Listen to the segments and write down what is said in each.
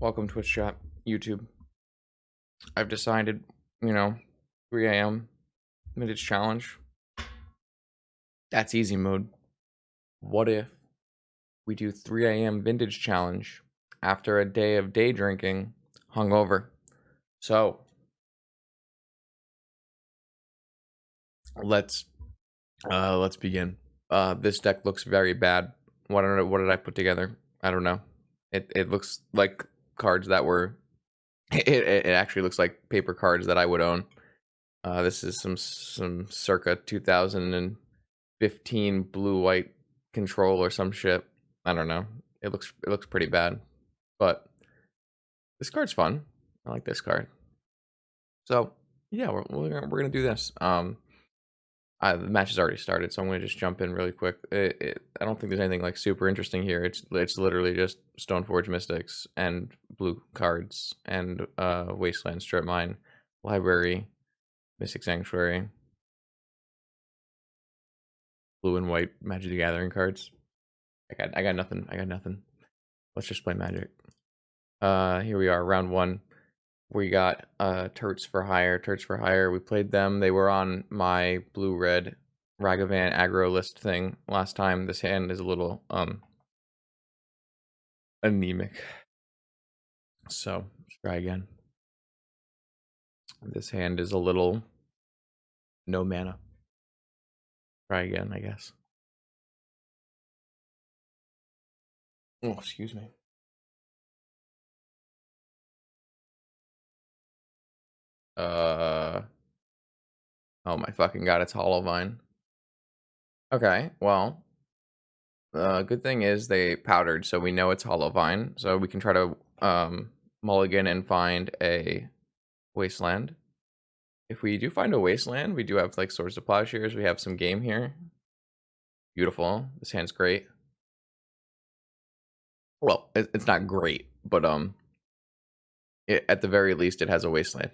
Welcome Twitch chat, YouTube. I've decided, 3 a.m. vintage challenge. That's easy mode. What if we do 3 a.m. vintage challenge after a day of day drinking hungover? So let's begin. This deck looks very bad. What did I put together? I don't know. It looks like cards that were it actually looks like paper cards that I would own. This is some circa 2015 blue white control or some shit. I don't know. It looks pretty bad, but this card's fun. I like this card. So yeah, we're gonna do this. The match has already started, so I'm gonna just jump in really quick. I don't think there's anything like super interesting here. It's literally just Stoneforge Mystics and blue cards and Wasteland Strip Mine, Library, Mystic Sanctuary, blue and white Magic the Gathering cards. I got nothing. Let's just play Magic. Here we are, round one. We got Turts for Hire. We played them. They were on my blue-red Ragavan aggro list thing last time. This hand is a little anemic. So let's try again. This hand is a little no mana. Try again, I guess. Oh, excuse me. Oh my fucking god, it's HollowVine. Okay, well, good thing is they powdered, so we know it's HollowVine, so we can try to mulligan and find a Wasteland. If we do find a Wasteland, we do have like Swords to Plowshares, we have some game here. Beautiful. This hand's great. Well, it's not great, but at the very least it has a Wasteland.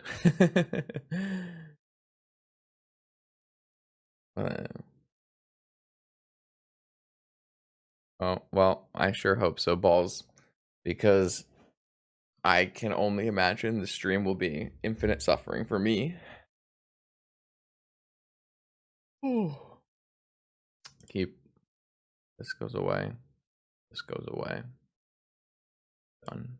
Oh, well, I sure hope so, balls, because I can only imagine the stream will be infinite suffering for me. Keep. This goes away. This goes away. Done.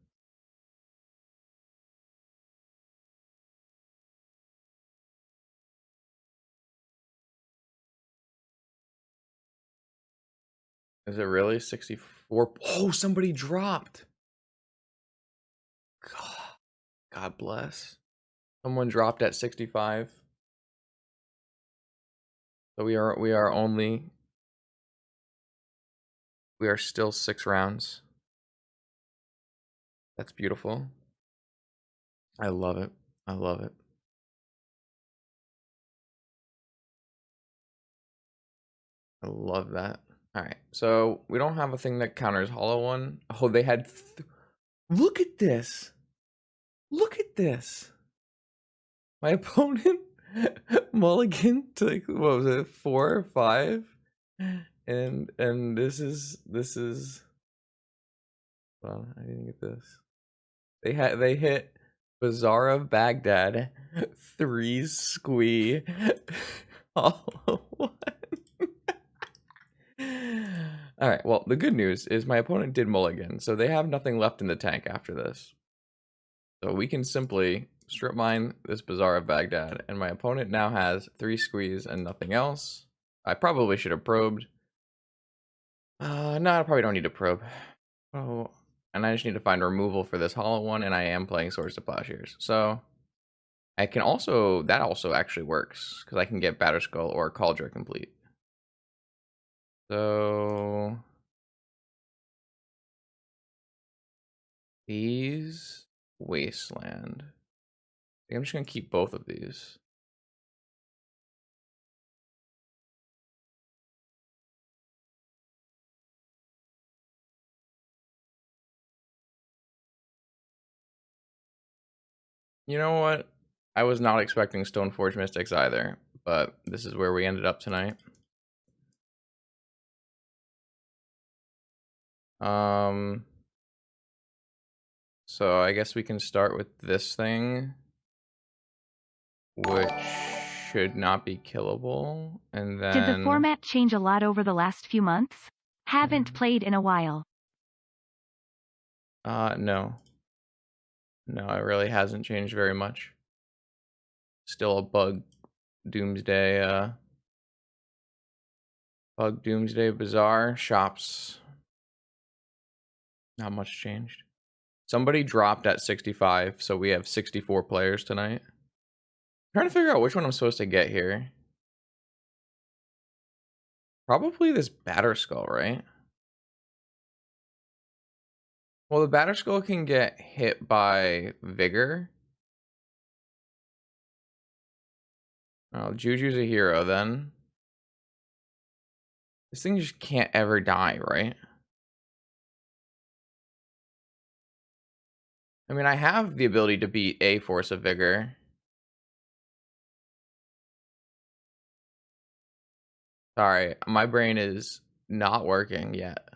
Is it really 64? Oh, somebody dropped. God bless. Someone dropped at 65. So we are still 6 rounds. That's beautiful. I love it. I love it. I love that. All right. So we don't have a thing that counters hollow one. Oh, they had look at this. Look at this. My opponent mulligan to like, what was it, 4 or 5? And this is well, I didn't get this. They hit Bazaar of Baghdad 3 squee hollow one. Alright, well, the good news is my opponent did mulligan, so they have nothing left in the tank after this. So we can simply strip mine this Bazaar of Baghdad, and my opponent now has 3 squeeze and nothing else. I probably should have probed. No, I probably don't need to probe. Oh, and I just need to find removal for this hollow one, and I am playing Swords to Plowshares. So I can also, that also actually works, because I can get Batterskull or Cauldron Compleat. So these Wasteland. I think I'm just gonna keep both of these. You know what? I was not expecting Stoneforge Mystics either, but this is where we ended up tonight. So I guess we can start with this thing, which should not be killable, and Did the then format change a lot over the last few months? Haven't played in a while. no. No, it really hasn't changed very much. Still a bug doomsday bazaar. Shops, not much changed. Somebody dropped at 65, so we have 64 players tonight. I'm trying to figure out which one I'm supposed to get here. Probably this Batterskull, right? Well, the Batterskull can get hit by Vigor. Oh, Juju's a hero then. This thing just can't ever die, right? I mean, I have the ability to beat a Force of Vigor. Sorry, my brain is not working yet.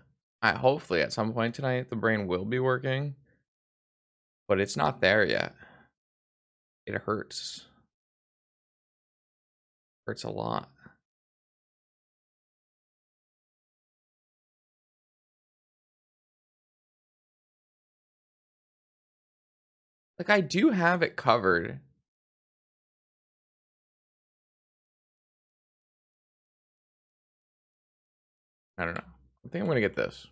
Hopefully at some point tonight, the brain will be working. But it's not there yet. It hurts. Hurts a lot. Like, I do have it covered. I don't know. I think I'm gonna get this.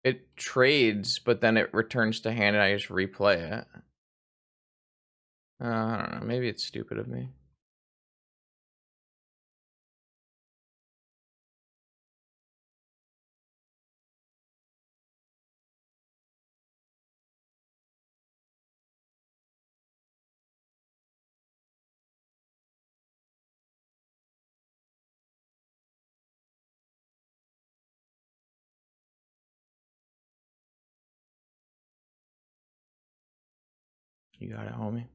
It trades, but then it returns to hand and I just replay it. I don't know. Maybe it's stupid of me. You got it, homie.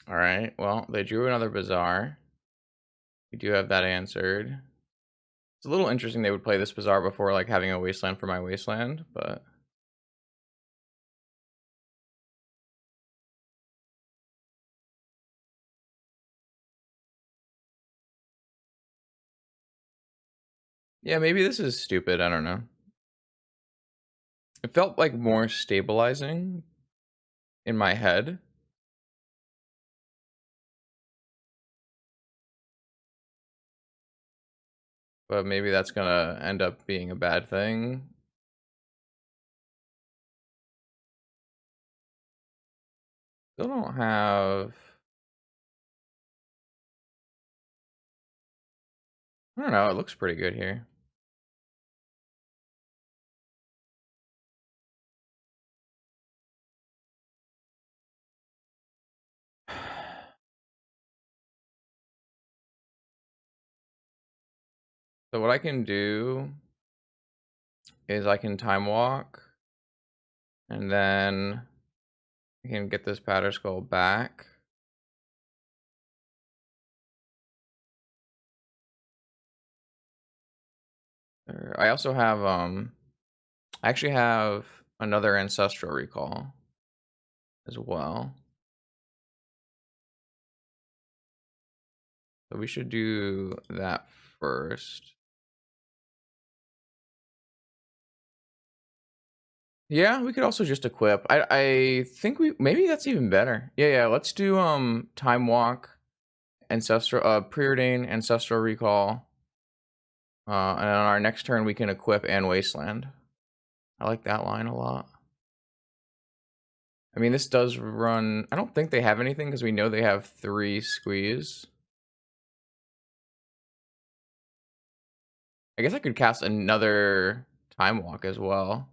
All right. Well, they drew another Bazaar. We do have that answered. It's a little interesting they would play this Bazaar before, like, having a Wasteland for my Wasteland, but... yeah, maybe this is stupid. I don't know. It felt like more stabilizing in my head. But maybe that's gonna end up being a bad thing. Still don't have... I don't know, it looks pretty good here. So what I can do is I can time walk, and then I can get this Batterskull back. I also have I actually have another Ancestral Recall as well. So we should do that first. Yeah, we could also just equip. I think maybe that's even better. Yeah, let's do time walk, ancestral preordain, ancestral recall. And on our next turn we can equip and wasteland. I like that line a lot. I mean, this does run... I don't think they have anything because we know they have 3 squeeze. I guess I could cast another Time Walk as well.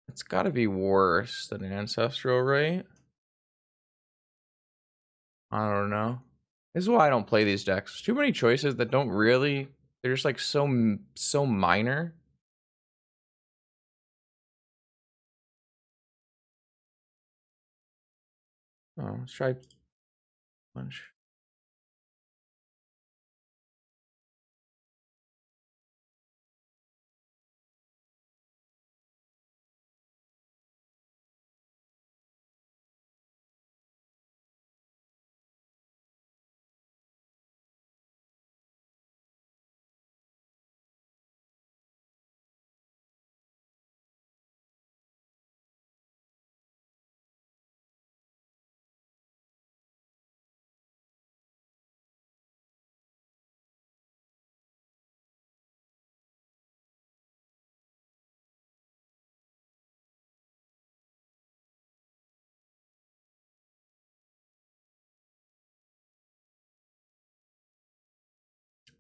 It's gotta be worse than Ancestral, right? I don't know. This is why I don't play these decks. Too many choices that don't really... They're just like so minor. Oh, let's try punch.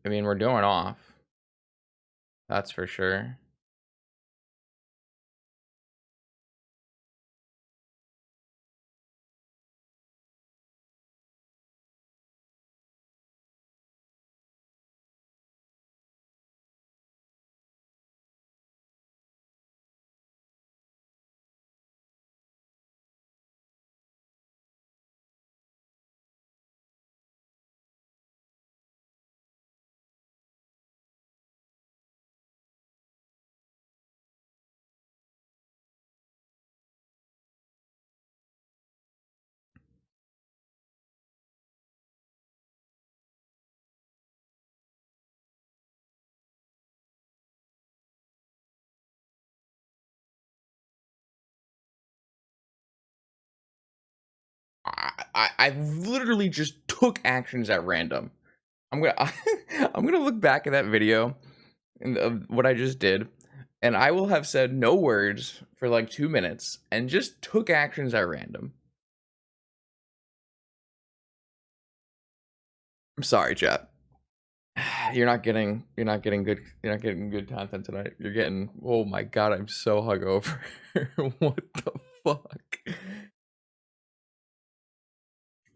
I mean, we're going off. That's for sure. I literally just took actions at random. I'm gonna look back at that video of what I just did, and I will have said no words for like 2 minutes and just took actions at random. I'm sorry, chat. You're not getting good content tonight. You're getting... Oh my god, I'm so hungover. What the fuck?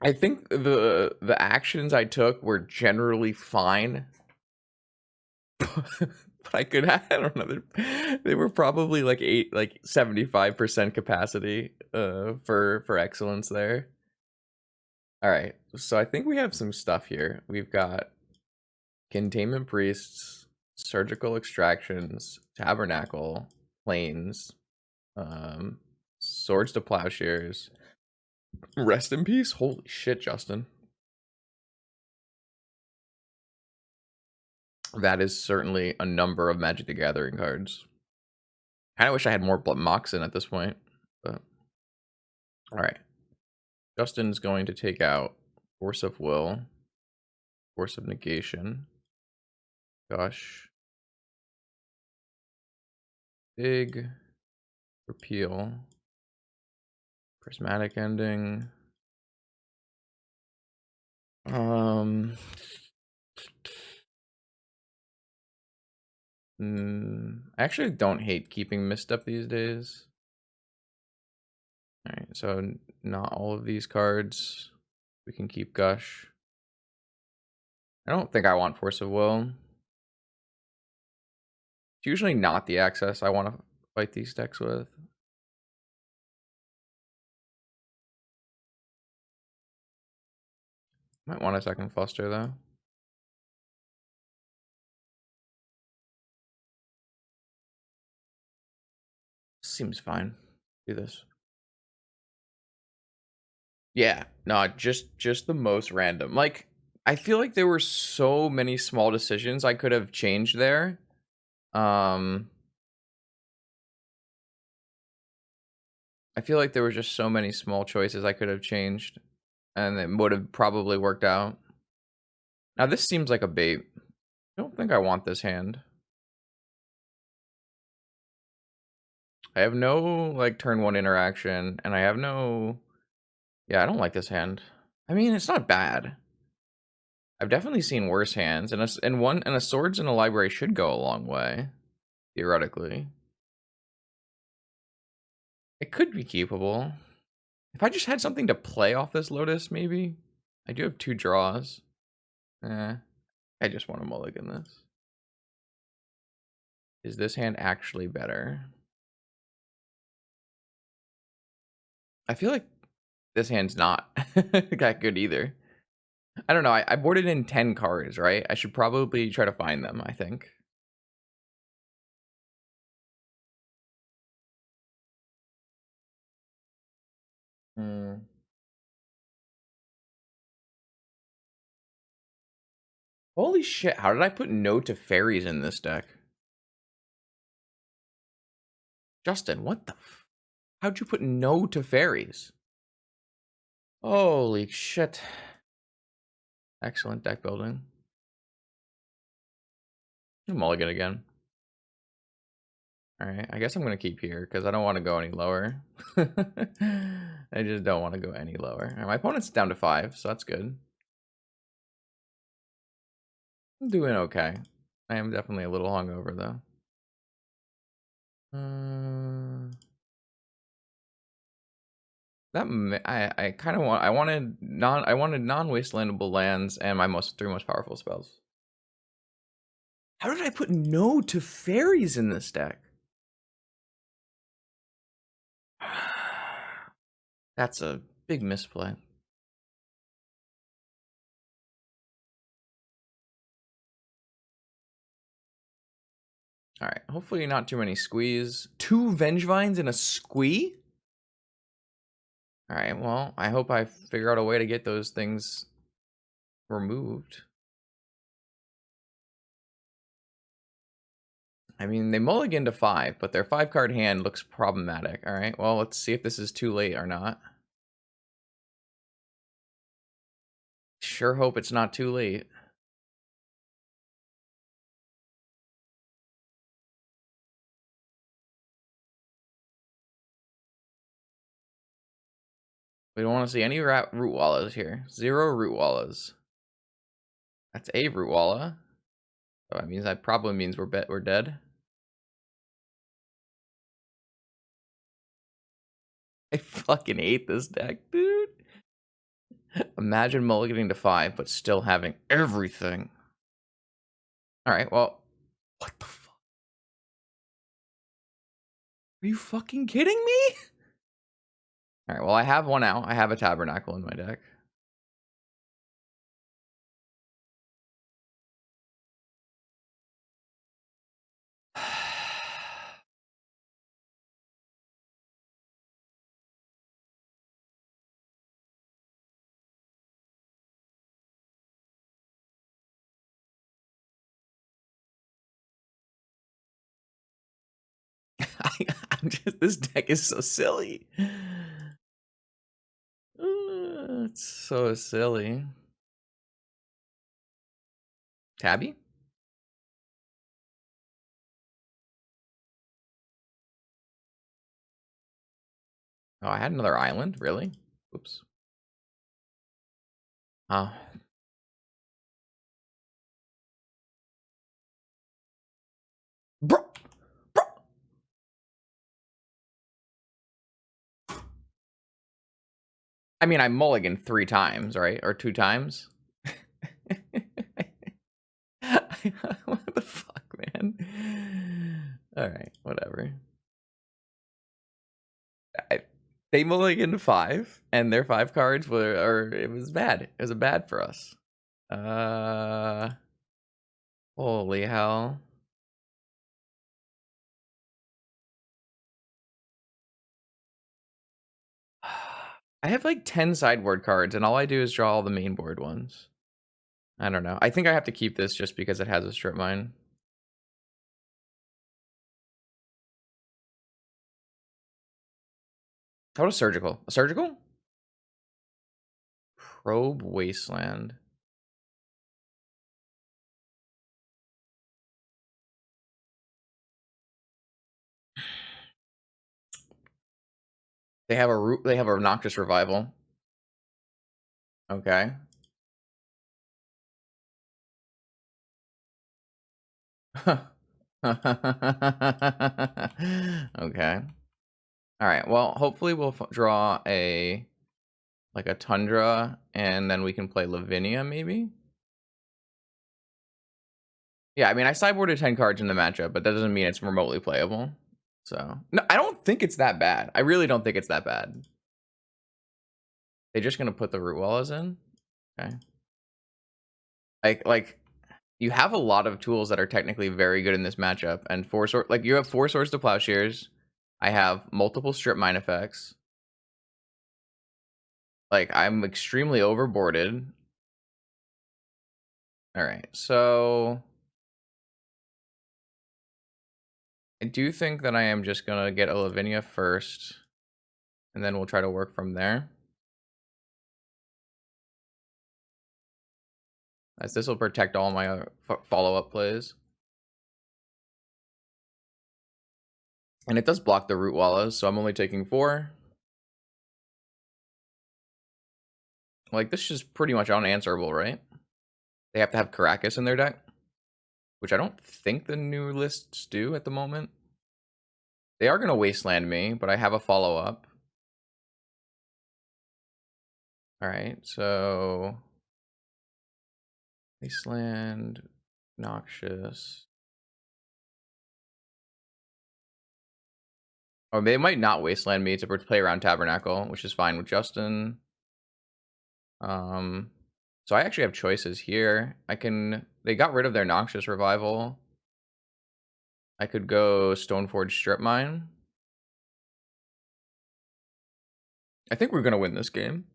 I think the actions I took were generally fine. But I could have, I don't know. They were probably like 75% capacity for excellence there. All right. So I think we have some stuff here. We've got Containment Priests, Surgical Extractions, Tabernacle, Planes, Swords to Plowshares. Rest in peace. Holy shit, Justin. That is certainly a number of Magic the Gathering cards. I wish I had more Moxen at this point, but all right. Justin's going to take out Force of Will, Force of Negation, Gush, Big, Repeal, Prismatic Ending. I actually don't hate keeping Misstep these days. All right, so not all of these cards. We can keep Gush. I don't think I want Force of Will. It's usually not the access I want to fight these decks with. Might want a second Fluster though. Seems fine. Do this. Yeah, no, just the most random. Like, I feel like there were so many small decisions I could have changed there. I feel like there were just so many small choices I could have changed, and it would have probably worked out. Now this seems like a bait. I don't think I want this hand. I have no, like, turn 1 interaction, and I have no... Yeah, I don't like this hand. I mean, it's not bad. I've definitely seen worse hands, and a swords in a library should go a long way, theoretically. It could be keepable. If I just had something to play off this Lotus, maybe? I do have 2 draws. Eh, I just want to mulligan this. Is this hand actually better? I feel like this hand's not that good either. I don't know. I boarded in 10 cards, right? I should probably try to find them, I think. Hmm. Holy shit, how did I put no to fairies in this deck? Justin, what the how'd you put no to fairies? Holy shit. Excellent deck building. Mulligan again. Alright, I guess I'm gonna keep here, because I don't want to go any lower. I just don't want to go any lower. My opponent's down to 5, so that's good. I'm doing okay. I am definitely a little hungover, though. I kind of want... I wanted non-wastelandable lands and my 3 most powerful spells. How did I put no to fairies in this deck? That's a big misplay. Alright, hopefully not too many squeeze. 2 Vengevines and a squee? Alright, well, I hope I figure out a way to get those things removed. I mean, they mulligan to 5, but their 5-card hand looks problematic. Alright, well, let's see if this is too late or not. Sure hope it's not too late. We don't want to see any root wallas here. 0 root wallas. That's a root walla. So that probably means we're dead. I fucking hate this deck, dude. Imagine mulliganing to 5, but still having everything. Alright, well. What the fuck? Are you fucking kidding me? Alright, well, I have one out. I have a Tabernacle in my deck. This deck is so silly. It's so silly. Tabby? Oh, I had another island? Really? Oops. Oh. Bro! Bro! I mean, I mulliganed 3 times, right? Or 2 times? What the fuck, man? Alright, whatever. They mulliganed 5, and their 5 cards it was bad. It was a bad for us. Holy hell. I have like 10 sideboard cards, and all I do is draw all the main board ones. I don't know. I think I have to keep this just because it has a strip mine. How about a surgical? A surgical? Probe Wasteland. They have a Noxious Revival. Okay. Okay. All right. Well, hopefully we'll draw a Tundra, and then we can play Lavinia maybe. Yeah, I mean, I sideboarded 10 cards in the matchup, but that doesn't mean it's remotely playable. So no, I don't think it's that bad. I really don't think it's that bad. They're just gonna put the Root Wallas in. Okay. Like you have a lot of tools that are technically very good in this matchup, and you have 4 Swords to Plowshares. I have multiple Strip Mine effects. Like, I'm extremely overboarded. All right, so I do think that I am just gonna get a Lavinia first, and then we'll try to work from there. As this will protect all my follow-up plays. And it does block the Root Wallas, so I'm only taking 4. Like, this is pretty much unanswerable, right? They have to have Karakas in their deck, which I don't think the new lists do at the moment. They are going to Wasteland me, but I have a follow-up. Alright, so Wasteland, Noxious. Or they might not Wasteland me to play around Tabernacle, which is fine with Justin. So I actually have choices here. They got rid of their Noxious Revival. I could go Stoneforge Strip Mine. I think we're going to win this game.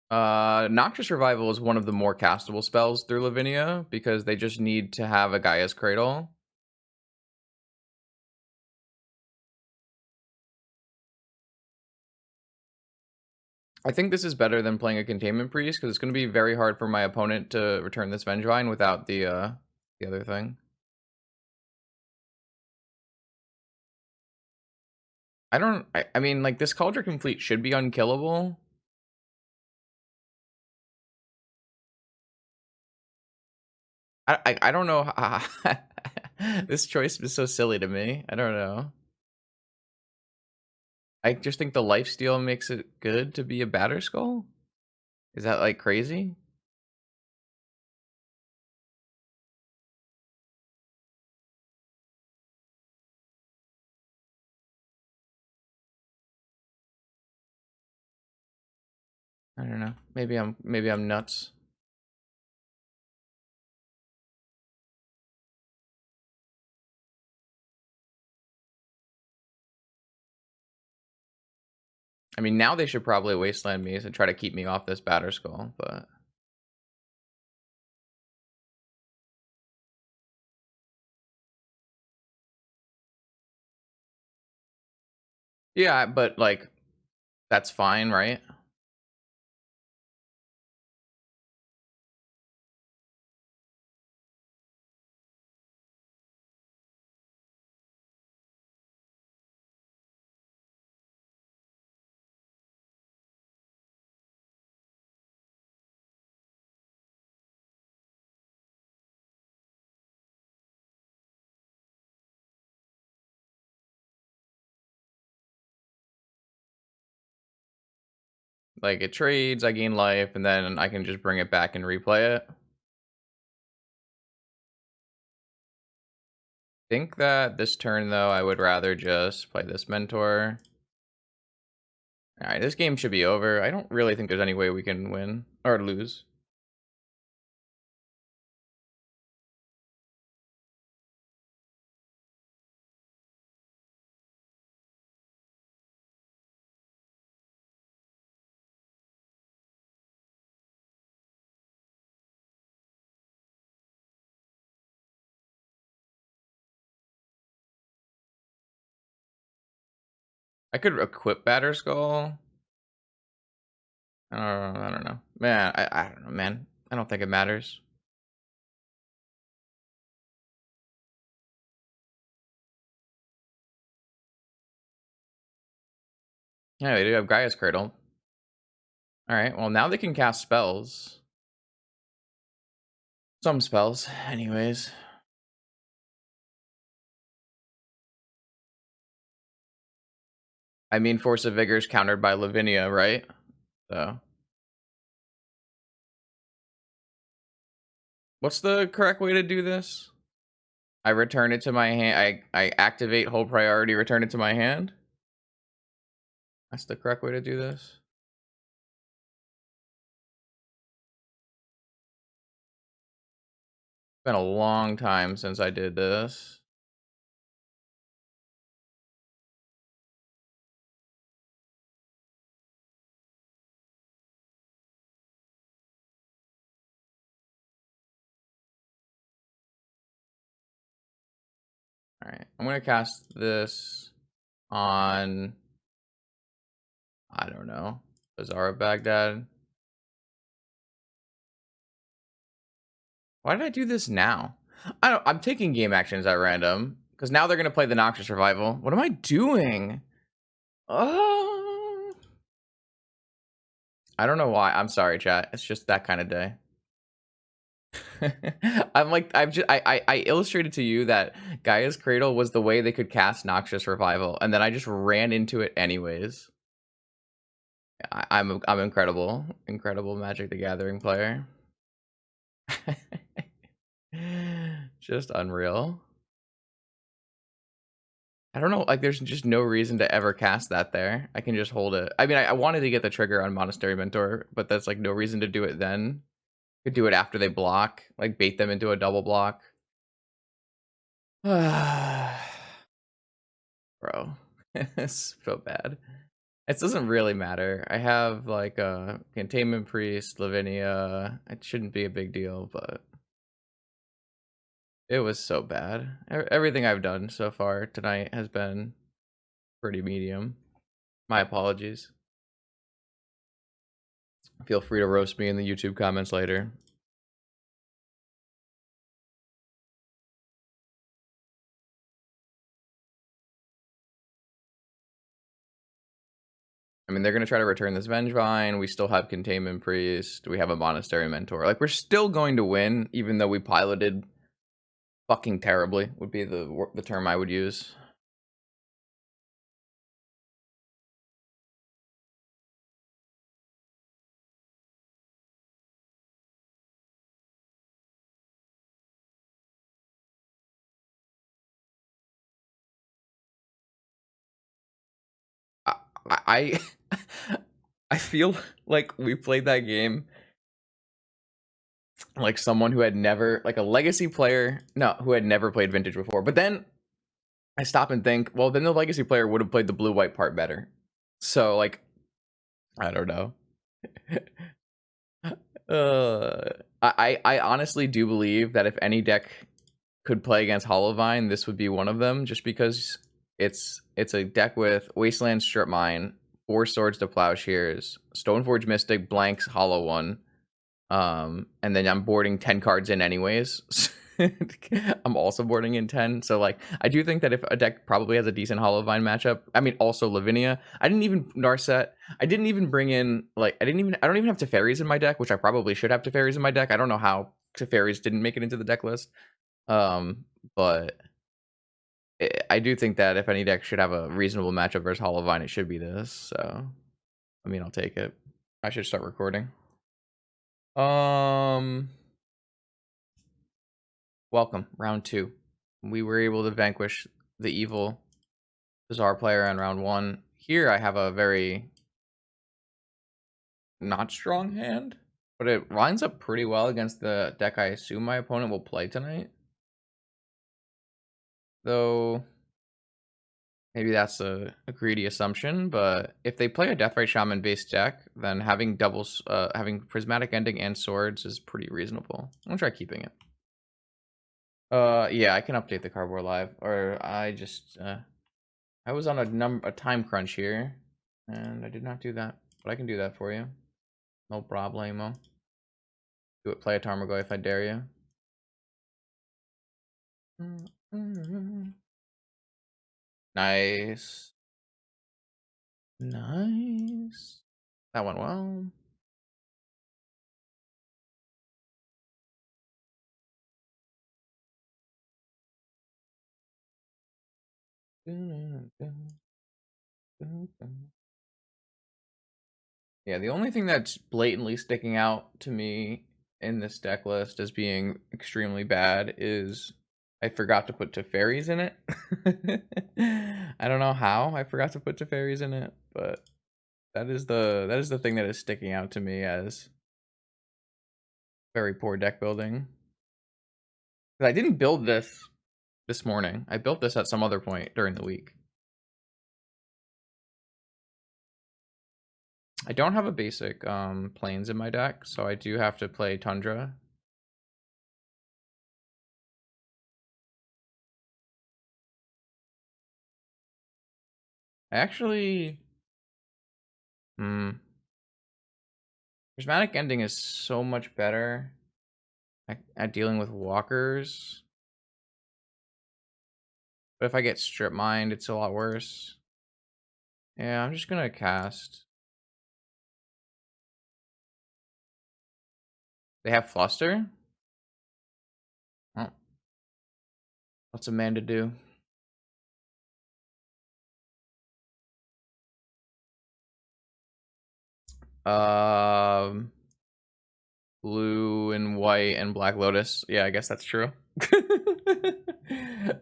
Noxious Revival is one of the more castable spells through Lavinia because they just need to have a Gaia's Cradle. I think this is better than playing a Containment Priest because it's going to be very hard for my opponent to return this Vengevine without the other thing. I mean, like, this Cauldron Compleat should be unkillable. I don't know how this choice is so silly to me. I don't know. I just think the lifesteal makes it good to be a Batterskull. Is that, like, crazy? I don't know. Maybe I'm nuts. I mean, now they should probably Wasteland me to try to keep me off this Batterskull, but yeah, but like that's fine, right? Like, it trades, I gain life, and then I can just bring it back and replay it. Think that this turn, though, I would rather just play this Mentor. Alright, this game should be over. I don't really think there's any way we can win or lose. I could equip Batterskull. I don't know. Man, I don't know, man. I don't think it matters. Yeah, they do have Gaia's Cradle. Alright, well, now they can cast spells. Some spells, anyways. I mean, Force of Vigor is countered by Lavinia, right? So. What's the correct way to do this? I return it to my hand. I activate hold priority, return it to my hand. That's the correct way to do this. It's been a long time since I did this. All right, I'm gonna cast this on, I don't know, Bazaar of Baghdad. Why did I do this now? I'm taking game actions at random because now they're gonna play the Noxious Revival. What am I doing? Oh, I don't know why. I'm sorry, chat. It's just that kind of day. I illustrated to you that Gaia's Cradle was the way they could cast Noxious Revival, and then I just ran into it anyways. I'm incredible Magic the Gathering player. Just unreal. I don't know, like there's just no reason to ever cast that there. I can just hold it. I mean, I wanted to get the trigger on Monastery Mentor, but that's like no reason to do it then. Could do it after they block, like bait them into a double block. Bro. It's so bad. It doesn't really matter. I have like a Containment Priest, Lavinia. It shouldn't be a big deal, but it was so bad. Everything I've done so far tonight has been pretty medium. My apologies. Feel free to roast me in the YouTube comments later. I mean, they're going to try to return this Vengevine. We still have Containment Priest. We have a Monastery Mentor. Like, we're still going to win, even though we piloted fucking terribly, would be the term I would use. I I feel like we played that game like someone who had never, like a legacy player, no, who had never played Vintage before. But then I stop and think, well, then the legacy player would have played the blue-white part better. So, like, I don't know. I honestly do believe that if any deck could play against HollowVine, this would be one of them, just because it's a deck with Wasteland Strip Mine, 4 Swords to Plowshares, Stoneforge Mystic, blanks, Hollow one, and then I'm boarding 10 cards in anyways. I'm also boarding in 10, so like I do think that if a deck probably has a decent HollowVine matchup, I mean also Lavinia. I didn't even Narset. I didn't even bring in like I don't even have Teferis in my deck, which I probably should have Teferis in my deck. I don't know how Teferis didn't make it into the deck list. But I do think that if any deck should have a reasonable matchup versus HollowVine, it should be this. So I mean, I'll take it. I should start recording. Welcome, round 2. We were able to vanquish the evil Bazaar player on round 1. Here I have a very not strong hand, but it lines up pretty well against the deck I assume my opponent will play tonight. Though maybe that's a greedy assumption, but if they play a Deathrite Shaman based deck, then having having Prismatic Ending and Swords is pretty reasonable. I'm gonna try keeping it. Yeah, I can update the cardboard live, or I just I was on a time crunch here, and I did not do that, but I can do that for you. No problemo. Do it, play a Tarmogoyf if I dare you. Nice. Nice. That went well. Yeah, the only thing that's blatantly sticking out to me in this deck list as being extremely bad is I forgot to put Teferis in it. I don't know how I forgot to put Teferis in it, but that is the thing that is sticking out to me as very poor deck building. 'Cause I didn't build this morning. I built this at some other point during the week. I don't have a basic plains in my deck, so I do have to play Tundra. I actually Prismatic Ending is so much better at dealing with walkers. But if I get strip mined, it's a lot worse. Yeah, I'm just gonna cast. They have Fluster? Oh, what's a man to do? Um, Blue and white and Black Lotus. Yeah, I guess that's true.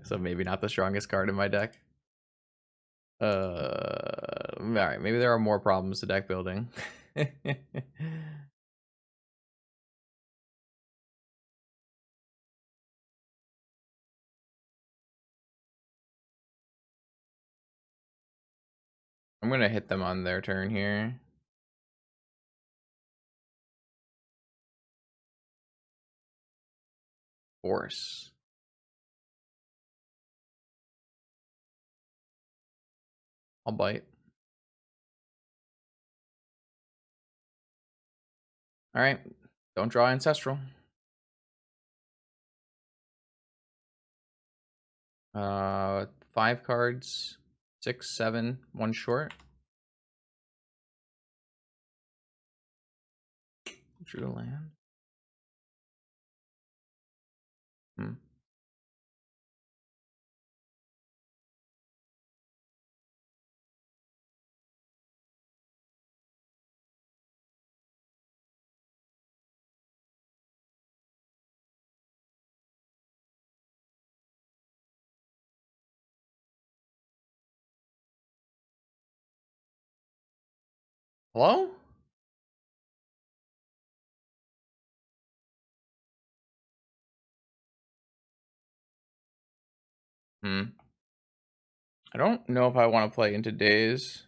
So maybe not the strongest card in my deck. Alright, maybe there are more problems to deck building. I'm gonna hit them on their turn here. Force. I'll bite. Alright. Don't draw Ancestral. 5 cards. 6, 7, 1 short. Drew a land. Hello? I don't know if I want to play into Days.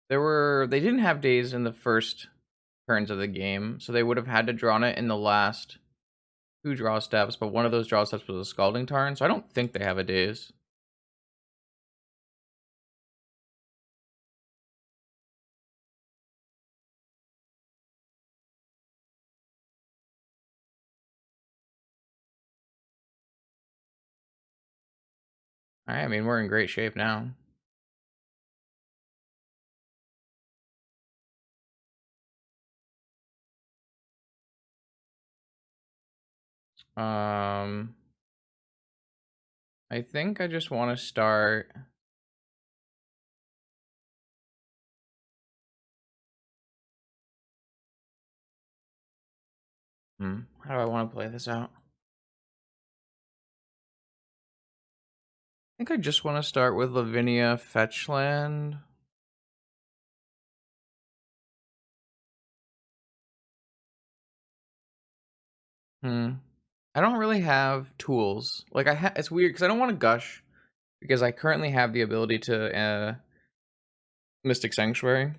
They didn't have Days in the first turns of the game, so they would have had to draw on it in the last 2 draw steps, but one of those draw steps was a Scalding Tarn, so I don't think they have a Daze. Alright, I mean, we're in great shape now. I think I just want to start. How do I want to play this out? I think I just want to start with Lavinia Fetchland. I don't really have tools. Like it's weird because I don't want to gush because I currently have the ability to Mystic Sanctuary,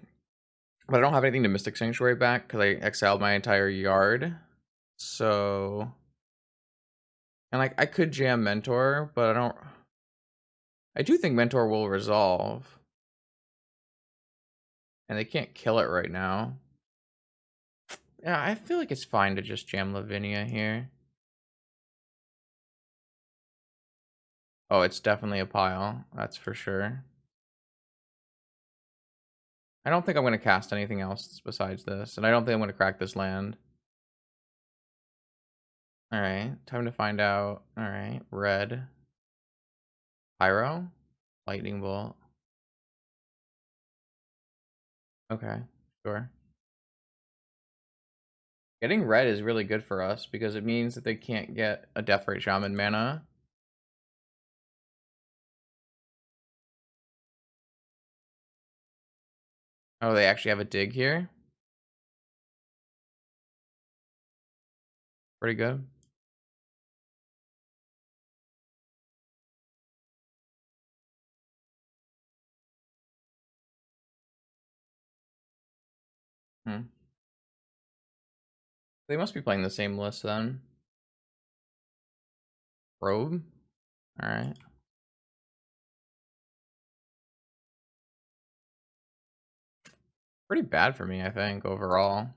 but I don't have anything to Mystic Sanctuary back because I exiled my entire yard. So, and like I could jam Mentor, but I don't. I do think Mentor will resolve, and they can't kill it right now. Yeah, I feel like it's fine to just jam Lavinia here. Oh, it's definitely a pile. That's for sure. I don't think I'm going to cast anything else besides this. And I don't think I'm going to crack this land. Alright, time to find out. Alright, red. Pyro? Lightning bolt. Okay, sure. Getting red is really good for us because it means that they can't get a Deathrite Shaman mana. Oh, they actually have a dig here? Pretty good. Hmm. They must be playing the same list then. Probe? Alright. Pretty bad for me, I think, overall.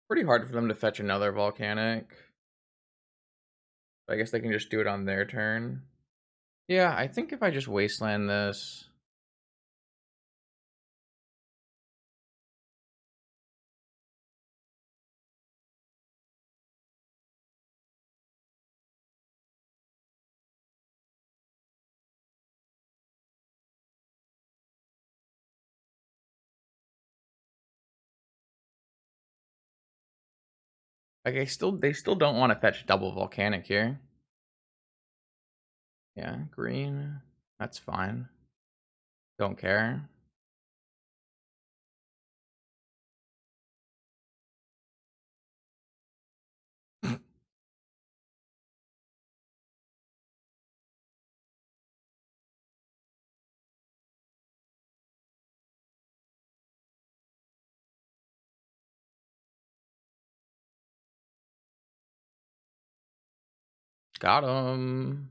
Pretty hard for them to fetch another volcanic. I guess they can just do it on their turn. Yeah, I think if I just wasteland this. Like they still don't want to fetch double volcanic here. Yeah, green. That's fine. Don't care. Got him.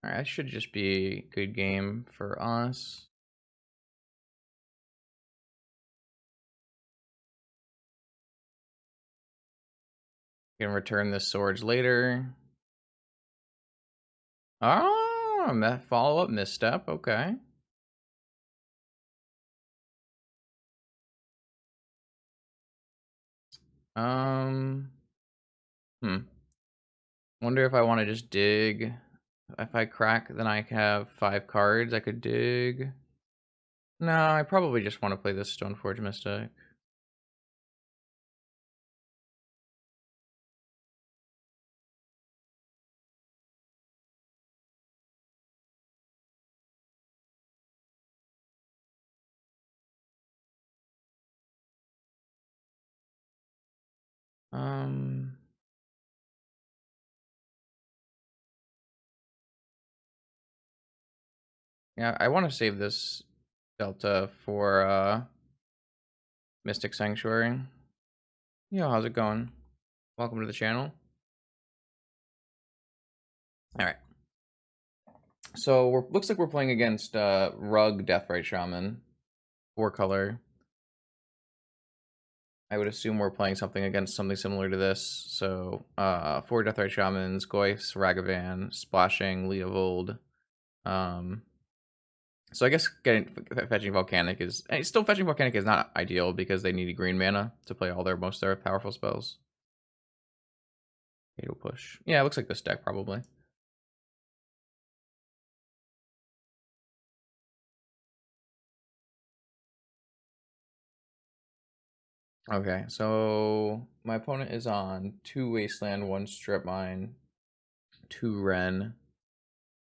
Alright, that should just be a good game for us. Can return this swords later. Oh, that follow-up misstep. Okay. Um. Wonder if I want to just dig. If I crack, then I have 5 cards. I could dig. No, I probably just want to play this Stoneforge Mystic. Um. Yeah, I want to save this Delta for Mystic Sanctuary. Yo, how's it going? Welcome to the channel. All right. So looks like we're playing against Rug Deathrite Shaman, 4-color. I would assume we're playing something against something similar to this. So 4 Deathrite Shamans, Goyce, Ragavan, Splashing, Leovold. So I guess fetching Volcanic is still fetching Volcanic is not ideal because they need green mana to play all most of their powerful spells. Fatal Push. Yeah, it looks like this deck probably. Okay, so my opponent is on 2 Wasteland, 1 Strip Mine, 2 Ren.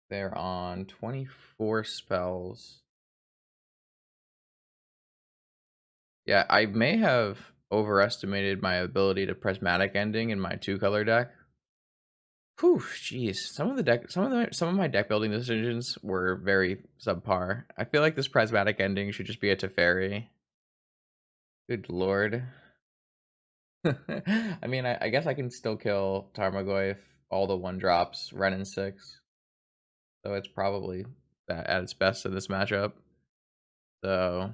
They're on 24 spells. Yeah, I may have overestimated my ability to Prismatic Ending in my 2-color deck. Whew, jeez. Some of my deck building decisions were very subpar. I feel like this prismatic ending should just be a Teferi. Good lord. I mean, I guess I can still kill Tarmogoyf, all the 1-drops, Ren and 6. So it's probably that at its best in this matchup. So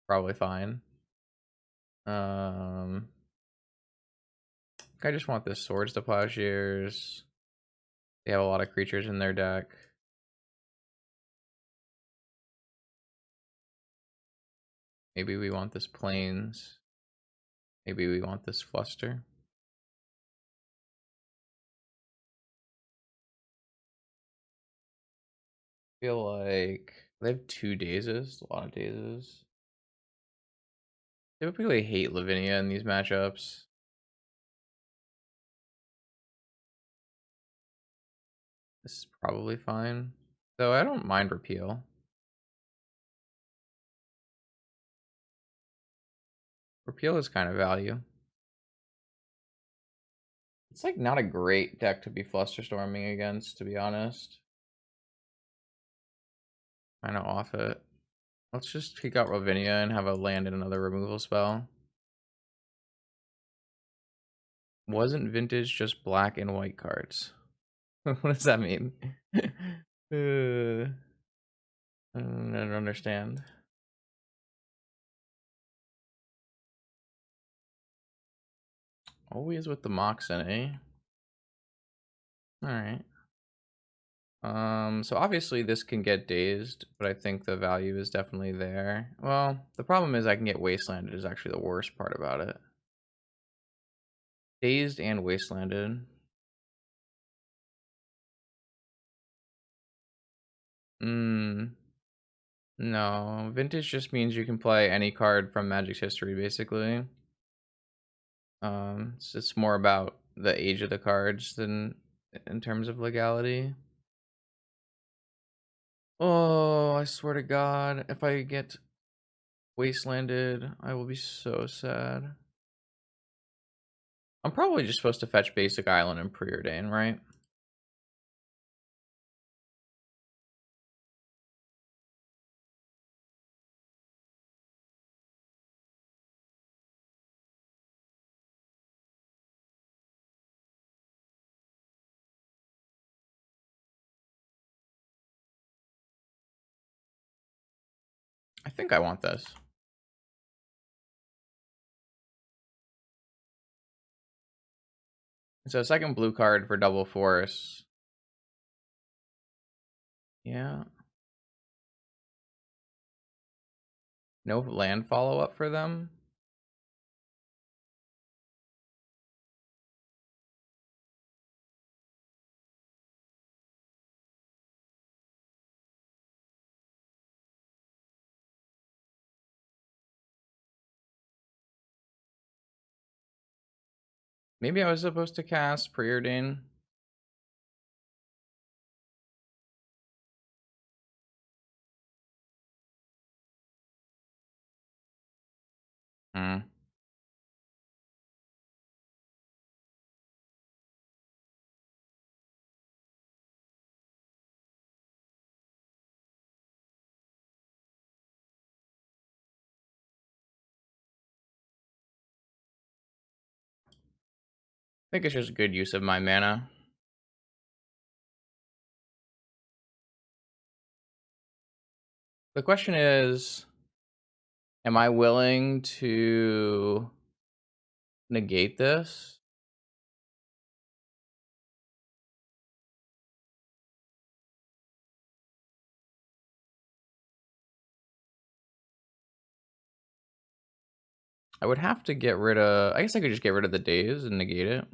probably fine. I just want this Swords to Plowshares. They have a lot of creatures in their deck. Maybe we want this Plains. Maybe we want this Fluster. Feel like they have 2 Dazes, a lot of Dazes. Typically hate Lavinia in these matchups. This is probably fine. Though I don't mind Repeal. Repeal is kind of value. It's like not a great deck to be Flusterstorming against, to be honest. Kind of off it. Let's just kick out Ravinia and have a land and another removal spell. Wasn't Vintage just black and white cards? What does that mean? I don't understand. Always with the Moxen, eh? Alright. So obviously this can get dazed, but I think the value is definitely there. Well, the problem is I can get wastelanded is actually the worst part about it. Dazed and wastelanded. No. Vintage just means you can play any card from Magic's history, basically. It's more about the age of the cards than in terms of legality. Oh, I swear to God, if I get wastelanded, I will be so sad. I'm probably just supposed to fetch Basic Island and Preordain, right? I think I want this. So second blue card for double force. Yeah. No land follow-up for them? Maybe I was supposed to cast Preordain. Hmm. I think it's just good use of my mana. The question is, am I willing to negate this? I would have to get rid of... I guess I could just get rid of the days and negate it.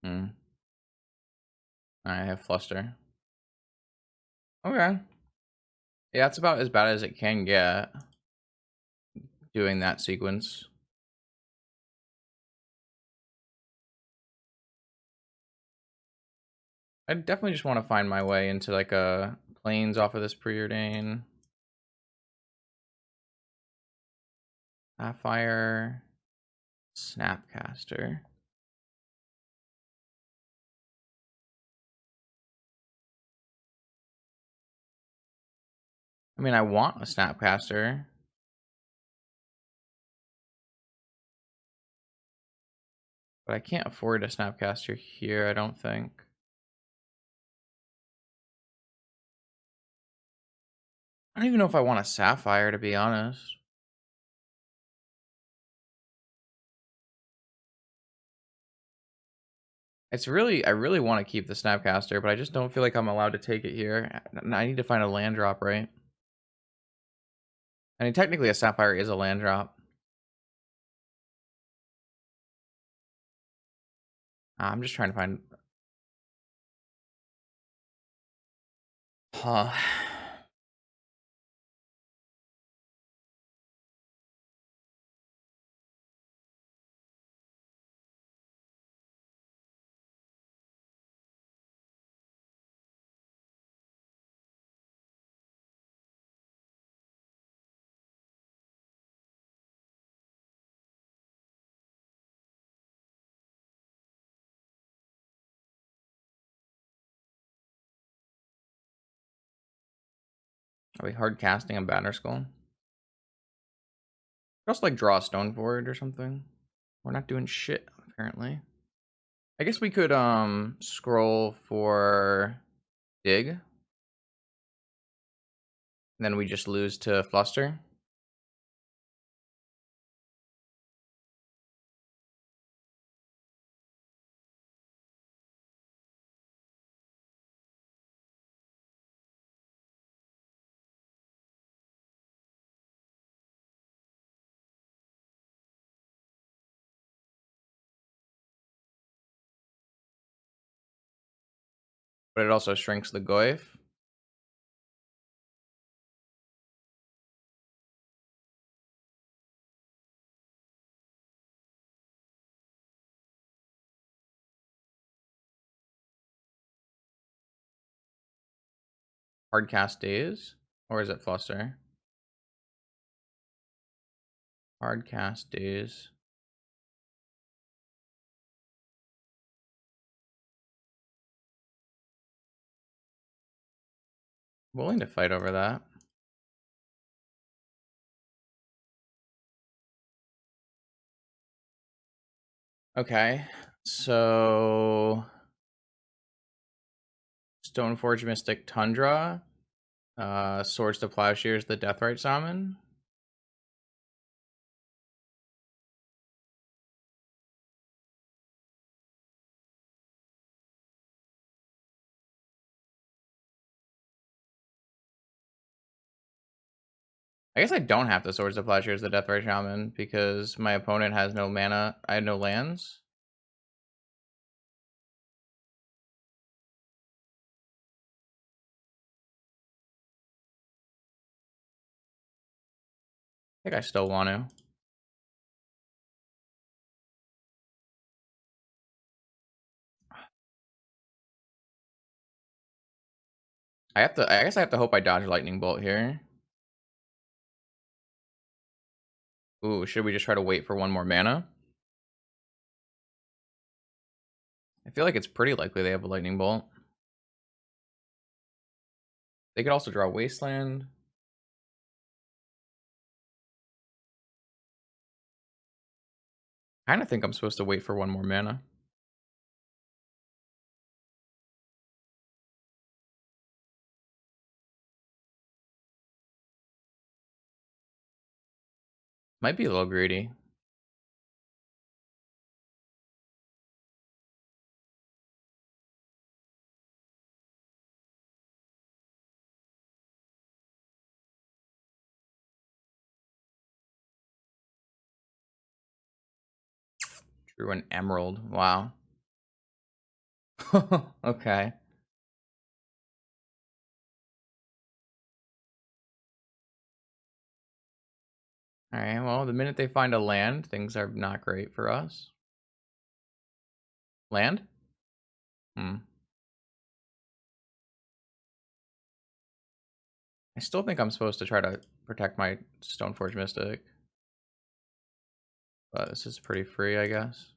Hmm. I have Fluster. Okay. Yeah, it's about as bad as it can get. Doing that sequence. I definitely just want to find my way into like a planes off of this preordain. Sapphire. Snapcaster. I mean, I want a Snapcaster. But I can't afford a Snapcaster here, I don't think. I don't even know if I want a Sapphire, to be honest. It's really, I really want to keep the Snapcaster, but I just don't feel like I'm allowed to take it here. I need to find a land drop, right? I mean, technically a Sapphire is a land drop. I'm just trying to find... Huh. Are we hard casting a Banner Skull? Just like draw a Stoneforge or something. We're not doing shit, apparently. I guess we could scroll for dig. And then we just lose to Fluster. But it also shrinks the Goyf. Hardcast days? Or is it Fluster? Hardcast days. Willing to fight over that. Okay, so Stoneforge Mystic Tundra, Swords to Plowshares, the Deathrite Shaman. I guess I don't have to Swords to Plowshares, the Deathrite Shaman, because my opponent has no mana. I had no lands. I think I still want to. I guess I have to hope I dodge Lightning Bolt here. Ooh, should we just try to wait for one more mana? I feel like it's pretty likely they have a Lightning Bolt. They could also draw Wasteland. I kind of think I'm supposed to wait for one more mana. Might be a little greedy. Drew an Emerald. Wow. Okay. Alright, well, the minute they find a land, things are not great for us. Land? Hmm. I still think I'm supposed to try to protect my Stoneforge Mystic. But this is pretty free, I guess.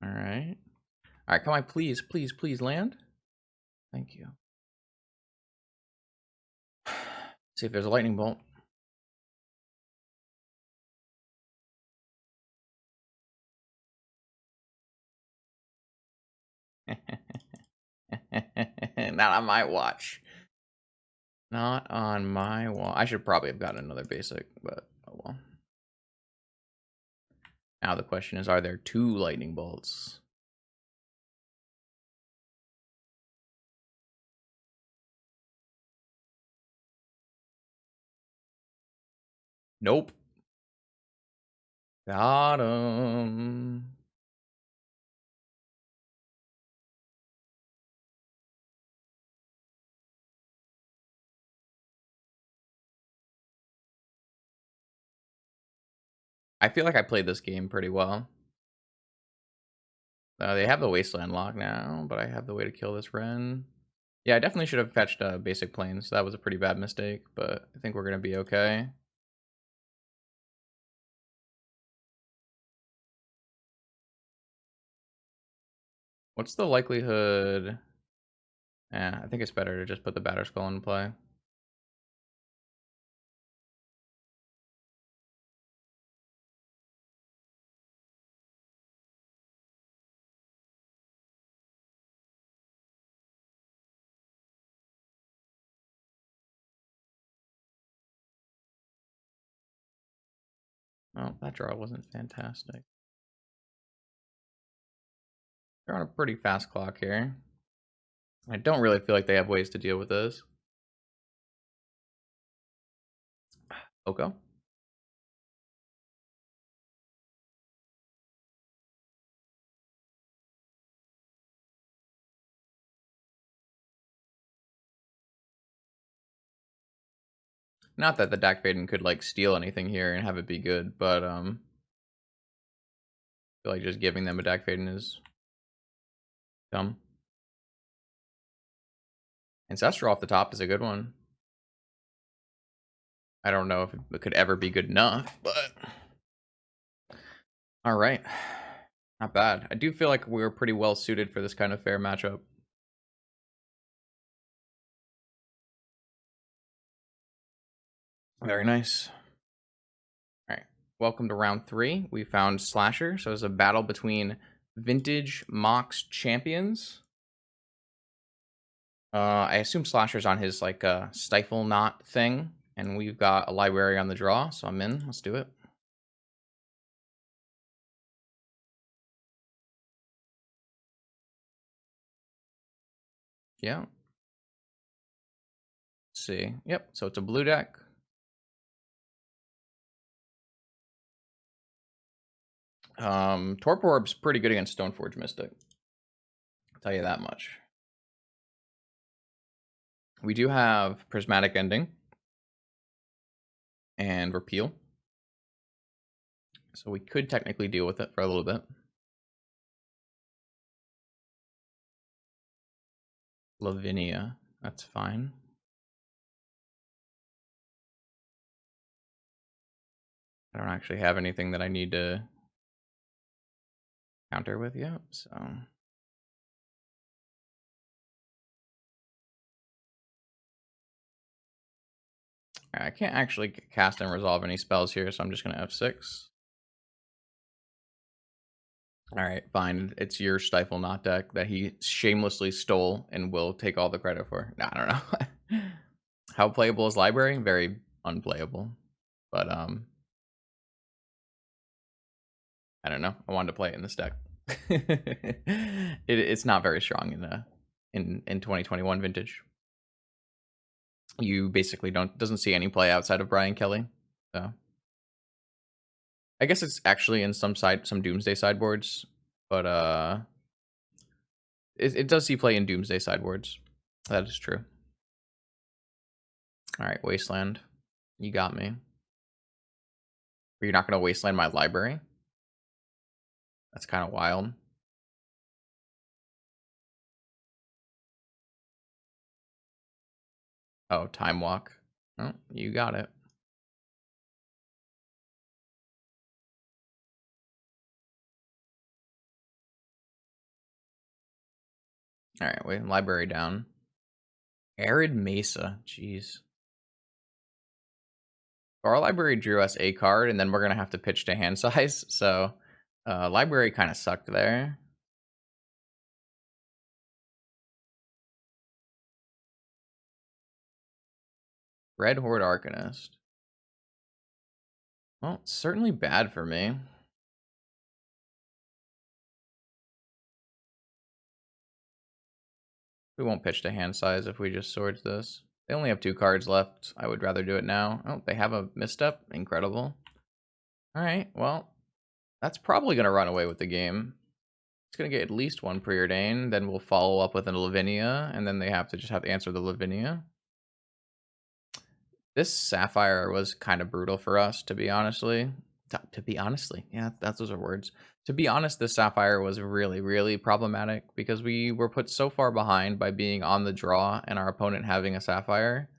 Alright. Alright, come on, please, please, please land. Thank you. See if there's a lightning bolt. Not on my watch. Not on my watch. I should probably have gotten another basic, but oh well. Now the question is, are there 2 lightning bolts? Nope. Got him. I feel like I played this game pretty well. They have the Wasteland lock now, but I have the way to kill this Wren. Yeah, I definitely should have fetched basic planes. That was a pretty bad mistake, but I think we're going to be okay. What's the likelihood? Yeah, I think it's better to just put the Batter Skull in play. Oh, that draw wasn't fantastic. They're on a pretty fast clock here. I don't really feel like they have ways to deal with this. Oko. Not that the Dak Faden could like steal anything here and have it be good, but I feel like just giving them a Dak Faden is dumb. Ancestral off the top is a good one. I don't know if it could ever be good enough, but all right. Not bad. I do feel like we were pretty well suited for this kind of fair matchup. Very nice. All right. Welcome to round 3. We found Slasher. So it's a battle between Vintage Mox champions. I assume Slasher's on his like stifle knot thing, and we've got a library on the draw, so I'm in. Let's do it. Yeah. Let's see. Yep. So it's a blue deck. Torpor Orb's pretty good against Stoneforge Mystic. I'll tell you that much. We do have Prismatic Ending and Repeal. So we could technically deal with it for a little bit. Lavinia. That's fine. I don't actually have anything that I need to counter with yet, so I can't actually cast and resolve any spells here, so I'm just gonna F6. Alright, fine. It's your Stifle Knot deck that he shamelessly stole and will take all the credit for. Nah, I don't know. How playable is Library? Very unplayable. But I don't know. I wanted to play it in this deck. It's not very strong in 2021 vintage. You basically doesn't see any play outside of Brian Kelly. So I guess it's actually in some Doomsday sideboards, but it does see play in Doomsday sideboards. That is true. All right, Wasteland, you got me. But you're not gonna Wasteland my library? That's kind of wild. Oh, time walk. Oh, you got it. All right, wait, library down. Arid Mesa, jeez. Our library drew us a card, and then we're gonna have to pitch to hand size. So, library kind of sucked there. Red Horde Arcanist. Well, certainly bad for me. We won't pitch to hand size if we just swords this. They only have 2 cards left. I would rather do it now. Oh, they have a misstep. Incredible. All right, well, that's probably going to run away with the game. It's going to get at least 1 Preordain. Then we'll follow up with a Lavinia, and then they have to just have to answer the Lavinia. This Sapphire was kind of brutal for us, to be honestly. Yeah, that's those are words. To be honest, this Sapphire was really, really problematic because we were put so far behind by being on the draw and our opponent having a Sapphire.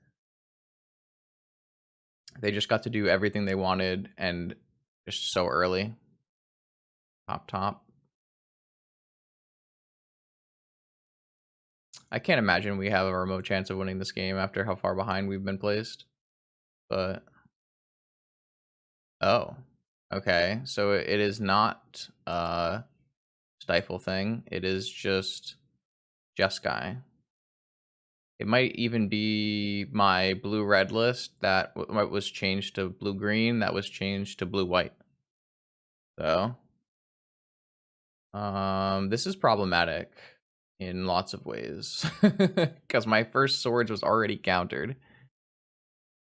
They just got to do everything they wanted and just so early. Top. I can't imagine we have a remote chance of winning this game after how far behind we've been placed. But oh, okay. So it is not Stifle thing. It is just Jeskai. It might even be my blue-red list that was changed to blue-green, that was changed to blue-white. So, this is problematic in lots of ways because my first swords was already countered.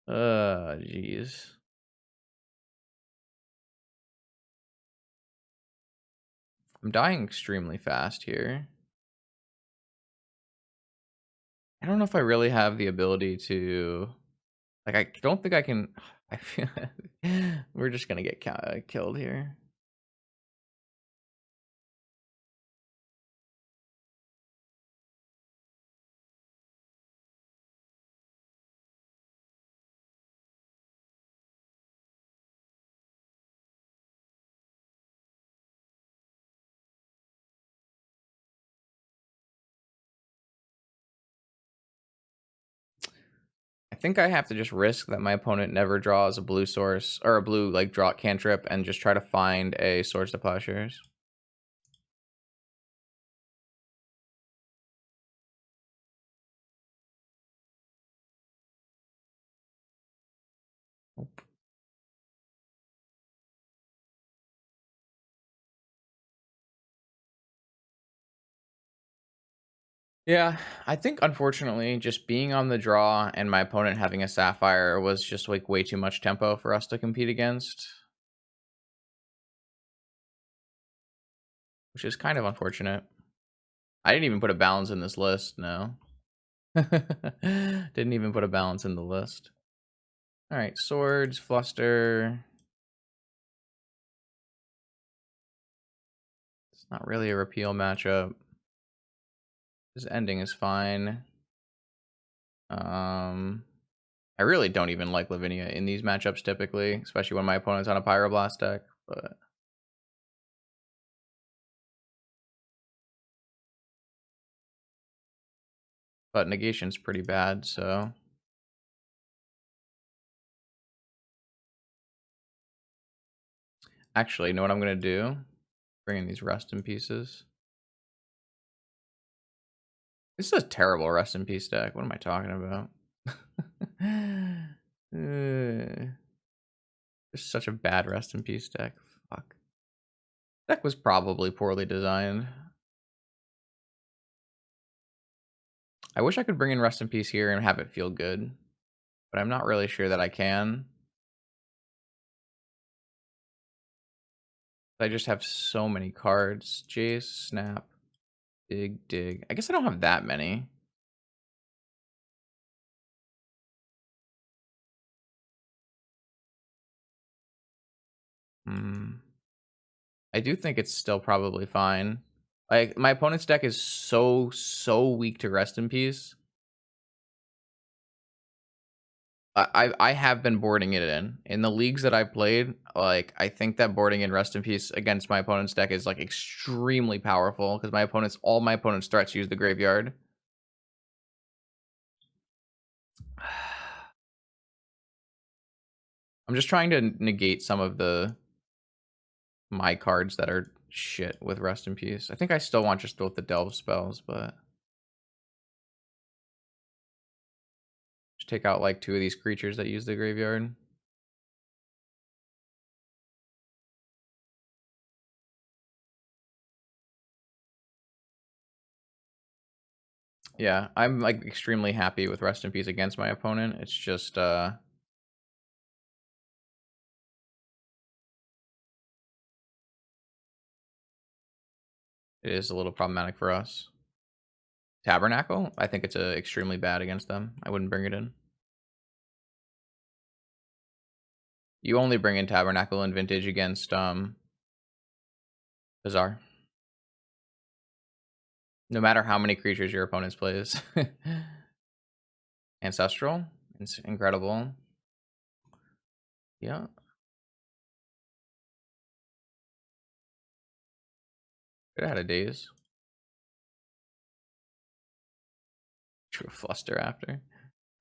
Jeez. I'm dying extremely fast here. I don't know if I really have the ability to, like, I don't think I can. I feel we're just gonna get killed here. I think I have to just risk that my opponent never draws a blue source or a blue like draw cantrip and just try to find a source to plowshares. Nope. Yeah, I think unfortunately just being on the draw and my opponent having a sapphire was just like way too much tempo for us to compete against, which is kind of unfortunate. I didn't even put a balance in this list, no. Didn't even put a balance in the list. All right, swords, fluster. It's not really a repeal matchup. This ending is fine. I really don't even like Lavinia in these matchups typically, especially when my opponent's on a Pyroblast deck, but negation's pretty bad, so actually, you know what I'm gonna do? Bring in these rest in pieces. This is a terrible rest in peace deck. What am I talking about? It's such a bad rest in peace deck. Fuck. Deck was probably poorly designed. I wish I could bring in rest in peace here and have it feel good, but I'm not really sure that I can. I just have so many cards. Jace, snap, dig. I guess I don't have that many. Hmm. I do think it's still probably fine. Like, my opponent's deck is so weak to Rest in Peace. I have been boarding it in the leagues that I've played. Like, I think that boarding in Rest in Peace against my opponent's deck is like extremely powerful because all my opponent's threats use the graveyard. I'm just trying to negate some of my cards that are shit with Rest in Peace. I think I still want just both the Delve spells, but just take out like 2 of these creatures that use the graveyard. Yeah, I'm like extremely happy with Rest in Peace against my opponent. It's just it is a little problematic for us. Tabernacle? I think it's extremely bad against them. I wouldn't bring it in. You only bring in Tabernacle and Vintage against Bazaar. No matter how many creatures your opponent plays. Ancestral? It's incredible. Yeah. Could have had a daze. True fluster after.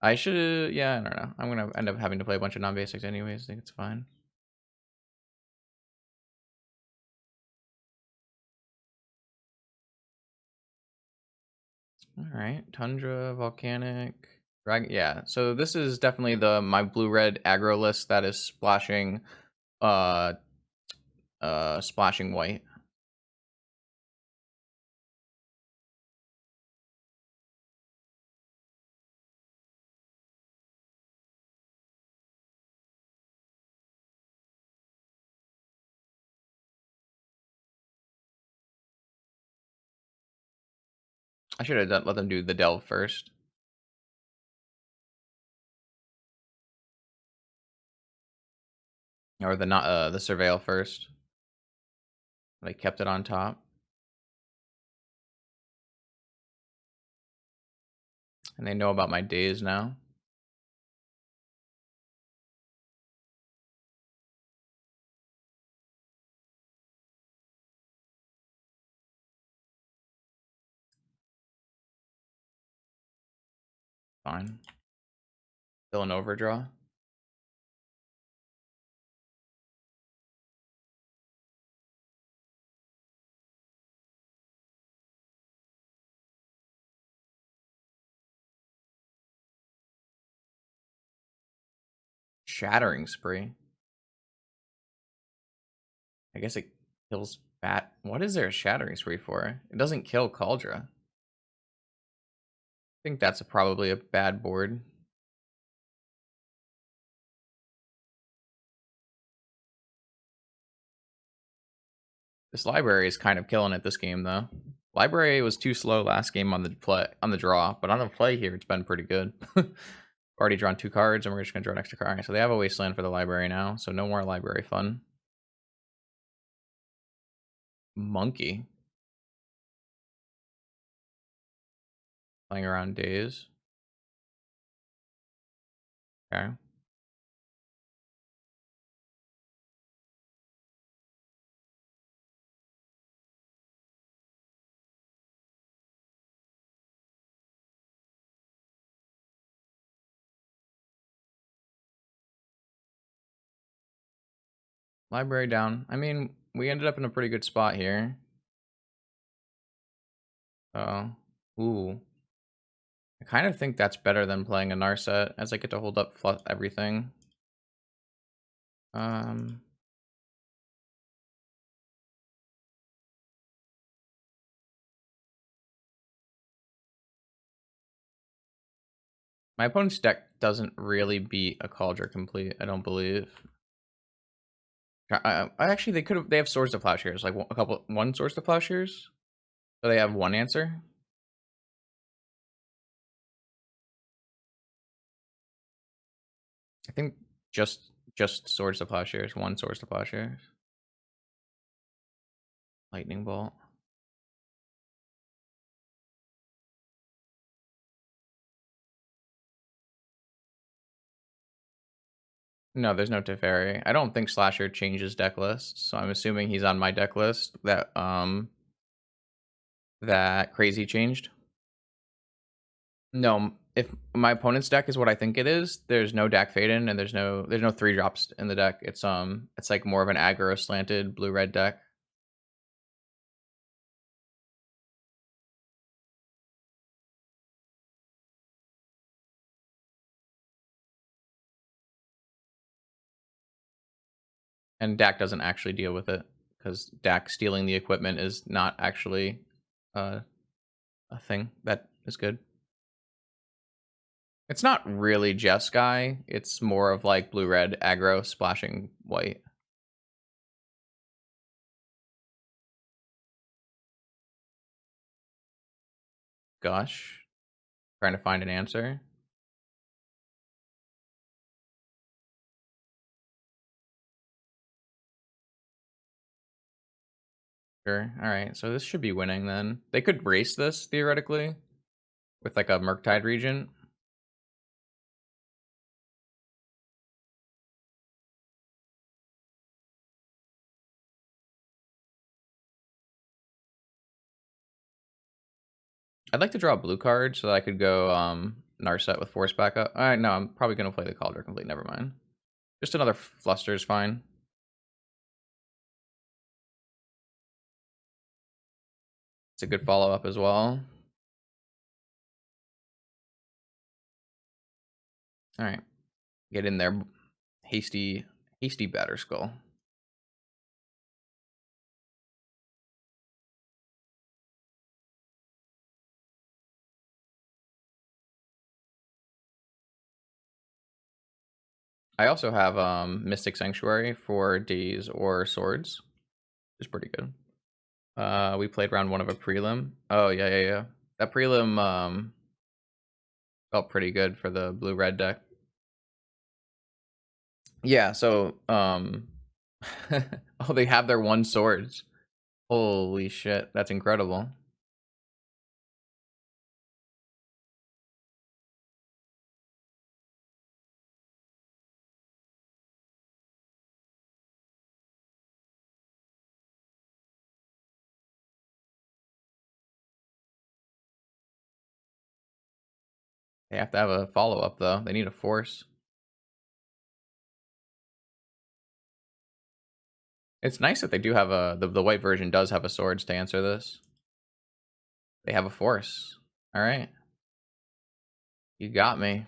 I should, yeah, I don't know. I'm gonna end up having to play a bunch of non-basics anyways. I think it's fine. All right, Tundra, Volcanic, Dragon. Yeah, so this is definitely my blue-red aggro list that is splashing, uh, splashing white. I should have let them do the delve first, or the surveil first. They kept it on top, and they know about my days now. Fine. Still an overdraw. Shattering spree. I guess it kills bat. What is there a shattering spree for? It doesn't kill Cauldra. I think that's probably a bad board. This library is kind of killing it this game though. Library was too slow last game on the draw, but on the play here it's been pretty good. Already drawn 2 cards, and we're just gonna draw an extra card. So they have a wasteland for the library now, so no more library fun. Monkey. Playing around days. Okay. Library down. I mean, we ended up in a pretty good spot here. Ooh. I kind of think that's better than playing a Narset, as I get to hold up everything. My opponent's deck doesn't really beat a Cauldron Complete, I don't believe. I actually they have Swords to Plowshares, like one Swords to Plowshares. So they have one answer. I think just Swords to Plowshares, one Swords to Plowshares. Lightning Bolt. No, there's no Teferi. I don't think Slasher changes deck lists, so I'm assuming he's on my deck list that Crazy changed. No, if my opponent's deck is what I think it is, there's no Dak Faden and there's no 3-drops in the deck. It's like more of an aggro slanted blue-red deck. And Dak doesn't actually deal with it because Dak stealing the equipment is not actually a thing that is good. It's not really Jeskai. It's more of like blue-red aggro splashing white. Gosh. Trying to find an answer. Sure. Alright, so this should be winning then. They could race this, theoretically, with like a Murktide Regent. I'd like to draw a blue card so that I could go Narset with Force backup. Alright, no, I'm probably going to play the Calder Complete. Never mind. Just another Fluster is fine. It's a good follow-up as well. Alright. Get in there. Hasty Batterskull. I also have Mystic Sanctuary for Days or Swords. It's pretty good. We played round 1 of a prelim. Oh yeah. That prelim felt pretty good for the blue-red deck. Yeah, so oh, they have their 1 swords. Holy shit, that's incredible. They have to have a follow-up though. They need a force. It's nice that they do have the white version does have a swords to answer this. They have a force. All right. You got me.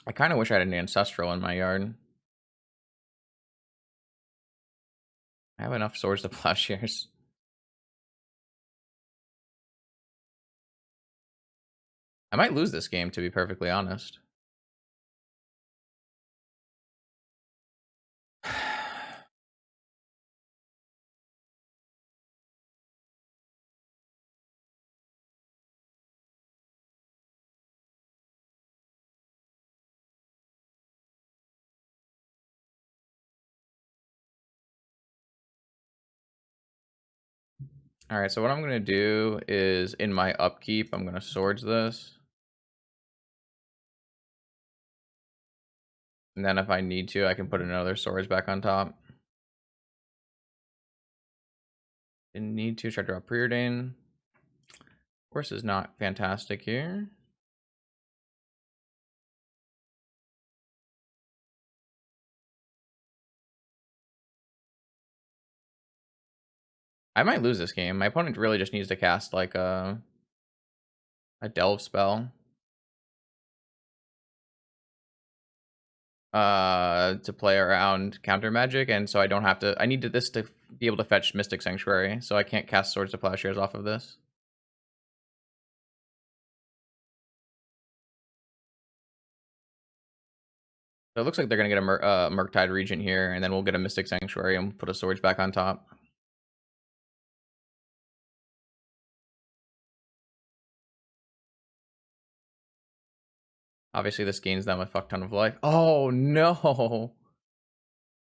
I kind of wish I had an ancestral in my yard. I have enough swords to plowshares. I might lose this game, to be perfectly honest. All right, so what I'm going to do is in my upkeep, I'm going to swords this. And then if I need to, I can put another swords back on top. Didn't need to. Try to draw Preordain. Force is not fantastic here. I might lose this game. My opponent really just needs to cast like a delve spell. To play around counter magic, and so I don't have to. I need this to be able to fetch Mystic Sanctuary, so I can't cast Swords to Plowshares off of this. So it looks like they're gonna get a Murktide Regent here, and then we'll get a Mystic Sanctuary and put a Swords back on top. Obviously, this gains them a fuck ton of life. Oh no!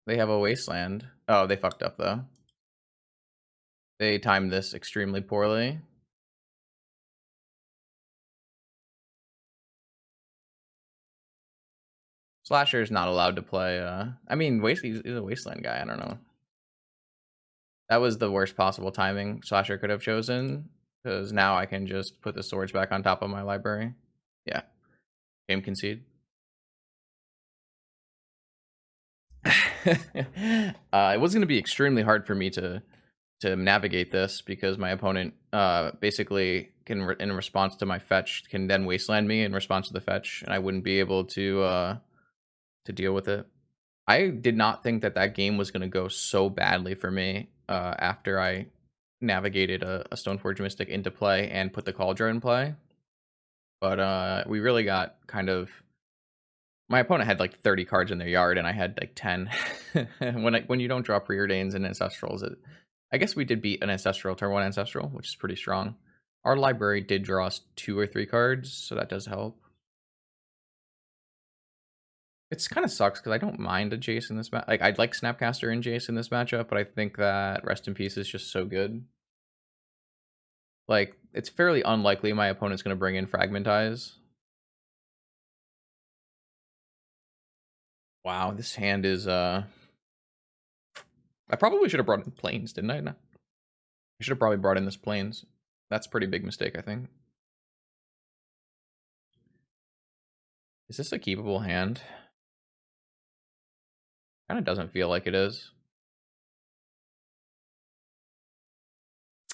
They have a wasteland. Oh, they fucked up though. They timed this extremely poorly. Slasher is not allowed to play. I mean, he's a wasteland guy. I don't know. That was the worst possible timing Slasher could have chosen, because now I can just put the swords back on top of my library. Yeah. Game concede. It was going to be extremely hard for me to navigate this because my opponent basically can in response to my fetch can then wasteland me in response to the fetch, and I wouldn't be able to deal with it. I did not think that that game was going to go so badly for me after I navigated a Stoneforge Mystic into play and put the Cauldron in play. But we really got kind of... My opponent had like 30 cards in their yard, and I had like 10. When you don't draw Preordains and Ancestrals, I guess we did beat an Ancestral, turn 1 Ancestral, which is pretty strong. Our library did draw us 2 or 3 cards, so that does help. It's kind of sucks because I don't mind a Jace in this match. Like, I'd like Snapcaster and Jace in this matchup, but I think that Rest in Peace is just so good. Like, it's fairly unlikely my opponent's going to bring in Fragmentize. Wow, this hand is, I probably should have brought in Plains, didn't I? No. I should have probably brought in this Plains. That's a pretty big mistake, I think. Is this a keepable hand? Kind of doesn't feel like it is.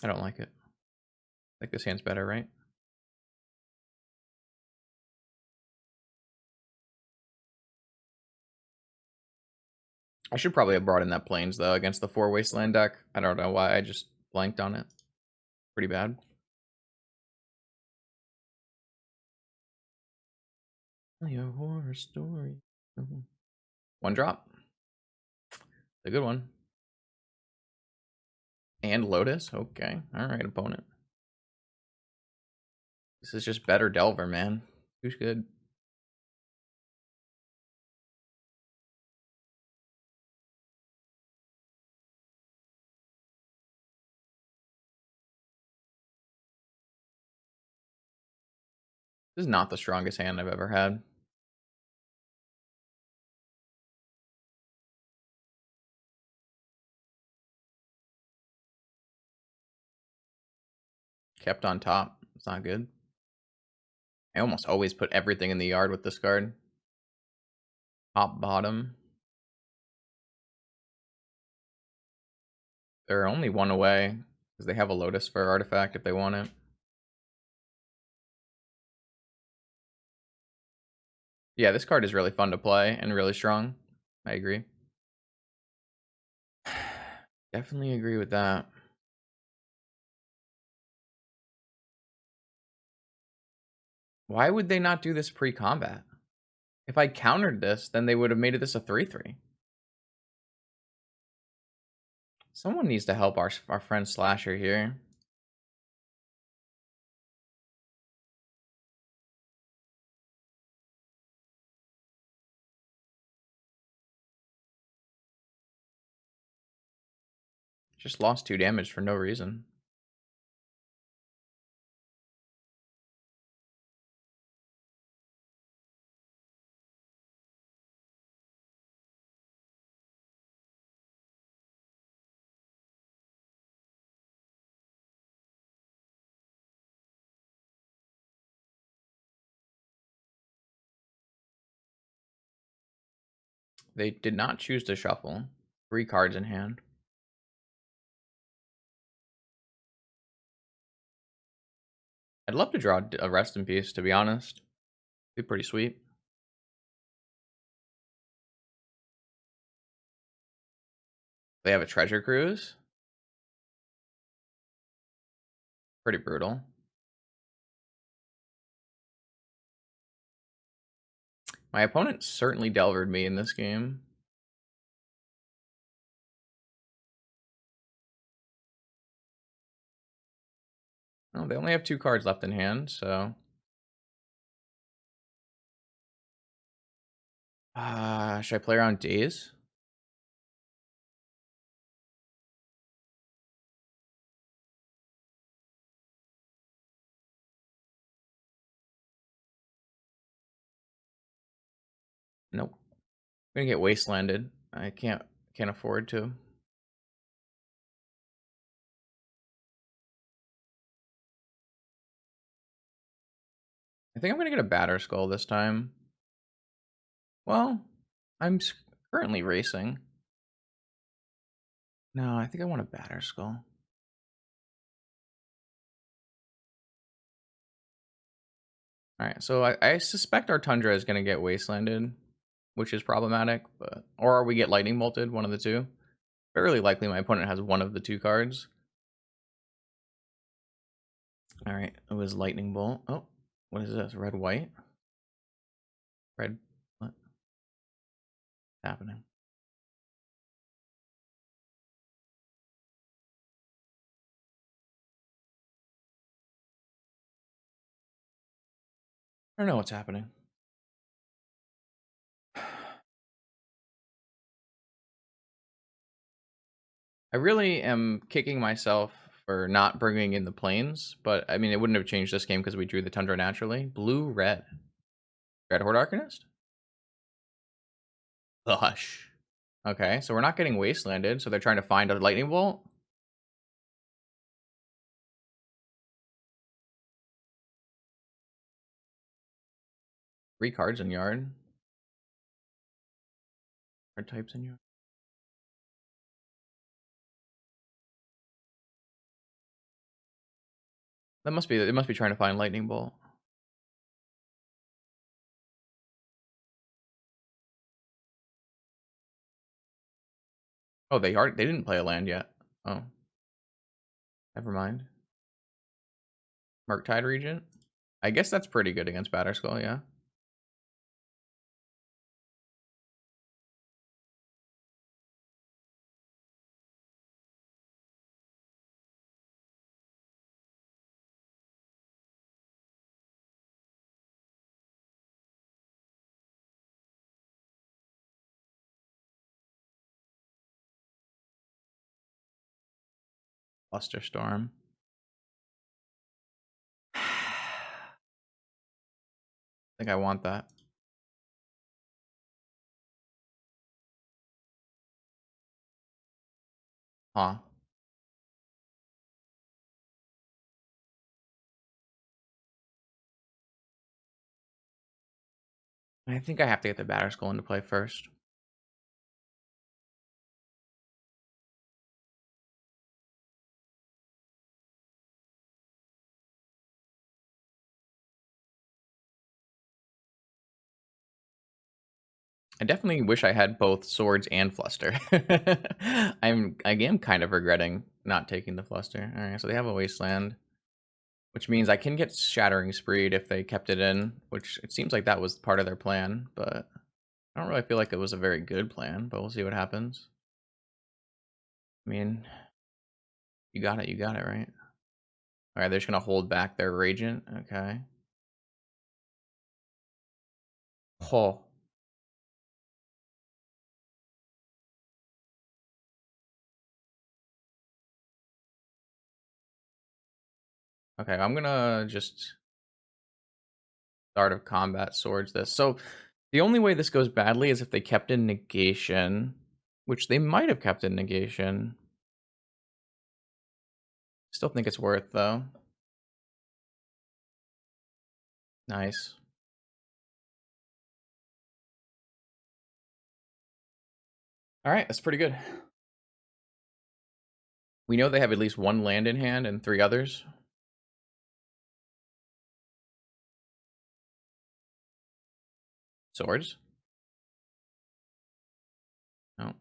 I don't like it. I think this hand's better, right? I should probably have brought in that Plains, though, against the 4 Wasteland deck. I don't know why I just blanked on it. Pretty bad. Your horror story. One drop. A good one. And Lotus. Okay. Alright, opponent. This is just better Delver, man. Who's good? This is not the strongest hand I've ever had. Kept on top. It's not good. I almost always put everything in the yard with this card. Top, bottom. They're only one away because they have a Lotus for artifact if they want it. Yeah, this card is really fun to play and really strong. I agree. Definitely agree with that. Why would they not do this pre-combat? If I countered this, then they would have made this a 3/3. Someone needs to help our friend Slasher here. Just lost 2 damage for no reason. They did not choose to shuffle. 3 cards in hand. I'd love to draw a Rest in Peace, to be honest. Be pretty sweet. They have a Treasure Cruise. Pretty brutal. My opponent certainly Delvered me in this game. Oh, they only have 2 cards left in hand, so... should I play around Daze? Nope. I'm gonna get wastelanded. I can't afford to. I think I'm gonna get a batter skull this time. Well, currently racing. No, I think I want a batter skull. Alright, so I suspect our Tundra is gonna get wastelanded, which is problematic, but or we get lightning bolted, one of the two. Fairly likely my opponent has one of the two cards. Alright, it was lightning bolt. Oh, what is this? Red white? Red what's happening? I don't know what's happening. I really am kicking myself for not bringing in the planes, but I mean, it wouldn't have changed this game because we drew the Tundra naturally. Blue, red. Red Horde Arcanist? The Hush. Okay, so we're not getting wastelanded, so they're trying to find a lightning bolt? 3 cards in yard. Card types in yard. That must be it must be trying to find lightning bolt. Oh, they didn't play a land yet. Oh. Never mind. Murktide Regent? I guess that's pretty good against Batterskull, yeah. Buster Storm. I think I want that. Huh. I think I have to get the Batterskull into play first. I definitely wish I had both swords and fluster. I am kind of regretting not taking the fluster. All right, so they have a wasteland, which means I can get shattering spreed if they kept it in, which it seems like that was part of their plan, but I don't really feel like it was a very good plan, but we'll see what happens. I mean, you got it, right? All right, they're just gonna hold back their Ragent. Okay. Oh, okay. I'm gonna just start of combat swords this. So the only way this goes badly is if they kept in negation, which they might have kept in negation. Still think it's worth though. Nice. All right, that's pretty good. We know they have at least one land in hand and 3 others. Swords? No.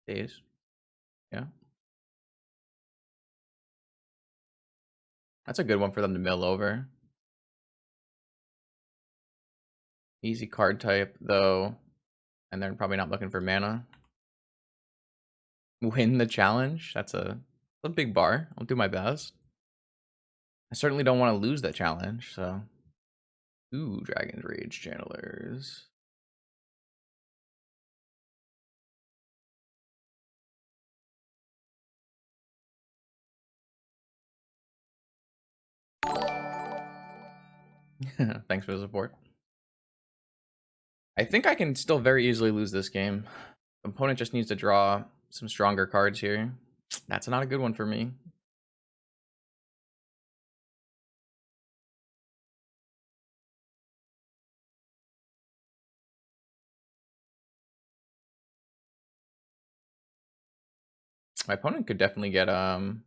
Days. Yeah. That's a good one for them to mill over. Easy card type, though, and they're probably not looking for mana. Win the challenge? That's a big bar. I'll do my best. I certainly don't want to lose that challenge, so... Ooh, Dragon's Rage Channelers. Thanks for the support. I think I can still very easily lose this game. The opponent just needs to draw some stronger cards here. That's not a good one for me. My opponent could definitely get 2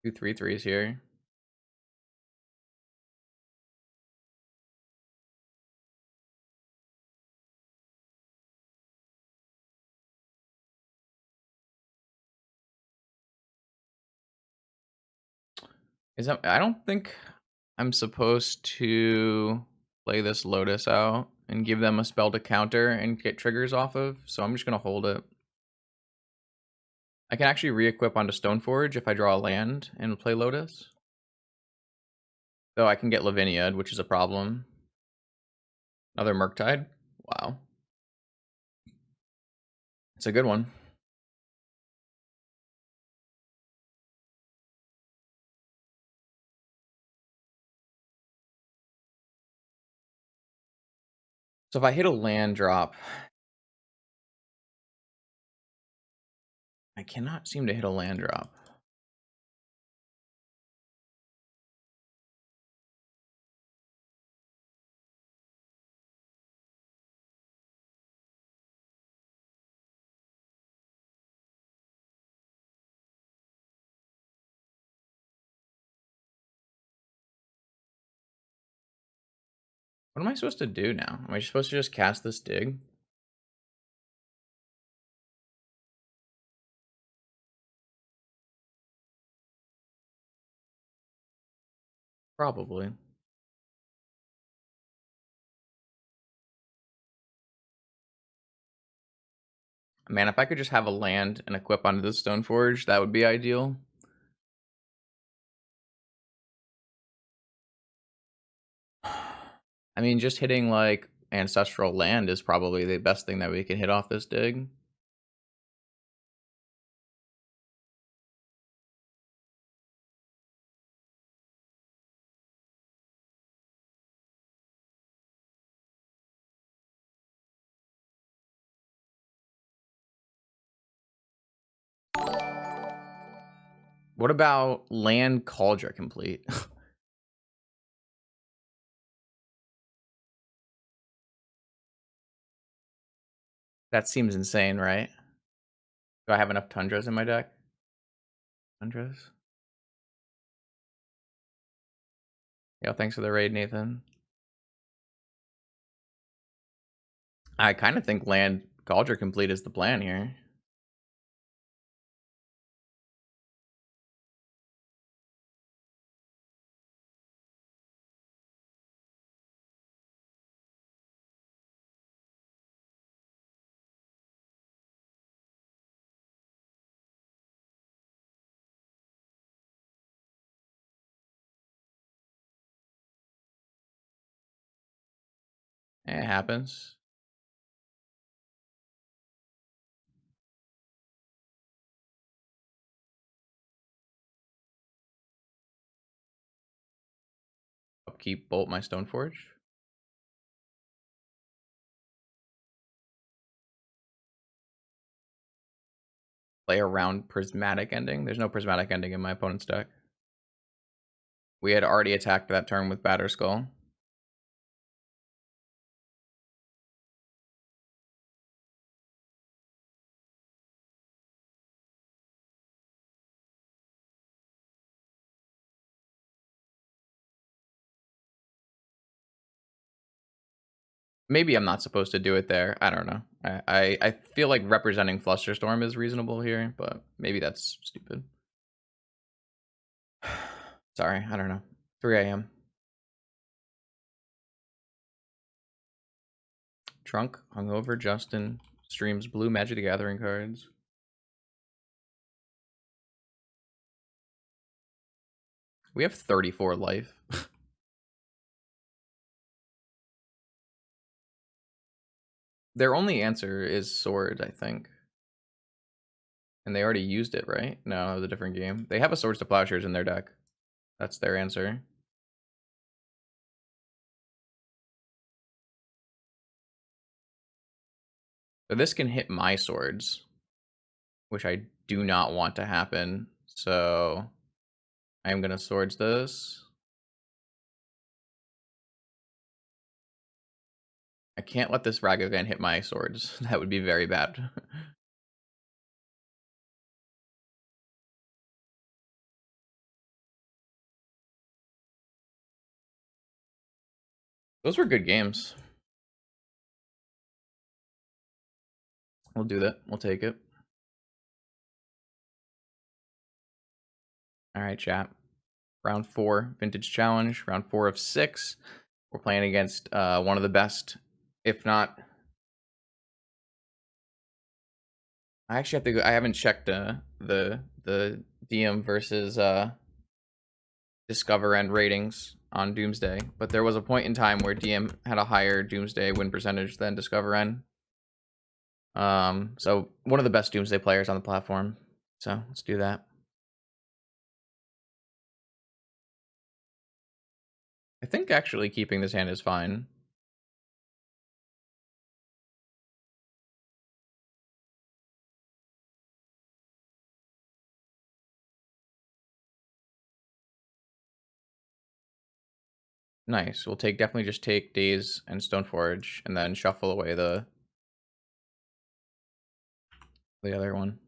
3/3s here. I don't think I'm supposed to play this Lotus out and give them a spell to counter and get triggers off of, so I'm just gonna hold it. I can actually re-equip onto Stoneforge if I draw a land and play Lotus. Though I can get Lavinia'd, which is a problem. Another Murktide? Wow. It's a good one. So if I hit a land drop, I cannot seem to hit a land drop. What am I supposed to do now? Am I supposed to just cast this dig? Probably. Man, if I could just have a land and equip onto the Stoneforge, that would be ideal. I mean, just hitting like Ancestral Land is probably the best thing that we can hit off this dig. What about land Cauldron Complete? That seems insane, right? Do I have enough Tundras in my deck? Tundras? Yeah, thanks for the raid, Nathan. I kind of think land Cauldron Complete is the plan here. It happens. Upkeep, bolt my Stoneforge. Play around Prismatic Ending. There's no Prismatic Ending in my opponent's deck. We had already attacked that turn with Batterskull. Maybe I'm not supposed to do it there. I don't know. I feel like representing Flusterstorm is reasonable here, but maybe that's stupid. Sorry, I don't know. 3 a.m. Trunk, Hungover, Justin streams blue Magic the Gathering cards. We have 34 life. Their only answer is Sword, I think. And they already used it, right? No, it was a different game. They have a Swords to Plowshares in their deck. That's their answer. So this can hit my swords, which I do not want to happen. So I am going to Swords this. I can't let this Ragavan hit my swords. That would be very bad. Those were good games. We'll do that. We'll take it. All right, chat. Round 4, Vintage Challenge. Round 4 of 6. We're playing against one of the best, if not... I actually have to go... I haven't checked the DM versus Discover End ratings on Doomsday, but there was a point in time where DM had a higher Doomsday win percentage than Discover End. So one of the best Doomsday players on the platform. So let's do that. I think actually keeping this hand is fine. Nice. We'll definitely just take Daze and Stoneforge and then shuffle away the other one.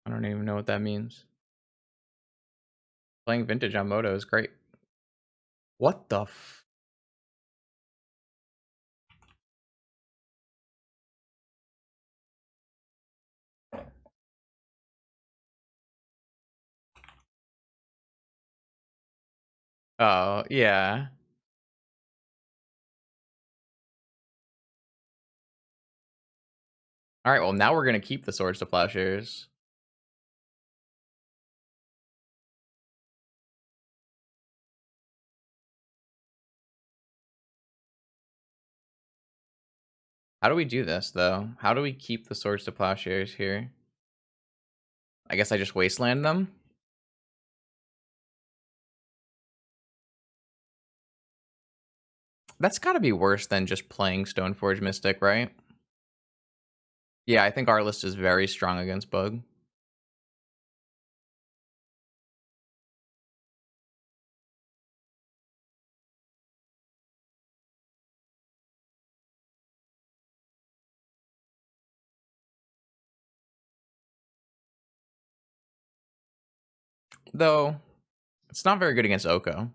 I don't even know what that means. Playing Vintage on Moto is great. What the f... Oh, yeah. All right, well, now we're going to keep the Swords to Plowshares. How do we do this, though? How do we keep the Swords to Plowshares here? I guess I just Wasteland them? That's got to be worse than just playing Stoneforge Mystic, right? Yeah, I think our list is very strong against Bug. Though, it's not very good against Oko.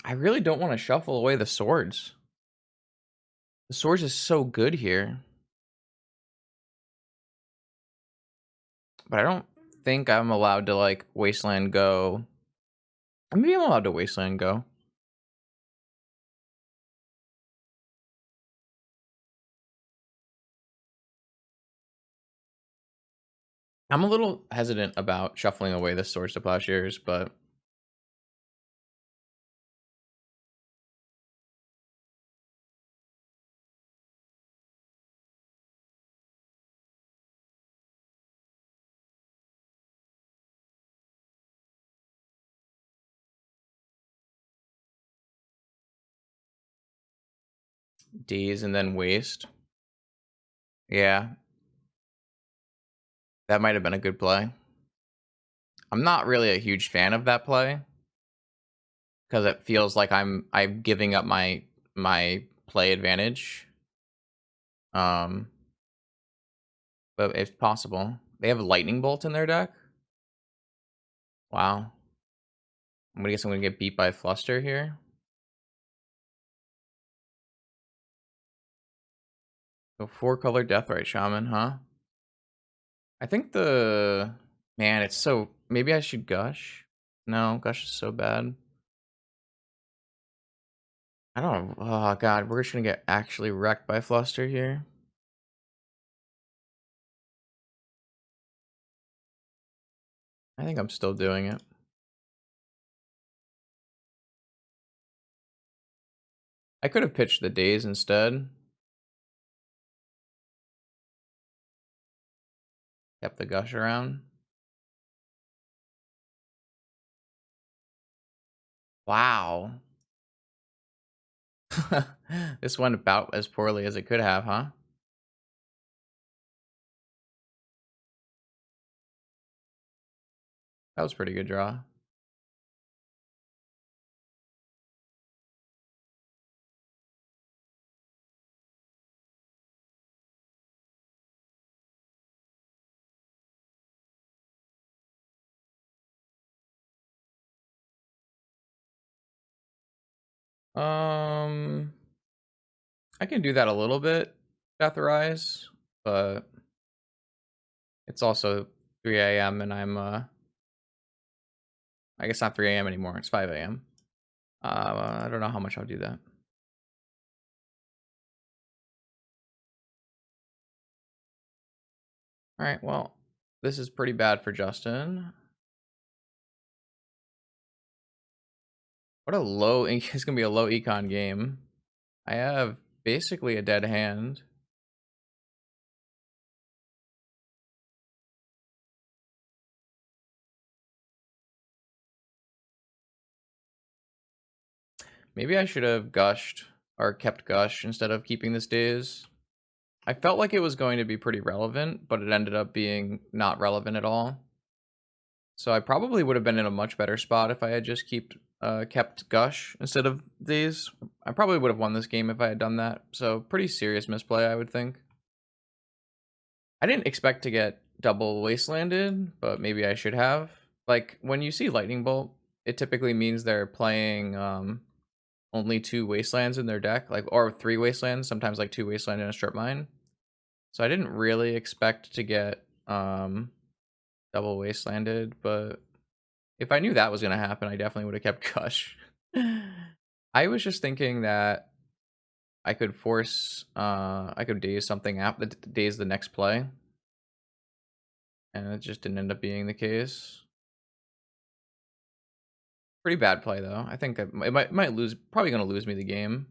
I really don't want to shuffle away the swords. The swords is so good here. But I don't think I'm allowed to, like, Wasteland Go. Maybe I'm allowed to Wasteland Go. I'm a little hesitant about shuffling away the Swords to Plowshares, but... Daze and then Waste. Yeah. That might have been a good play. I'm not really a huge fan of that play because it feels like I'm giving up my play advantage. Um, but it's possible. They have a lightning bolt in their deck. Wow. I'm gonna get beat by Fluster here. So 4-color Deathrite Shaman, huh? I think the man, it's so maybe I should Gush. No, Gush is so bad. I don't. Oh god, we're just gonna get actually wrecked by Fluster here. I think I'm still doing it. I could have pitched the Daze instead. Kept the Gush around. Wow. This went about as poorly as it could have, huh? That was a pretty good draw. Um, I can do that a little bit, Deathrise, but it's also 3 a.m. and I'm I guess not 3 a.m. anymore. It's 5 a.m. I don't know how much I'll do that. All right, well, this is pretty bad for Justin. What a low, it's gonna be a low econ game. I have basically a dead hand. Maybe I should have gushed or kept gush instead of keeping this daze. I felt like it was going to be pretty relevant, but it ended up being not relevant at all. So I probably would have been in a much better spot if I had just kept gush instead of daze. I probably would have won this game if I had done that. So pretty serious misplay, I would think. I didn't expect to get double wastelanded, but maybe I should have. Like when you see lightning bolt, it typically means they're playing only 2 wastelands in their deck, like or 3 wastelands, sometimes like 2 wasteland and a strip mine. So I didn't really expect to get double wastelanded, but if I knew that was gonna happen, I definitely would have kept Gush. I was just thinking that I could force I could daze something out the daze the next play. And it just didn't end up being the case. Pretty bad play though. I think it might lose, probably gonna lose me the game.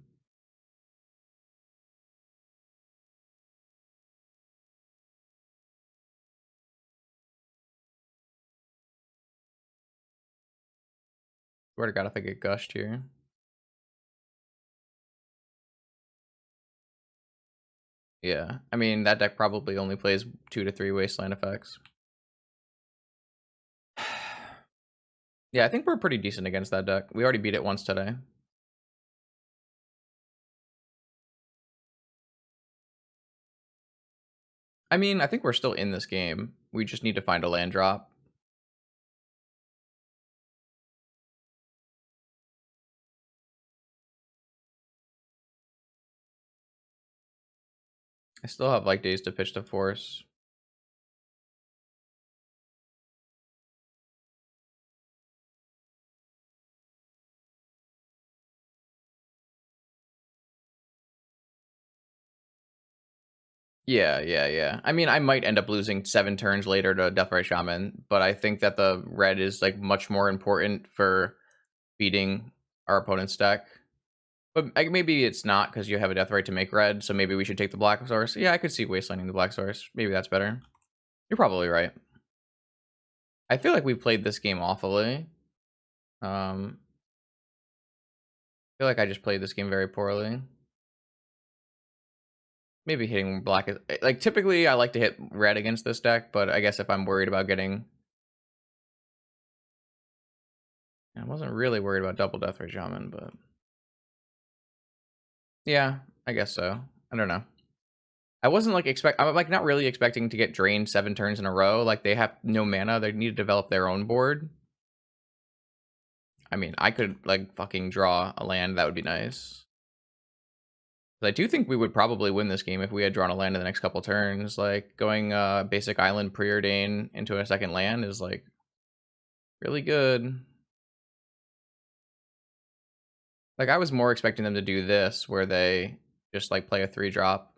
Swear to God, if I get gushed here. Yeah, I mean that deck probably only plays 2 to 3 wasteland effects. Yeah, I think we're pretty decent against that deck. We already beat it once today. I mean, I think we're still in this game. We just need to find a land drop. I still have like days to pitch to force. Yeah. I mean, I might end up losing 7 turns later to Deathray Shaman, but I think that the red is like much more important for beating our opponent's deck. But maybe it's not because you have a Deathrite to make red, so maybe we should take the Black Source. Yeah, I could see wastelanding the Black Source. Maybe that's better. You're probably right. I feel like we played this game awfully. I feel like I just played this game very poorly. Maybe hitting black is like typically I like to hit red against this deck, but I guess if I'm worried about getting, I wasn't really worried about double Deathray Shaman, but yeah, I guess so. I don't know. I wasn't like I'm like not really expecting to get drained 7 turns in a row. Like they have no mana, they need to develop their own board. I mean, I could like fucking draw a land, that would be nice. But I do think we would probably win this game if we had drawn a land in the next couple turns. Like going basic island preordain into a second land is like really good. Like I was more expecting them to do this where they just like play a 3-drop.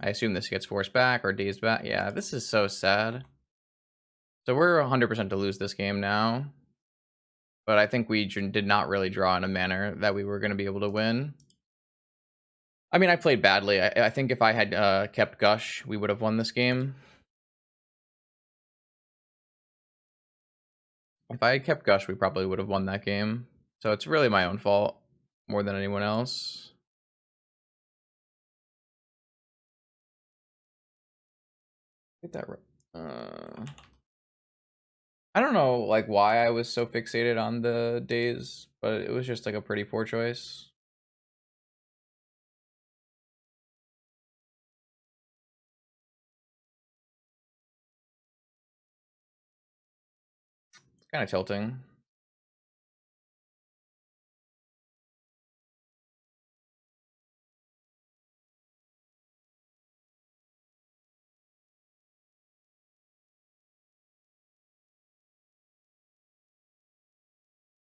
I assume this gets forced back or dazed back. Yeah, this is so sad. So we're 100% to lose this game now. But I think we did not really draw in a manner that we were going to be able to win. I mean, I played badly. I think if I had kept Gush, we would have won this game. If I had kept Gush, we probably would have won that game. So it's really my own fault more than anyone else. Get that right. I don't know like why I was so fixated on the days, but it was just like a pretty poor choice. It's kind of tilting.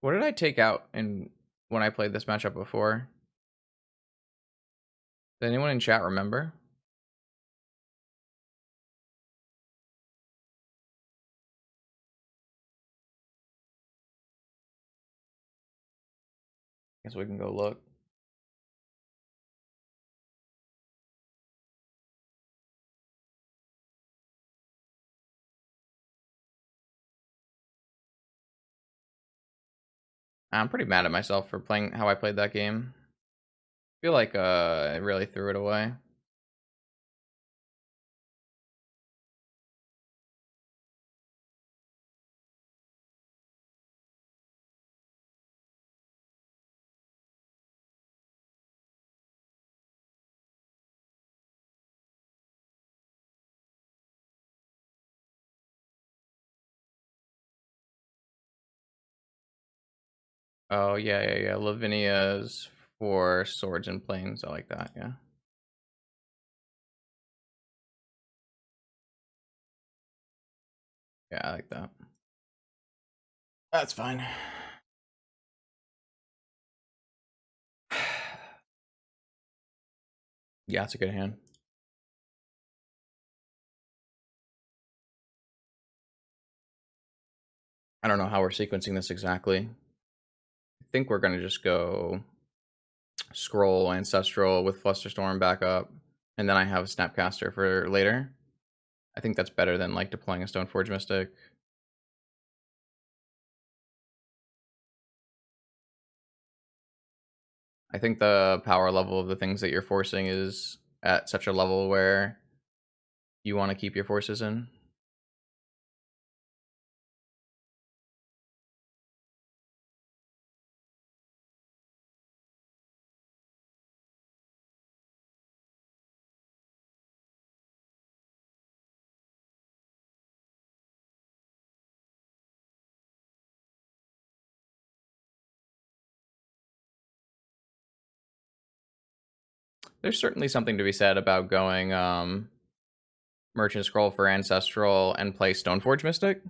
What did I take out in when I played this matchup before? Does anyone in chat remember? Guess we can go look. I'm pretty mad at myself for playing how I played that game. I feel like I really threw it away. Oh yeah. Lavinia's for swords and planes. I like that. Yeah. Yeah, I like that. That's fine. Yeah, it's a good hand. I don't know how we're sequencing this exactly. I think we're gonna just go scroll ancestral with Flusterstorm back up, and then I have Snapcaster for later. I think that's better than like deploying a Stoneforge Mystic. I think the power level of the things that you're forcing is at such a level where you want to keep your forces in. There's certainly something to be said about going Merchant Scroll for Ancestral and play Stoneforge Mystic.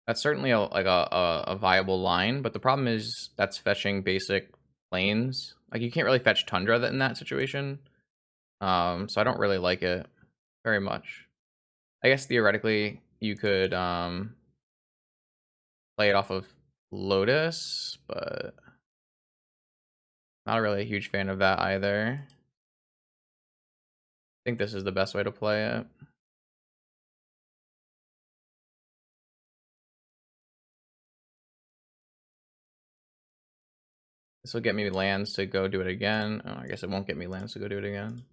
That's certainly a viable line, but the problem is that's fetching basic planes. Like you can't really fetch Tundra in that situation. So I don't really like it very much. I guess theoretically you could play it off of Lotus, but not really a huge fan of that either. I think this is the best way to play it. This will get me lands to go do it again. Oh, I guess it won't get me lands to go do it again.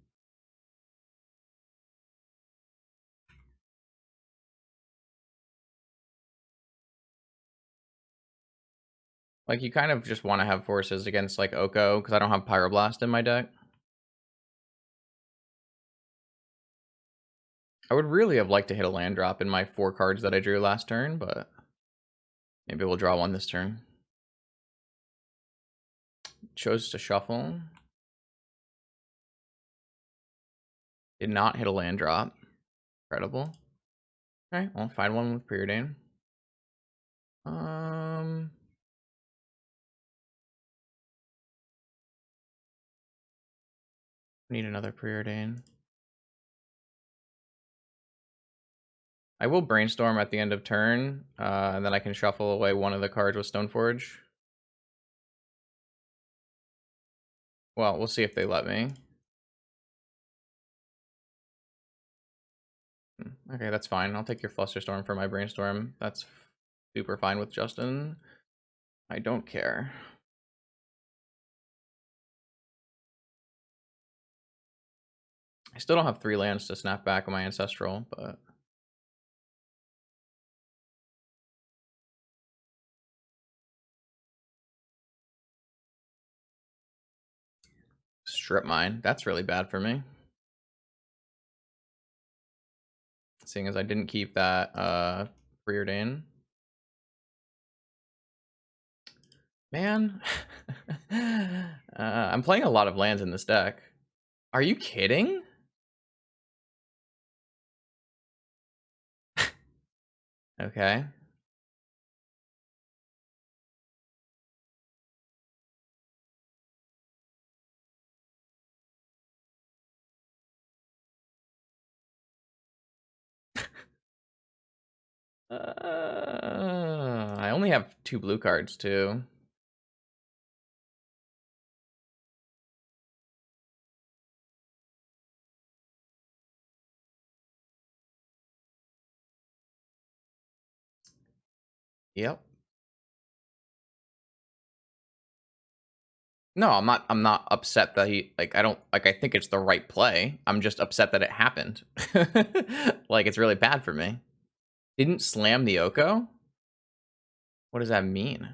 Like, you kind of just want to have forces against, like, Oko, because I don't have Pyroblast in my deck. I would really have liked to hit a land drop in my 4 cards that I drew last turn, but maybe we'll draw one this turn. Chose to shuffle. Did not hit a land drop. Incredible. Alright, I'll find one with Preordain. Need another Preordain. I will brainstorm at the end of turn, and then I can shuffle away one of the cards with Stoneforge. Well, we'll see if they let me. Okay, that's fine. I'll take your Flusterstorm for my brainstorm. That's super fine with Justin. I don't care. I still don't have 3 lands to snap back on my Ancestral, but... Strip Mine. That's really bad for me. Seeing as I didn't keep that Preordain. Man. I'm playing a lot of lands in this deck. Are you kidding? Okay. I only have 2 blue cards too. Yep. No, I'm not upset that he, like, I think it's the right play. I'm just upset that it happened. Like, it's really bad for me. Didn't slam the Oko? What does that mean?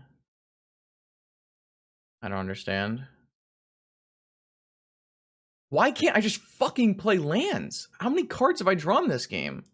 I don't understand. Why can't I just fucking play lands? How many cards have I drawn this game?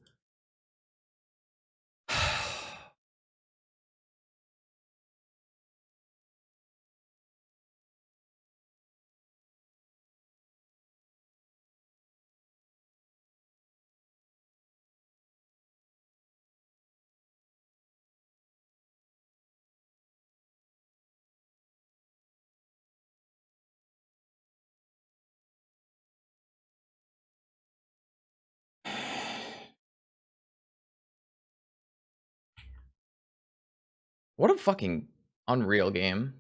What a fucking unreal game.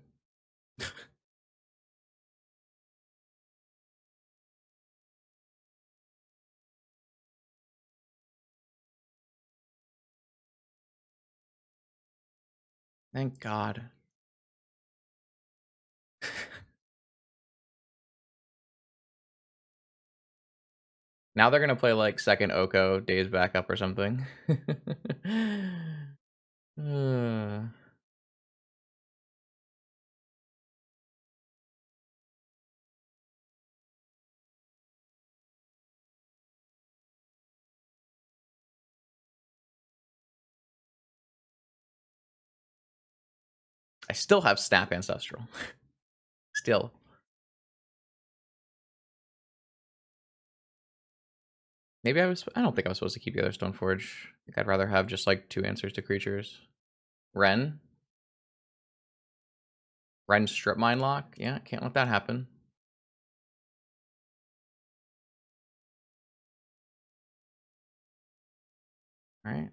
Thank God. Now they're gonna play like second Oko, days back up or something. I still have Snap Ancestral. Still. Maybe I don't think I was supposed to keep the other Stoneforge. I think I'd rather have just like 2 answers to creatures. Ren? Ren Strip Mine Lock? Yeah, can't let that happen. Alright.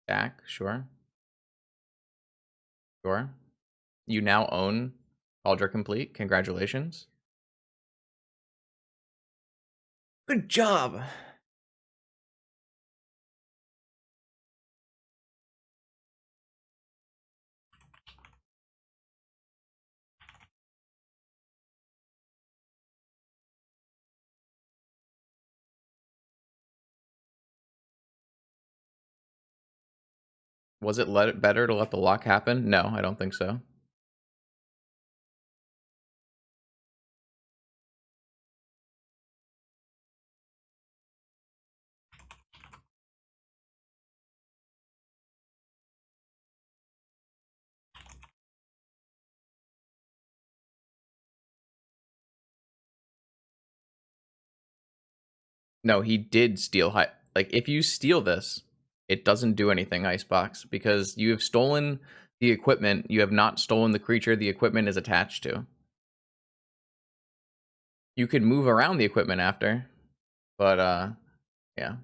Back, sure. Sure. You now own Hullbreacher Complete. Congratulations. Good job. Was it better to let the lock happen? No, I don't think so. No, he did steal high. Like, if you steal this, it doesn't do anything, Icebox, because you have stolen the equipment. You have not stolen the creature the equipment is attached to. You could move around the equipment after, but, yeah.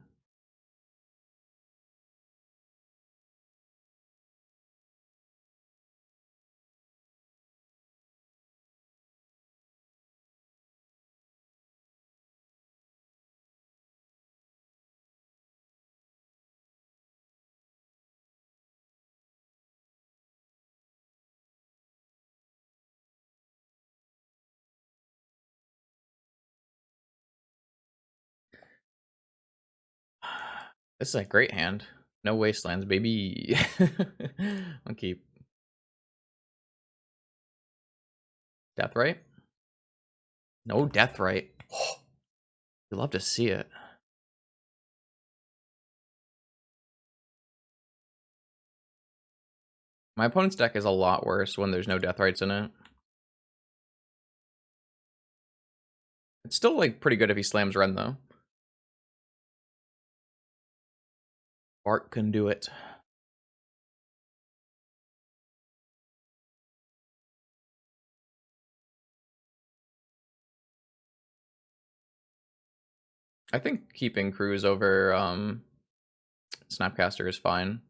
This is a great hand. No wastelands, baby. I'll keep. Death right? No death right. You love to see it. My opponent's deck is a lot worse when there's no death rights in it. It's still, like, pretty good if he slams Ren, though. Bart can do it. I think keeping Cruz over Snapcaster is fine.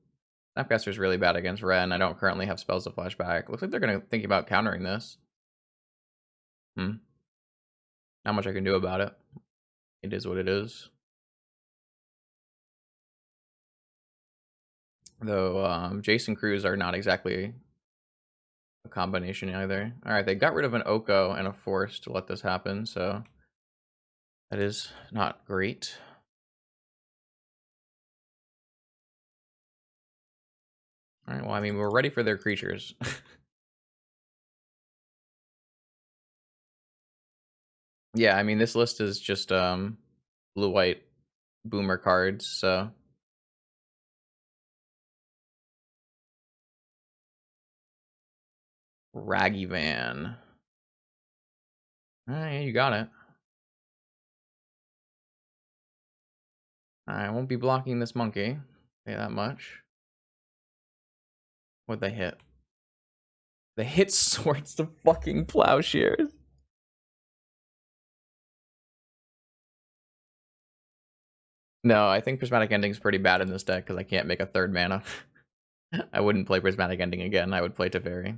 Snapcaster is really bad against Ren. I don't currently have spells to flashback. Looks like they're going to think about countering this. Not much I can do about it. It is what it is. Though Jason Cruz are not exactly a combination either. Alright, they got rid of an Oko and a Force to let this happen, so that is not great. Alright, well, I mean, we're ready for their creatures. Yeah, I mean, this list is just blue-white boomer cards, so Raggy Van. Alright, you got it. I won't be blocking this monkey. Say that much. What'd they hit? They hit Swords to fucking Plowshares. No, I think Prismatic Ending's pretty bad in this deck because I can't make a third mana. I wouldn't play Prismatic Ending again. I would play Teferi.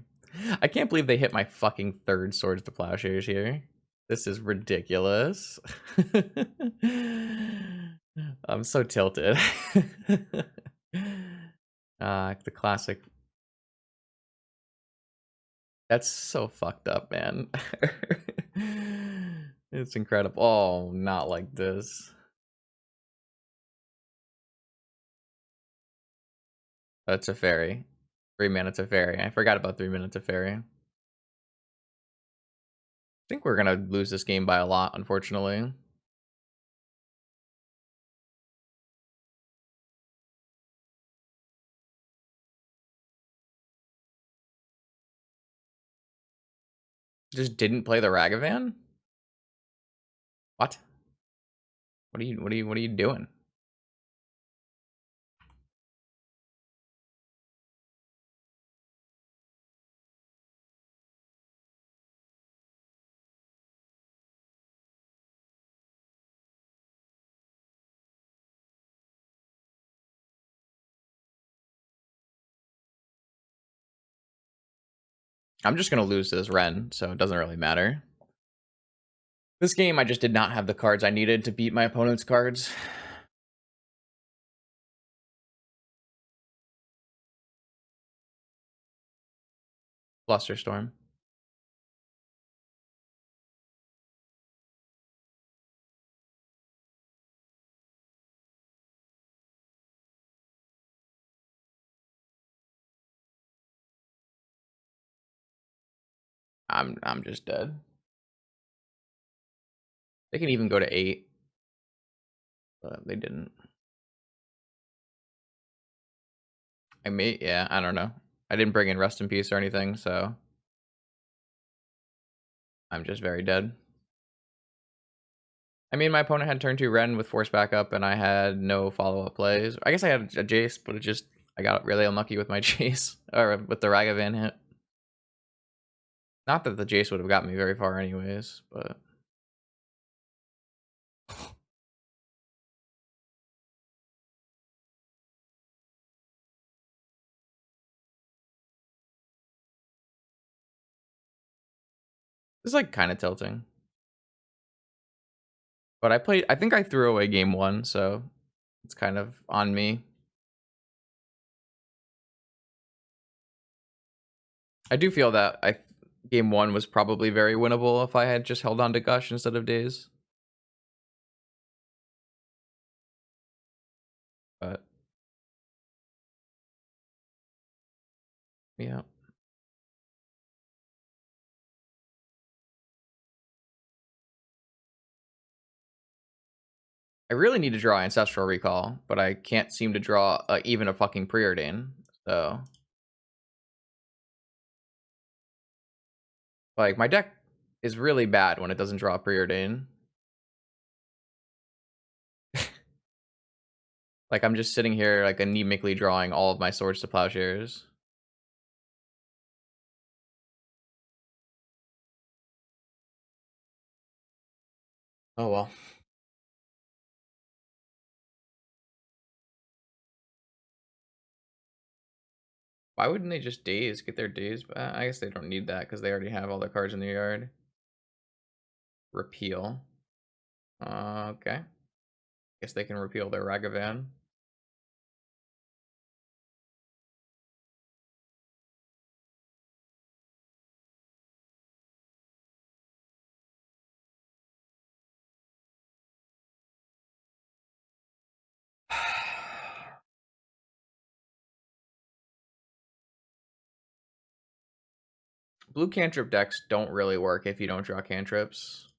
I can't believe they hit my fucking third Swords to Plowshares here. This is ridiculous. I'm so tilted. The classic. That's so fucked up, man. It's incredible. Oh, not like this. That's a fairy. 3 mana Teferi. I forgot about 3 mana Teferi. I think we're gonna lose this game by a lot, unfortunately. Just didn't play the Ragavan? What? What are you doing? I'm just gonna lose to this Ren, so it doesn't really matter. This game, I just did not have the cards I needed to beat my opponent's cards. Flusterstorm. I'm just dead. They can even go to 8, but they didn't. Yeah, I don't know. I didn't bring in Rest in Peace or anything, so I'm just very dead. I mean, my opponent had turn 2 Ren with Force Backup, and I had no follow-up plays. I guess I had a Jace, but I got really unlucky with my Jace, or with the Ragavan hit. Not that the Jace would have got me very far anyways, but... It's like kind of tilting. But I think I threw away game 1, so it's kind of on me. I do feel that game 1 was probably very winnable if I had just held on to Gush instead of Daze. But yeah. I really need to draw Ancestral Recall, but I can't seem to draw even a fucking Preordain. So, like, my deck is really bad when it doesn't draw Preordain. Like, I'm just sitting here, like, anemically drawing all of my Swords to Plowshares. Oh well. Why wouldn't they just get their daze? I guess they don't need that because they already have all their cards in the yard. Repeal. Okay. Guess they can repeal their Ragavan. Blue cantrip decks don't really work if you don't draw cantrips.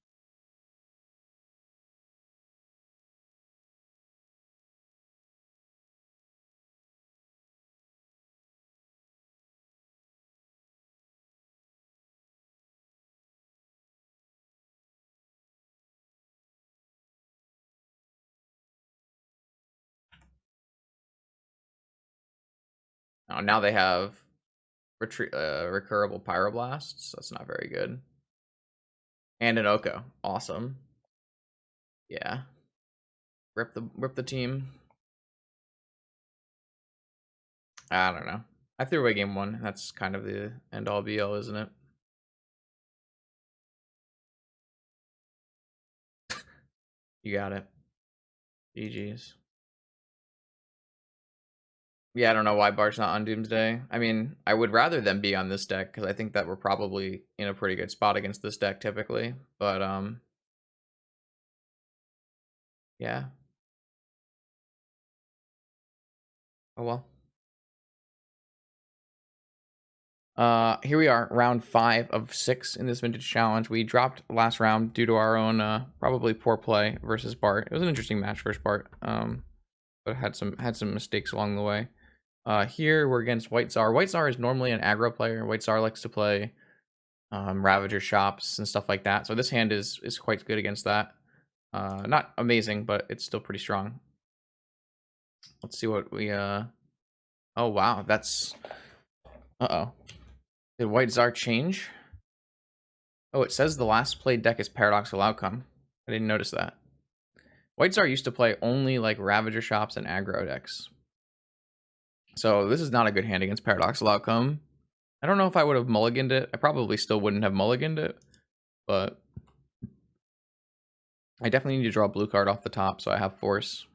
Oh, now they have recurable Pyroblasts. That's not very good. And an Oko. Awesome. Yeah. Rip the team. I don't know. I threw away game 1. That's kind of the end all be all, isn't it? You got it. GG's. Yeah, I don't know why Bart's not on Doomsday. I mean, I would rather them be on this deck because I think that we're probably in a pretty good spot against this deck typically. But yeah. Oh well. Here we are, round 5 of 6 in this vintage challenge. We dropped last round due to our own probably poor play versus Bart. It was an interesting match versus Bart. But had some mistakes along the way. Here we're against White Czar. White Czar is normally an aggro player. White Czar likes to play Ravager shops and stuff like that. So this hand is quite good against that. Not amazing, but it's still pretty strong. Let's see what we oh wow, that's uh-oh. Did White Czar change? Oh, it says the last played deck is Paradoxical Outcome. I didn't notice that. White Czar used to play only like Ravager shops and aggro decks. So this is not a good hand against Paradoxical Outcome. I don't know if I would have mulliganed it. I probably still wouldn't have mulliganed it, but I definitely need to draw a blue card off the top so I have force.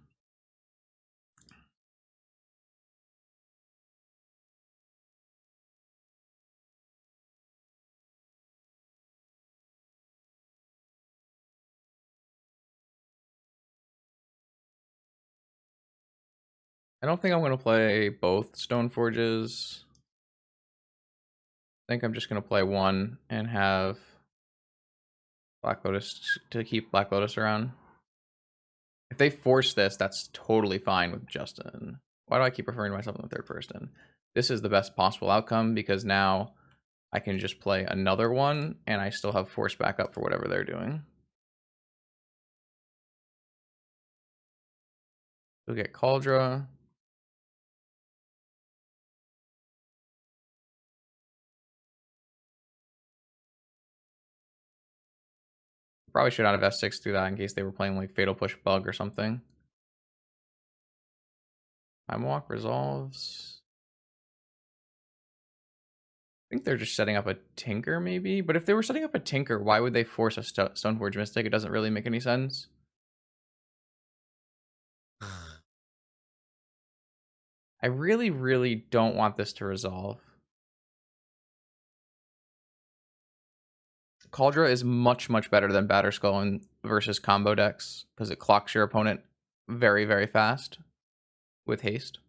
I don't think I'm going to play both Stoneforges. I think I'm just going to play one and have Black Lotus to keep Black Lotus around. If they force this, that's totally fine with Justin. Why do I keep referring to myself in the third person? This is the best possible outcome because now I can just play another one and I still have force back up for whatever they're doing. We'll get Cauldra. Probably should not have F6 through that in case they were playing like Fatal Push Bug or something. Time Walk resolves. I think they're just setting up a Tinker maybe, but if they were setting up a Tinker, why would they force a Stoneforge Mystic? It doesn't really make any sense. I really, really don't want this to resolve. Cauldra is much, much better than Batterskull versus combo decks because it clocks your opponent very, very fast with haste.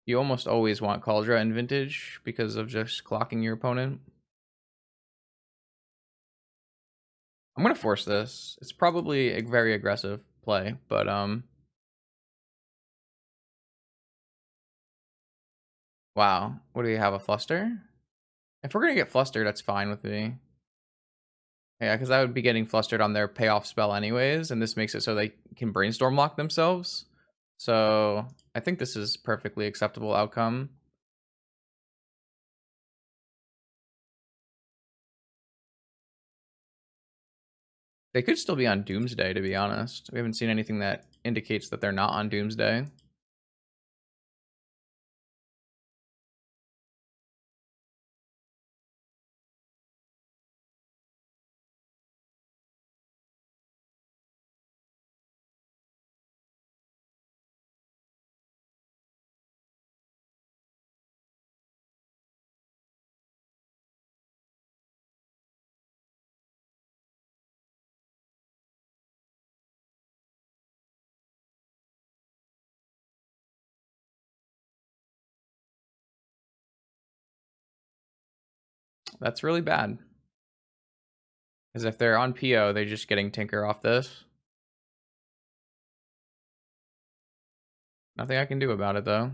You almost always want Cauldra in Vintage because of just clocking your opponent. I'm going to force this. It's probably a very aggressive play, but wow. What do you have, a Fluster? If we're going to get Flustered, that's fine with me. Yeah, because I would be getting flustered on their payoff spell anyways, and this makes it so they can brainstorm lock themselves. So I think this is perfectly acceptable outcome. They could still be on Doomsday, to be honest. We haven't seen anything that indicates that they're not on Doomsday. That's really bad. Because if they're on PO, they're just getting Tinker off this. Nothing I can do about it, though.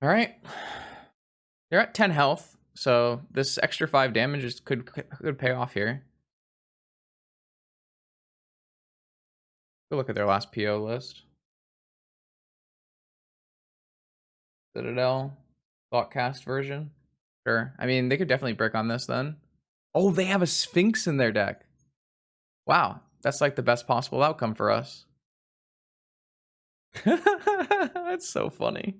All right. They're at 10 health, so this extra 5 damage could pay off here. Go look at their last PO list. Citadel, Thoughtcast version. Sure. I mean, they could definitely brick on this then. Oh, they have a Sphinx in their deck. Wow, that's like the best possible outcome for us. That's so funny.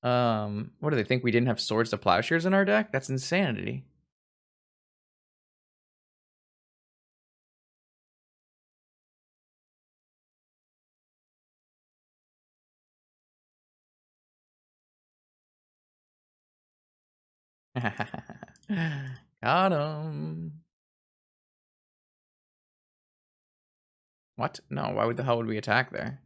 What do they think? We didn't have Swords to Plowshares in our deck? That's insanity. Got him. What? No, why would the hell would we attack there?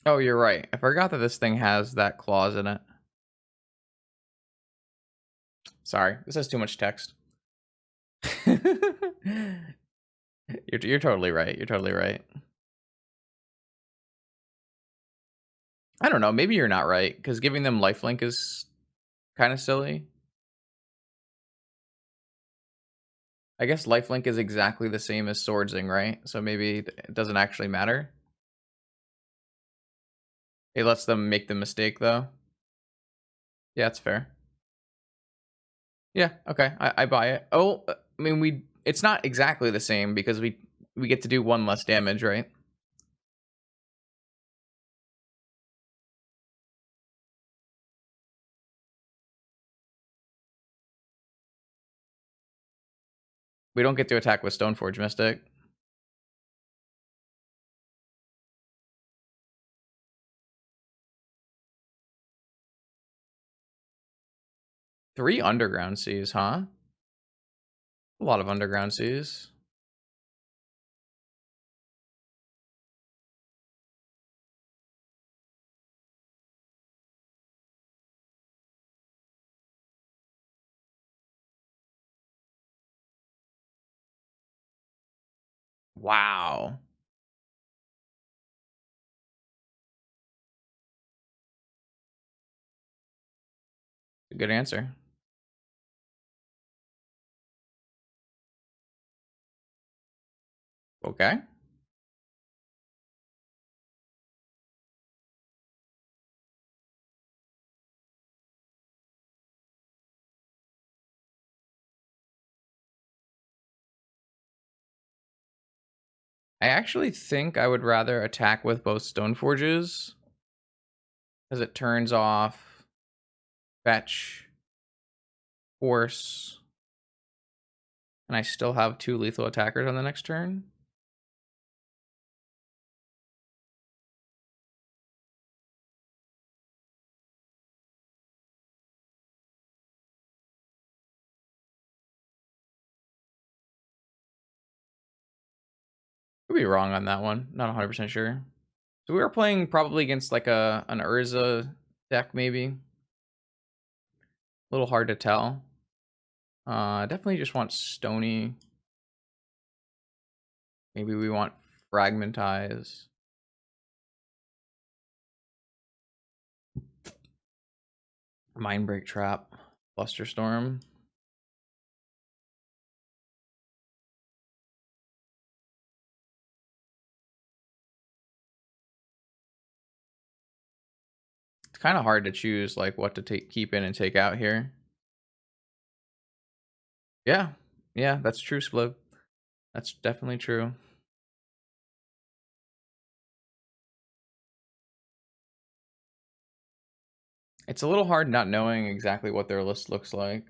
Oh, you're right. I forgot that this thing has that clause in it. Sorry, this has too much text. You're totally right. You're totally right. I don't know. Maybe you're not right because giving them lifelink is kind of silly. I guess lifelink is exactly the same as swordsing, right? So maybe it doesn't actually matter. It lets them make the mistake though. Yeah, that's fair. Yeah, okay. I buy it. Oh, I mean it's not exactly the same because we get to do one less damage, right? We don't get to attack with Stoneforge Mystic. Three underground seas, huh? A lot of underground seas. Wow. A good answer. Okay. I actually think I would rather attack with both Stoneforges because it turns off fetch, force, and I still have two lethal attackers on the next turn. Could be wrong on that one. Not 100% sure. So we were playing probably against like an Urza deck, maybe. A little hard to tell. Definitely just want Stony. Maybe we want Fragmentize. Mindbreak Trap. Flusterstorm. It's kind of hard to choose like what to keep in and take out here. Yeah. Yeah, that's true, Spliv. That's definitely true. It's a little hard not knowing exactly what their list looks like.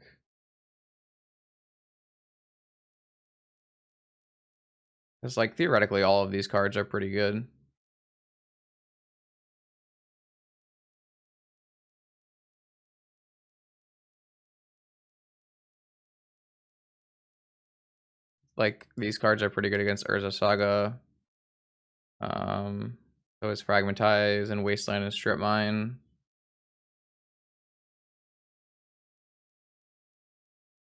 It's like theoretically all of these cards are pretty good. Like these cards are pretty good against Urza Saga. So is Fragmentize and Wasteland and Strip Mine.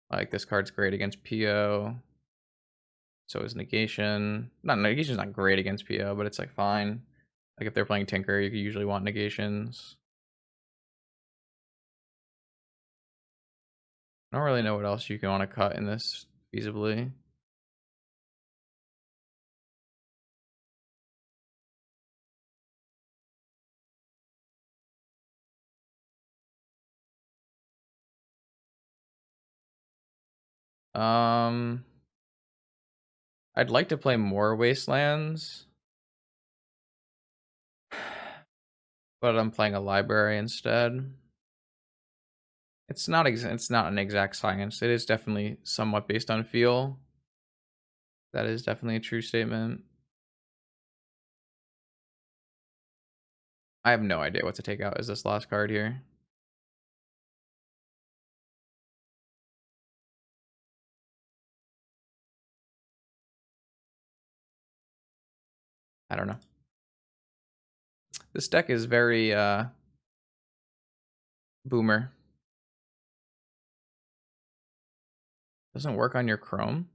Like this card's great against PO. So is Negation. Negation's not great against PO, but it's like fine. Like if they're playing Tinker, you could usually want negations. I don't really know what else you can want to cut in this feasibly. Um, I'd like to play more Wastelands, but I'm playing a library instead. It's not an exact science. It is definitely somewhat based on feel. That is definitely a true statement. I have no idea what to take out as this last card here. I don't know. This deck is very boomer. Doesn't work on your Chrome.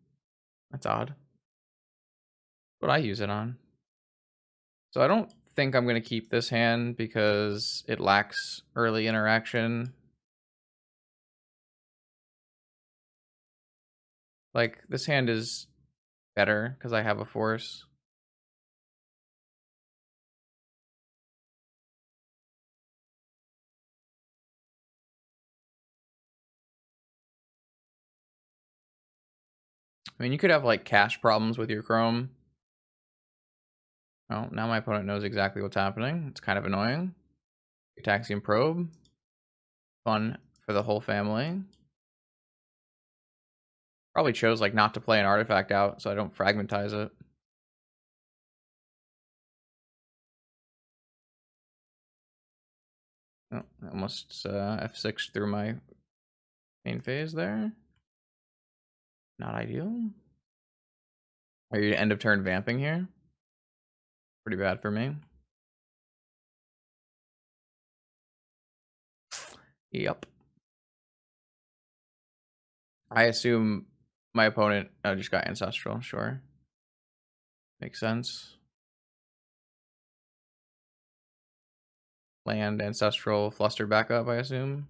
That's odd. What I use it on. So I don't think I'm going to keep this hand because it lacks early interaction. Like, this hand is better because I have a force. I mean, you could have, like, cache problems with your Chrome. Oh, now my opponent knows exactly what's happening. It's kind of annoying. Ataxium Probe. Fun for the whole family. Probably chose, like, not to play an artifact out so I don't fragmentize it. Oh, almost F6 through my main phase there. Not ideal. Are you end of turn vamping here? Pretty bad for me. Yep. I assume my opponent just got Ancestral, sure. Makes sense. Land, Ancestral, Fluster backup, I assume.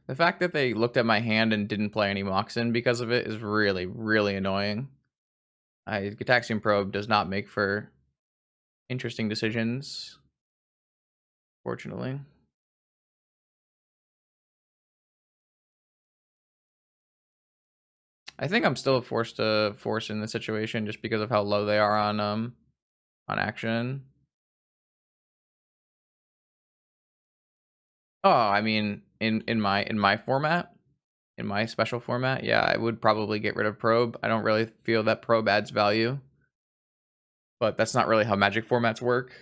The fact that they looked at my hand and didn't play any Moxen because of it is really, really annoying. Gataxian Probe does not make for interesting decisions, fortunately. I think I'm still forced to force in the situation just because of how low they are on action. Oh, I mean, in my format, in my special format, yeah, I would probably get rid of Probe. I don't really feel that Probe adds value, but that's not really how Magic formats work.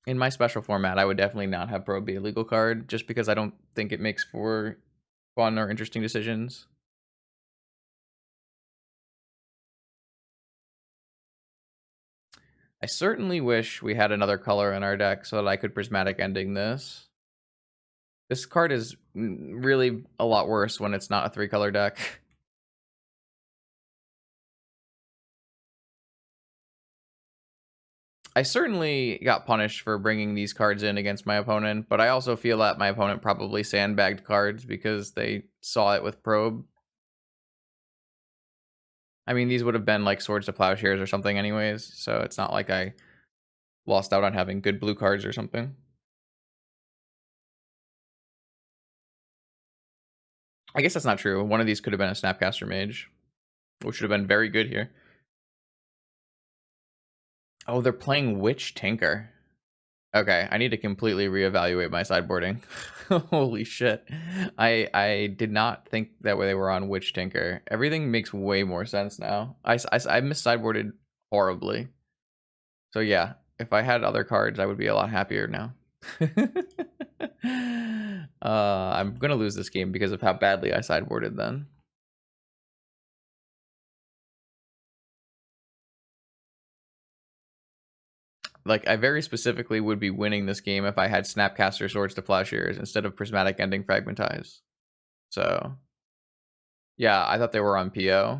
In my special format, I would definitely not have Probe be a legal card, just because I don't think it makes for fun or interesting decisions. I certainly wish we had another color in our deck so that I could Prismatic Ending this. This card is really a lot worse when it's not a 3-color deck. I certainly got punished for bringing these cards in against my opponent, but I also feel that my opponent probably sandbagged cards because they saw it with Probe. I mean, these would have been like Swords to Plowshares or something anyways, so it's not like I lost out on having good blue cards or something. I guess that's not true. One of these could have been a Snapcaster Mage, which would have been very good here. Oh, they're playing Witch Tinker. Okay, I need to completely reevaluate my sideboarding. Holy shit. I did not think that way they were on Witch Tinker. Everything makes way more sense now. I mis-sideboarded horribly. So yeah, if I had other cards, I would be a lot happier now. I'm gonna lose this game because of how badly I sideboarded then. Like, I very specifically would be winning this game if I had Snapcaster Swords to Plowshares instead of Prismatic Ending Fragmentize. So, yeah, I thought they were on PO.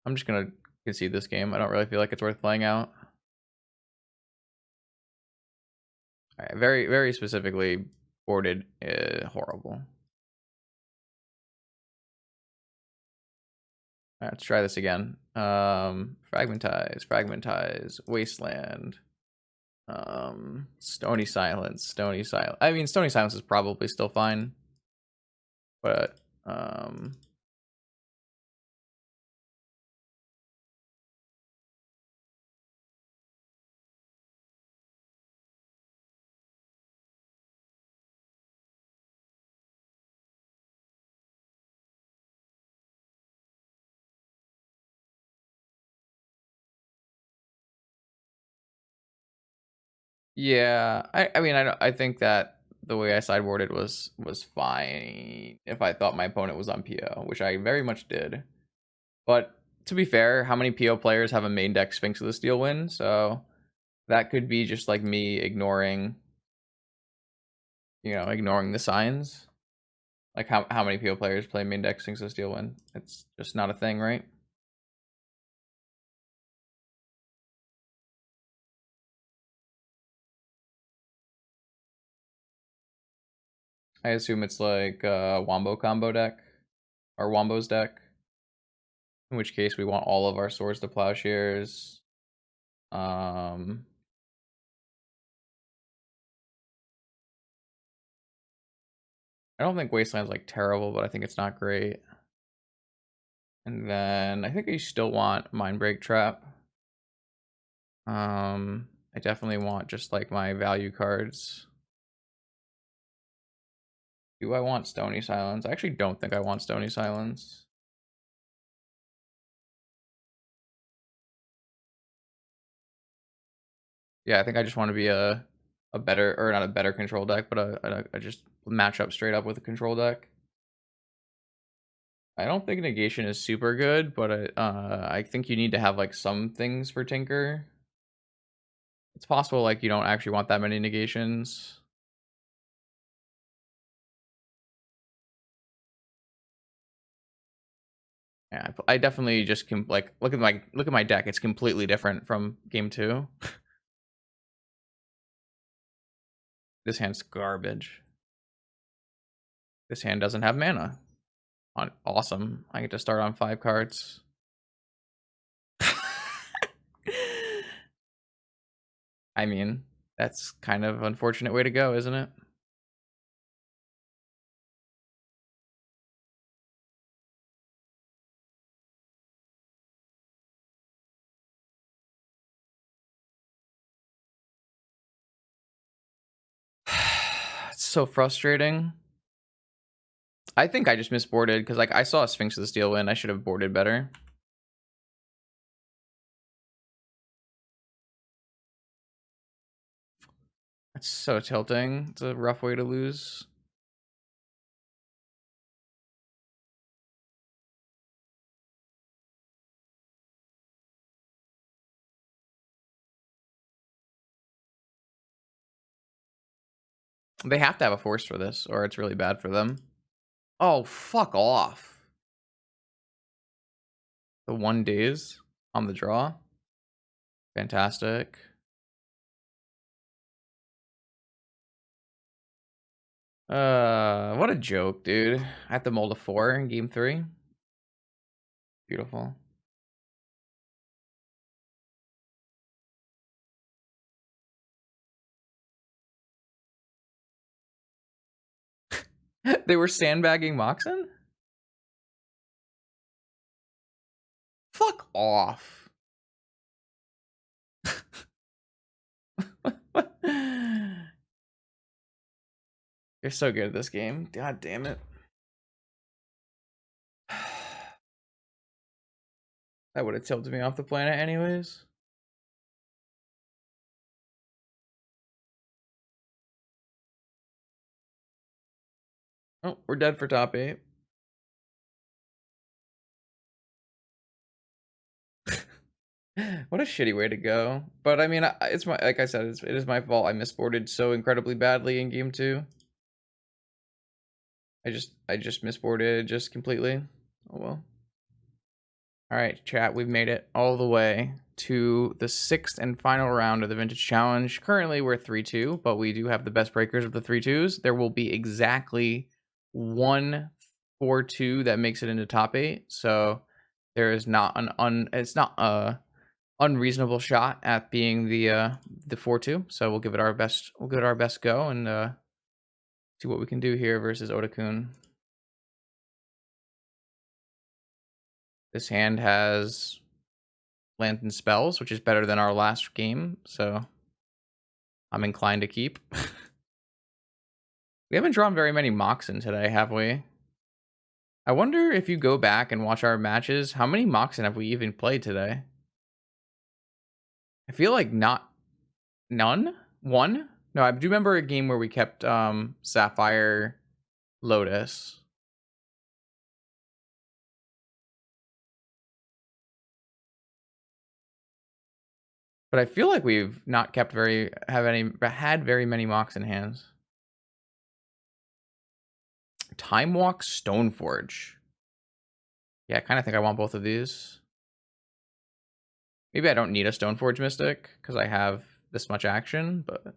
I'm just gonna concede this game. I don't really feel like it's worth playing out. Alright, very, very specifically boarded horrible. Alright, let's try this again. Fragmentize, Wasteland. Stony Silence. I mean, Stony Silence is probably still fine. But, yeah, I mean, I think that the way I sideboarded was fine if I thought my opponent was on PO, which I very much did. But to be fair, how many PO players have a main deck Sphinx of the Steel Wind? So that could be just like me ignoring, ignoring the signs. Like how many PO players play main deck Sphinx of the Steel Wind? It's just not a thing, right? I assume it's like a Wombo combo deck or Wombo's deck. In which case we want all of our Swords to Plowshares. I don't think Wasteland's like terrible, but I think it's not great. And then I think I still want Mindbreak Trap. I definitely want just like my value cards. Do I want Stony Silence? I actually don't think I want Stony Silence. Yeah, I think I just want to be a better, or not a better control deck, but I just match up straight up with a control deck. I don't think negation is super good, but I think you need to have like some things for Tinker. It's possible like you don't actually want that many negations. Yeah, I definitely just can like look at my deck. It's completely different from game 2. This hand's garbage. This hand doesn't have mana. Awesome. I get to start on 5 cards. I mean, that's kind of unfortunate way to go, isn't it? It's so frustrating. I think I just misboarded because like I saw a Sphinx of the Steel Wind. I should have boarded better. It's so tilting. It's a rough way to lose. They have to have a force for this, or it's really bad for them. Oh, fuck off. The 1 days on the draw. Fantastic. What a joke, dude. I have to mold a 4 in game 3. Beautiful. They were sandbagging Moxen? Fuck off. You're so good at this game. God damn it. That would have tilted me off the planet anyways. Oh, we're dead for top 8. What a shitty way to go. But I mean, it's my, like I said, it is my fault. I misboarded so incredibly badly in game 2. I just misboarded just completely. Oh well. All right, chat, we've made it all the way to the 6th and final round of the Vintage Challenge. Currently, we're 3-2, but we do have the best breakers of the 3-2s. There will be exactly 1 4-2 that makes it into top 8. So there is not it's not a unreasonable shot at being the 4-2. So we'll give it our best. We'll give it our best go and see what we can do here versus Otakun. This hand has Land and Spells, which is better than our last game, so I'm inclined to keep. We haven't drawn very many Moxen today, have we? I wonder if you go back and watch our matches, how many Moxen have we even played today? I feel like none? 1? No, I do remember a game where we kept Sapphire Lotus. But I feel like we've not kept had very many mocks in hands. Time Walk Stoneforge. Yeah, I kind of think I want both of these. Maybe I don't need a Stoneforge Mystic because I have this much action, but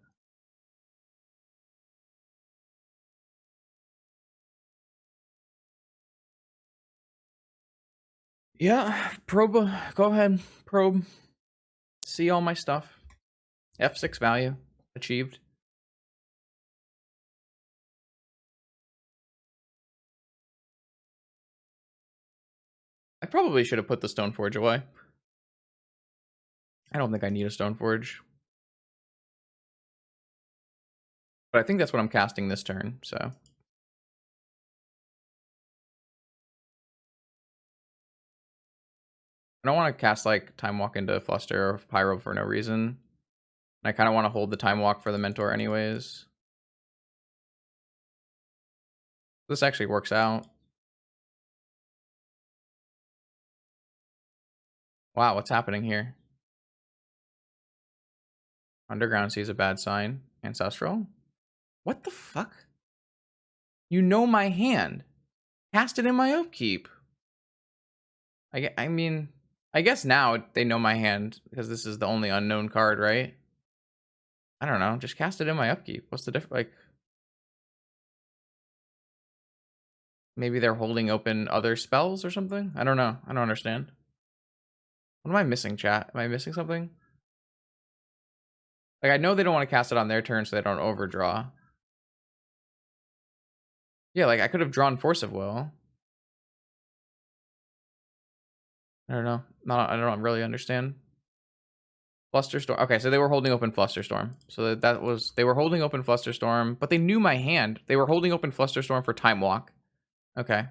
yeah, probe. Go ahead, probe. See all my stuff. F6 value achieved. I probably should have put the Stoneforge away. I don't think I need a Stoneforge. But I think that's what I'm casting this turn, so. I don't want to cast like Time Walk into Fluster or Pyro for no reason. I kind of want to hold the Time Walk for the Mentor anyways. This actually works out. Wow, what's happening here? Underground sees a bad sign. Ancestral? What the fuck? You know my hand. Cast it in my upkeep. I mean, I guess now they know my hand because this is the only unknown card, right? I don't know. Just cast it in my upkeep. What's the difference? Like, maybe they're holding open other spells or something? I don't know. I don't understand. What am I missing, chat? Am I missing something? Like, I know they don't want to cast it on their turn so they don't overdraw. Yeah, like, I could have drawn Force of Will. I don't know. I don't really understand. Flusterstorm. Okay, so they were holding open Flusterstorm. So that was... They were holding open Flusterstorm, but they knew my hand. They were holding open Flusterstorm for Time Walk. Okay.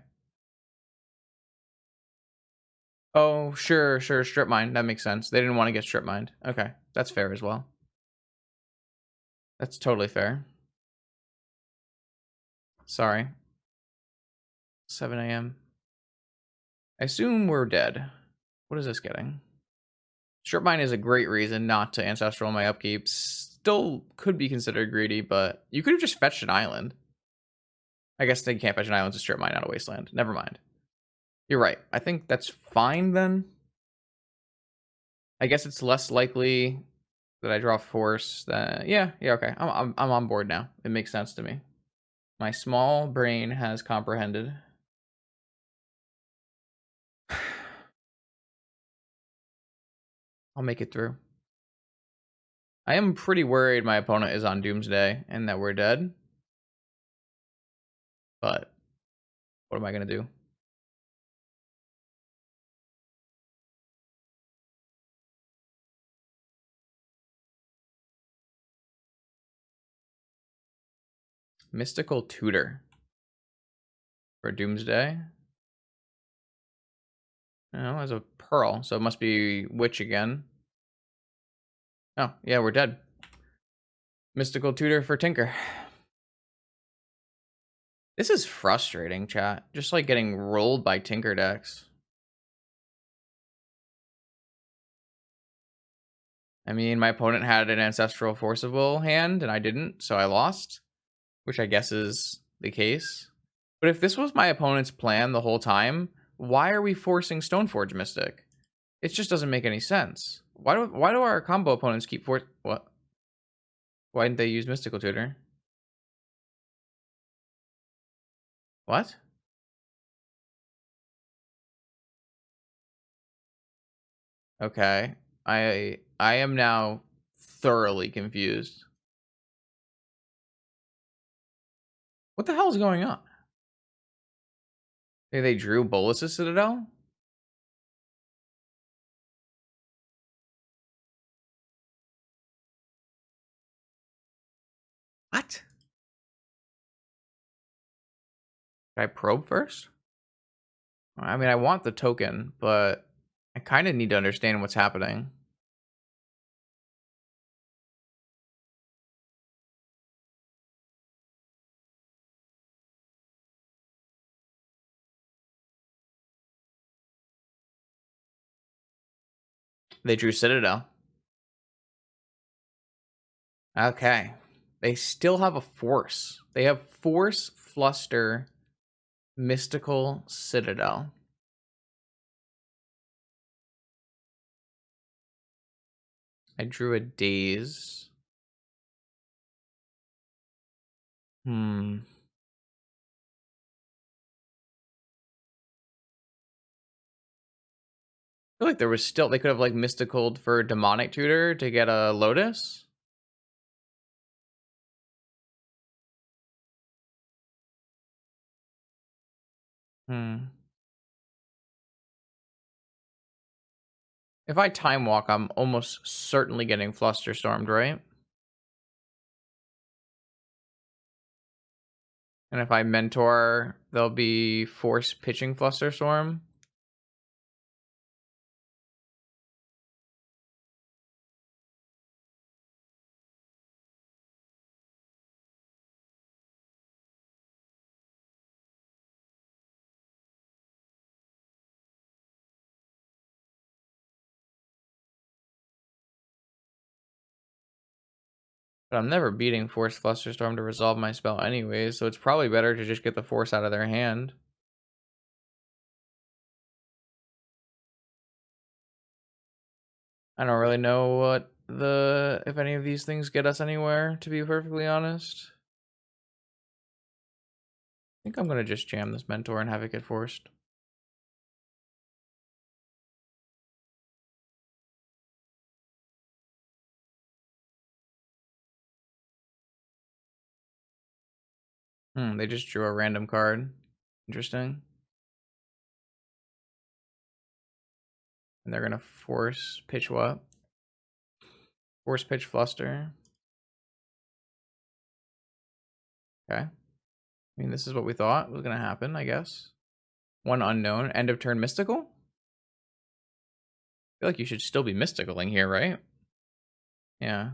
Oh, sure. Strip Mine. That makes sense. They didn't want to get Strip Mined. Okay, that's fair as well. That's totally fair. Sorry. 7 a.m. I assume we're dead. What is this getting? Strip Mine is a great reason not to Ancestral my upkeep. Still could be considered greedy, but you could have just fetched an island. I guess they can't fetch an island to Strip Mine out of Wasteland. Never mind. You're right. I think that's fine then. I guess it's less likely that I draw Force than... Yeah, okay. I'm on board now. It makes sense to me. My small brain has comprehended. I'll make it through. I am pretty worried my opponent is on Doomsday and that we're dead. But what am I going to do? Mystical Tutor for Doomsday. Oh, as a Pearl, so it must be Witch again. Oh, yeah, we're dead. Mystical Tutor for Tinker. This is frustrating, chat. Just like getting rolled by Tinker decks. I mean, my opponent had an Ancestral Forcible hand, and I didn't, so I lost. Which I guess is the case. But if this was my opponent's plan the whole time, why are we forcing Stoneforge Mystic? It just doesn't make any sense. Why do our combo opponents keep what? Why didn't they use Mystical Tutor? What? Okay. I am now thoroughly confused. What the hell is going on? They drew Bolus's Citadel? What? Should I probe first? I mean, I want the token, but I kind of need to understand what's happening. They drew Citadel. Okay. They still have a Force. They have Force, Fluster, Mystical, Citadel. I drew a Daze. I feel like there was still, they could have like Mystical for Demonic Tutor to get a Lotus. If I Time Walk, I'm almost certainly getting Fluster Stormed, right? And if I Mentor, there'll be Force pitching Fluster Storm. But I'm never beating Force Flusterstorm to resolve my spell anyways, so it's probably better to just get the Force out of their hand. I don't really know what if any of these things get us anywhere, to be perfectly honest. I think I'm gonna just jam this Mentor and have it get forced. They just drew a random card. Interesting. And they're gonna force pitch what? Force pitch Fluster. Okay. I mean, this is what we thought was gonna happen, I guess. One unknown. End of turn mystical? I feel like you should still be mysticaling here, right? Yeah.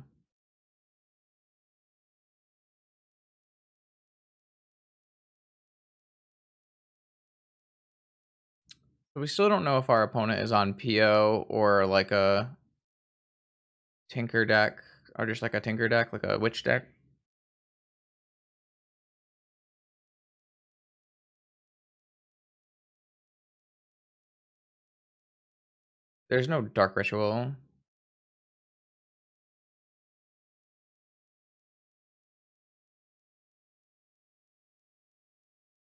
But we still don't know if our opponent is on PO or like a Tinker deck, or just like a Tinker deck, like a Witch deck. There's no Dark Ritual.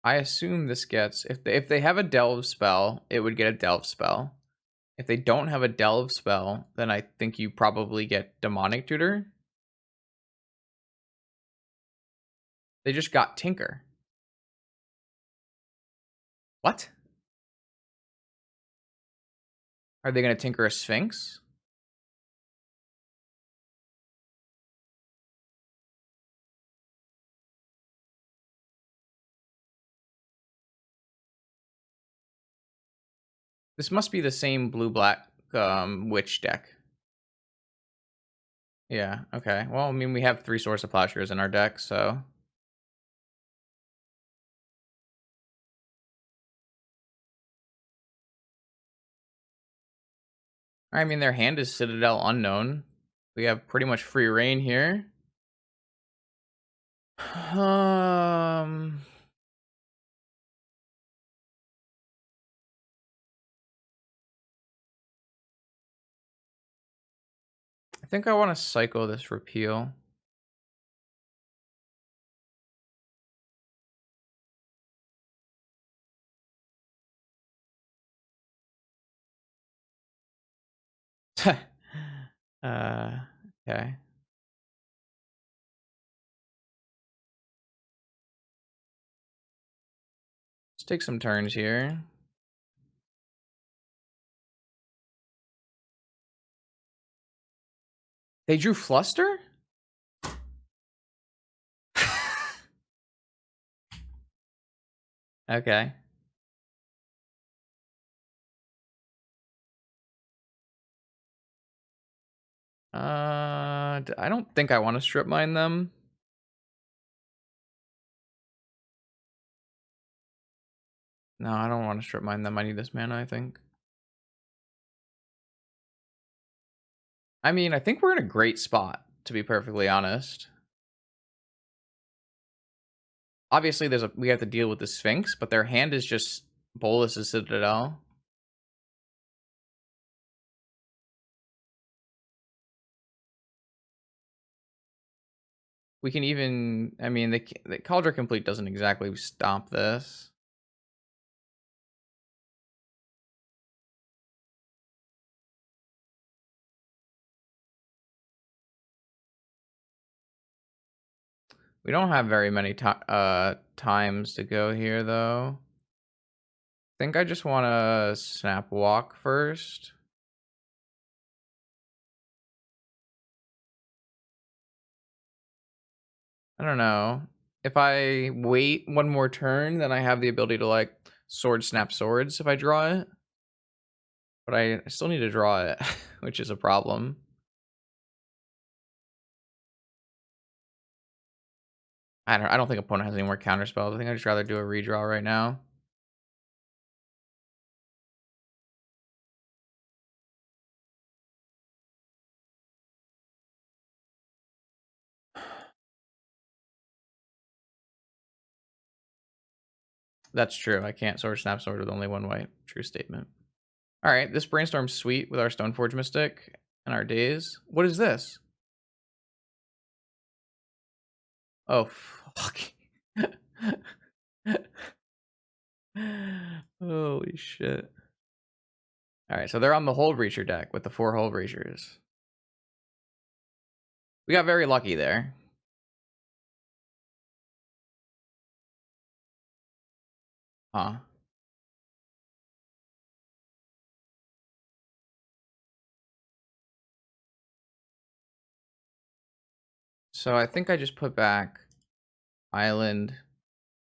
I assume this gets, if they have a Delve spell, it would get a Delve spell. If they don't have a Delve spell, then I think you probably get Demonic Tutor. They just got Tinker. What? Are they going to Tinker a Sphinx? This must be the same blue-black Witch deck. Yeah, okay. Well, I mean, we have 3 Source of Plowshares in our deck, so... I mean, their hand is Citadel Unknown. We have pretty much free reign here. I think I want to cycle this repeal. Okay. Let's take some turns here. They drew Fluster? Okay. I don't think I want to strip mine them. No, I don't want to strip mine them. I need this mana, I think. I mean, I think we're in a great spot, to be perfectly honest. Obviously, we have to deal with the Sphinx, but their hand is just Bolas' Citadel. We can even, I mean, the Cauldron Complete doesn't exactly stop this. We don't have very many times to go here, though. I think I just want to snap walk first. I don't know. If I wait one more turn, then I have the ability to, like, sword snap swords if I draw it. But I still need to draw it, which is a problem. I don't think opponent has any more counter spells. I think I'd just rather do a redraw right now. That's true. I can't sword snap sword with only one white. True statement. All right, this brainstorm's sweet with our Stoneforge Mystic and our days. What is this? Oh, fuck. Holy shit. All right, so they're on the Hullbreacher deck with the 4 Hullbreachers. We got very lucky there. Huh. So I think I just put back Island,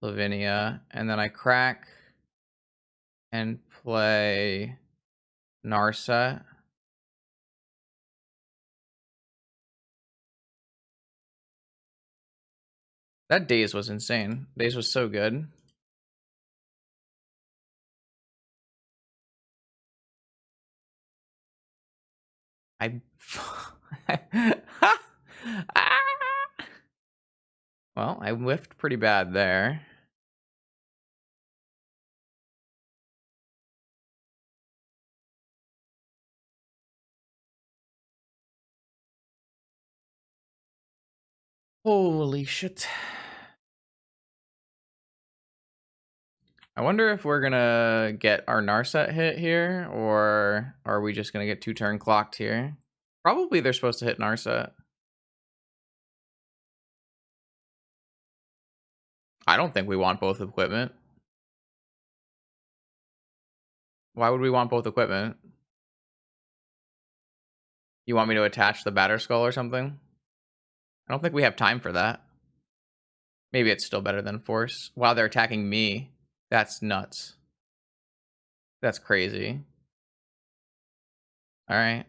Lavinia, and then I crack and play Narset. That Days was insane. Days was so good. I well, I whiffed pretty bad there. Holy shit. I wonder if we're gonna get our Narset hit here, or are we just gonna get 2 turn clocked here? Probably they're supposed to hit Narset. I don't think we want both equipment. Why would we want both equipment? You want me to attach the Batter Skull or something? I don't think we have time for that. Maybe it's still better than Force. Wow, they're attacking me. That's nuts. That's crazy. All right.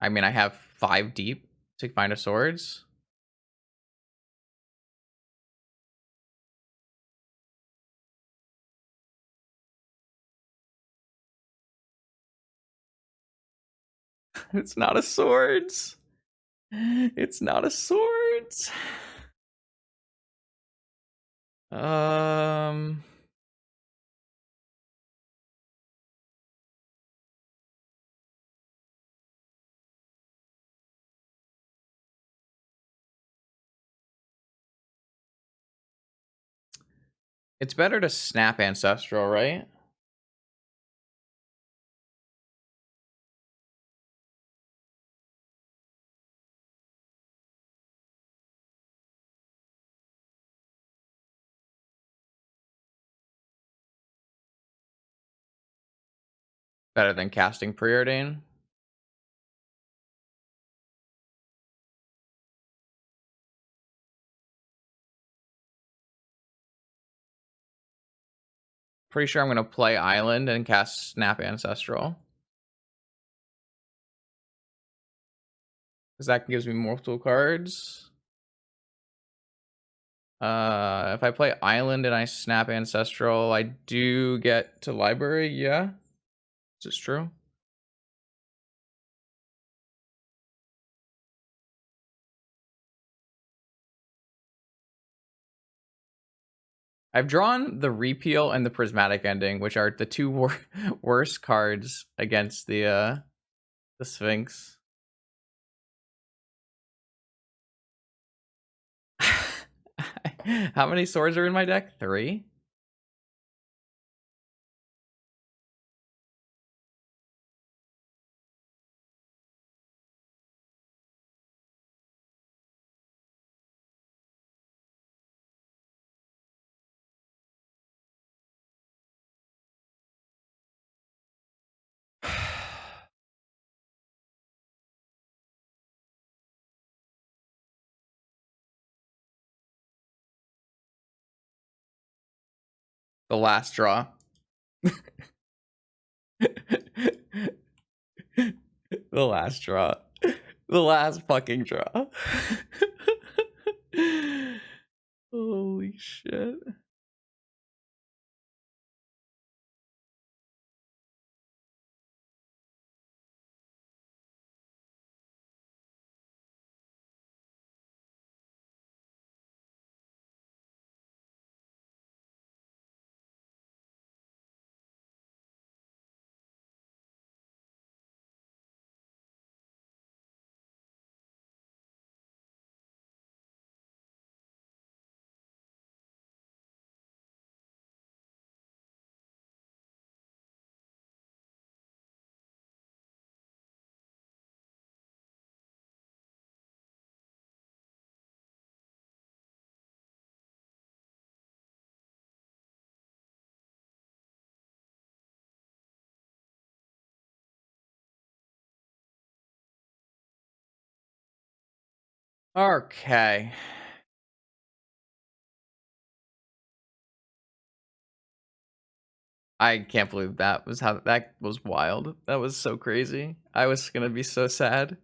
I mean, I have 5 deep to find a swords. It's not a swords. It's not a swords. It's better to snap Ancestral, right? Better than casting Preordain. Pretty sure I'm going to play Island and cast Snap Ancestral. Because that gives me multiple cards. If I play Island and I snap Ancestral, I do get to Library, yeah? Is this true? I've drawn the Repeal and the Prismatic Ending, which are the two worst cards against the Sphinx. How many swords are in my deck? 3? The last draw. The last draw. The last fucking draw. Holy shit. Okay. I can't believe that was wild. That was so crazy. I was gonna be so sad.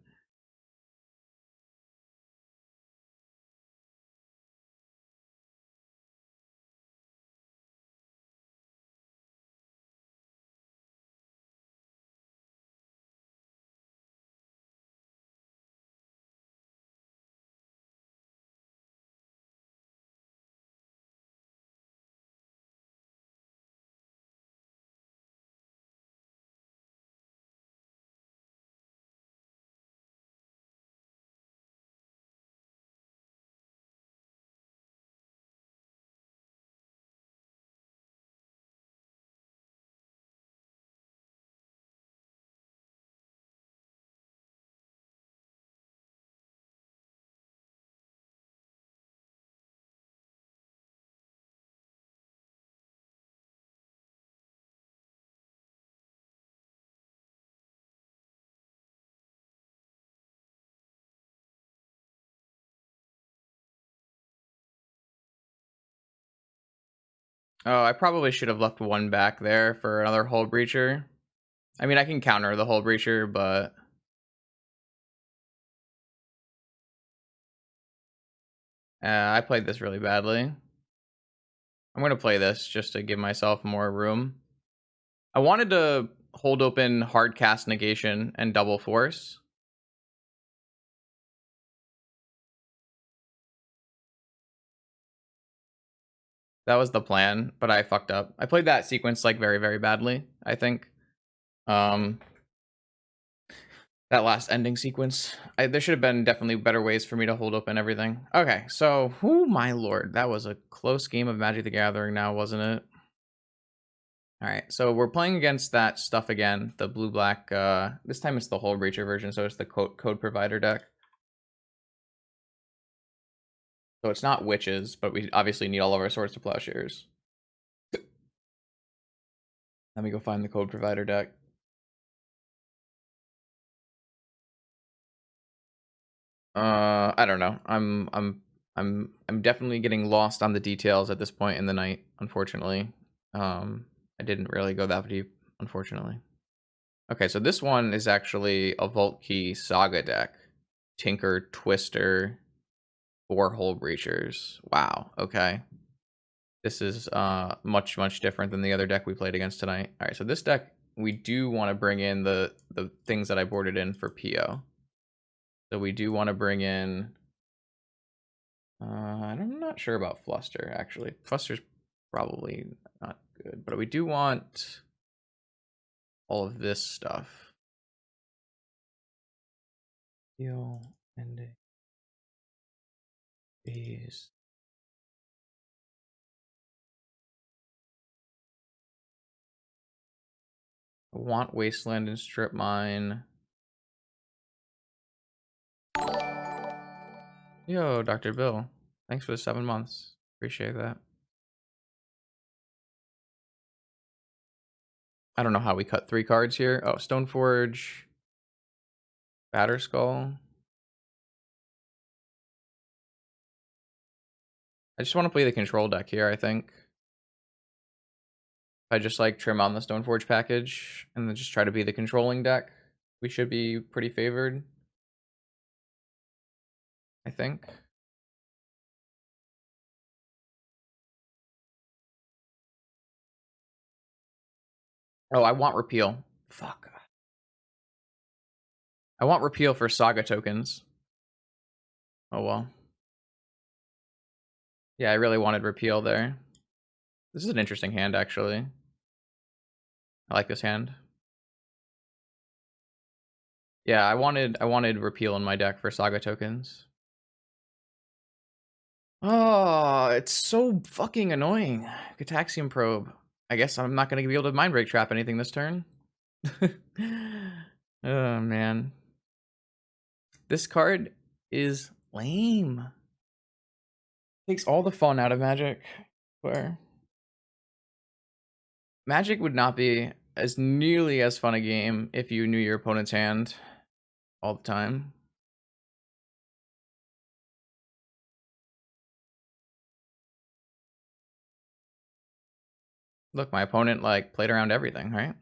Oh, I probably should have left one back there for another Hullbreacher. I mean, I can counter the Hullbreacher, but I played this really badly. I'm gonna play this just to give myself more room. I wanted to hold open hard cast negation and double force. That was the plan, but I fucked up. I played that sequence like very, very badly, I think. Um that last ending sequence. There should have been definitely better ways for me to hold open everything. Okay, so oh my lord, that was a close game of Magic the Gathering now, wasn't it? Alright, so we're playing against that stuff again, the blue-black, this time it's the Hullbreacher version, so it's the code provider deck. So it's not witches, but we obviously need all of our swords to plowshares. Let me go find the code provider deck. I don't know. I'm definitely getting lost on the details at this point in the night, unfortunately. I didn't really go that deep, unfortunately. Okay, so this one is actually a Vault Key Saga deck. Tinker, Twister, 4 Hullbreachers. Wow, okay. This is much, much different than the other deck we played against tonight. Alright, so this deck, we do want to bring in the things that I boarded in for PO. So we do want to bring in... I'm not sure about Fluster, actually. Fluster's probably not good, but we do want all of this stuff. Heal, ending, phase. I want Wasteland and Strip Mine. Yo, Dr. Bill. Thanks for the 7 months. Appreciate that. I don't know how we cut 3 cards here. Oh, Stoneforge. Batterskull. I just want to play the control deck here, I think. If I just like trim on the Stoneforge package and then just try to be the controlling deck, we should be pretty favored. I think. Oh, I want repeal. Fuck. I want repeal for Saga tokens. Oh well. Yeah, I really wanted repeal there. This is an interesting hand, actually. I like this hand. Yeah, I wanted repeal in my deck for Saga tokens. Oh, it's so fucking annoying. Cataxium Probe. I guess I'm not gonna be able to Mind Break Trap anything this turn. Oh man. This card is lame. Takes all the fun out of Magic. Where Magic would not be as nearly as fun a game if you knew your opponent's hand all the time. Look, my opponent like played around everything, right?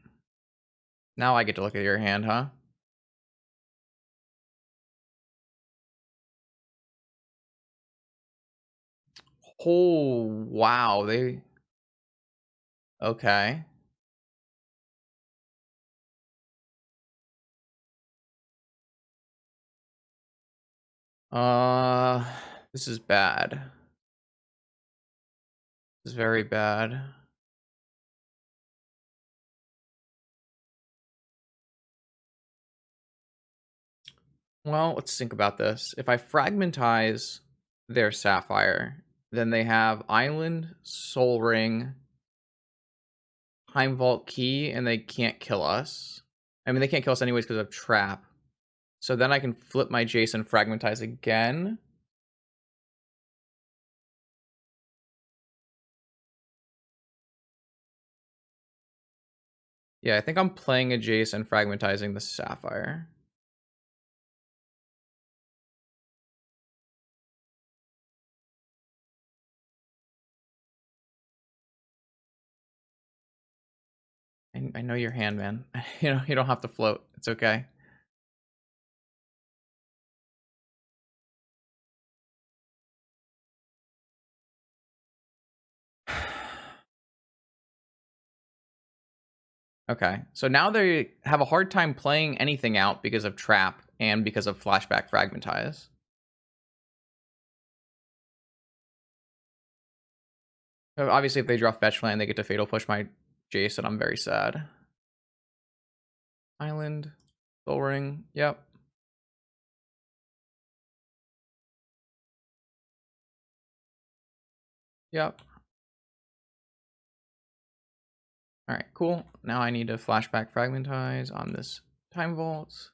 Now I get to look at your hand, huh? Oh, wow. Okay. Uh, this is bad. This is very bad. Well, let's think about this. If I fragmentize their Sapphire, then they have Island, Soul Ring, Time Vault Key, and they can't kill us. I mean, they can't kill us anyways because of Trap. So then I can flip my Jason, fragmentize again. Yeah, I think I'm playing a Jason, fragmentizing the Sapphire. I know your hand, man. You don't have to float. It's okay. Okay, so now they have a hard time playing anything out because of Trap and because of Flashback Fragmentize. Obviously, if they draw Fetch Land, they get to Fatal Push my Jason. I'm very sad. Island, Soul Ring, yep. Yep. Alright, cool. Now I need to Flashback Fragmentize on this Time Vault.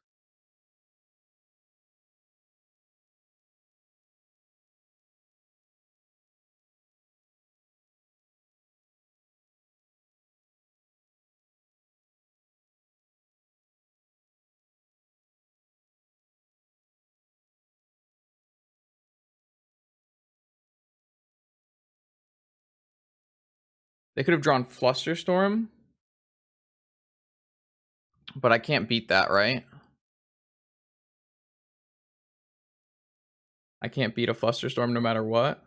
They could have drawn Flusterstorm, but I can't beat that, right? I can't beat a Flusterstorm no matter what.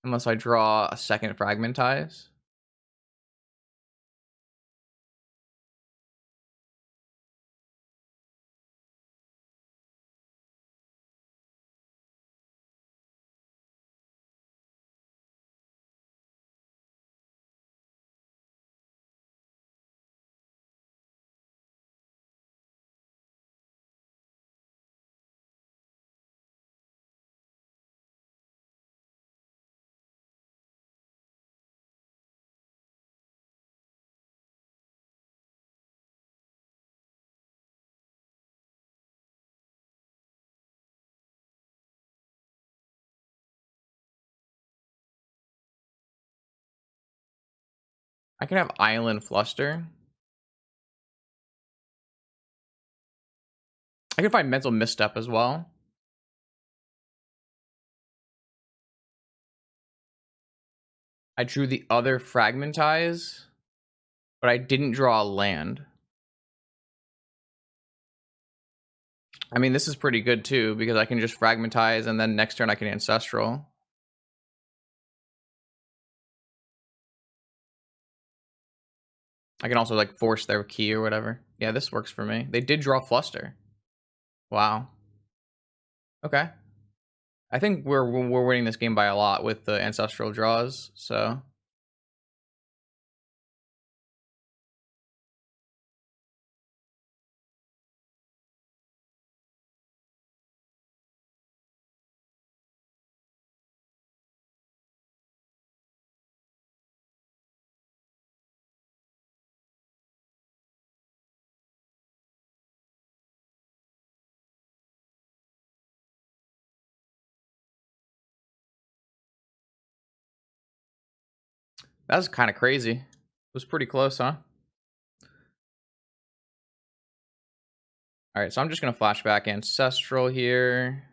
Unless I draw a second Fragmentize. I can have Island Fluster. I can find Mental Misstep as well. I drew the other Fragmentize, but I didn't draw a land. I mean, this is pretty good too, because I can just Fragmentize and then next turn I can Ancestral. I can also like force their key or whatever. Yeah, this works for me. They did draw Fluster. Wow. Okay. I think we're winning this game by a lot with the Ancestral draws, so. That was kind of crazy. It was pretty close, huh? All right, so I'm just going to flashback Ancestral here.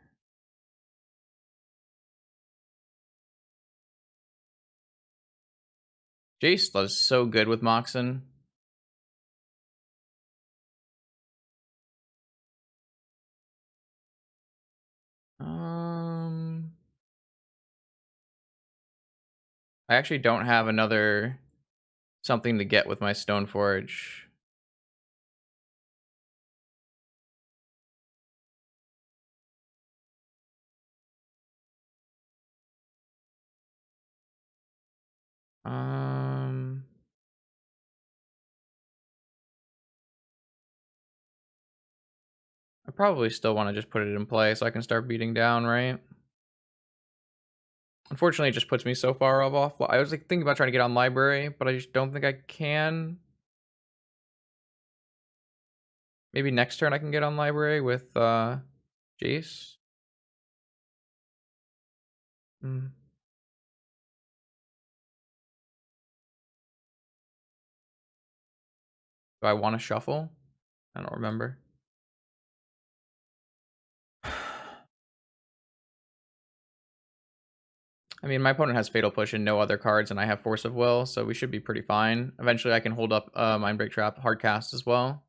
Jace does so good with Moxen. I actually don't have another something to get with my Stoneforge. I probably still want to just put it in play so I can start beating down, right? Unfortunately, it just puts me so far off. I was like thinking about trying to get on library, but I just don't think I can. Maybe next turn I can get on library with Jace. Hmm. Do I want to shuffle? I don't remember. I mean, my opponent has Fatal Push and no other cards, and I have Force of Will, so we should be pretty fine. Eventually, I can hold up Mindbreak Trap, Hardcast as well.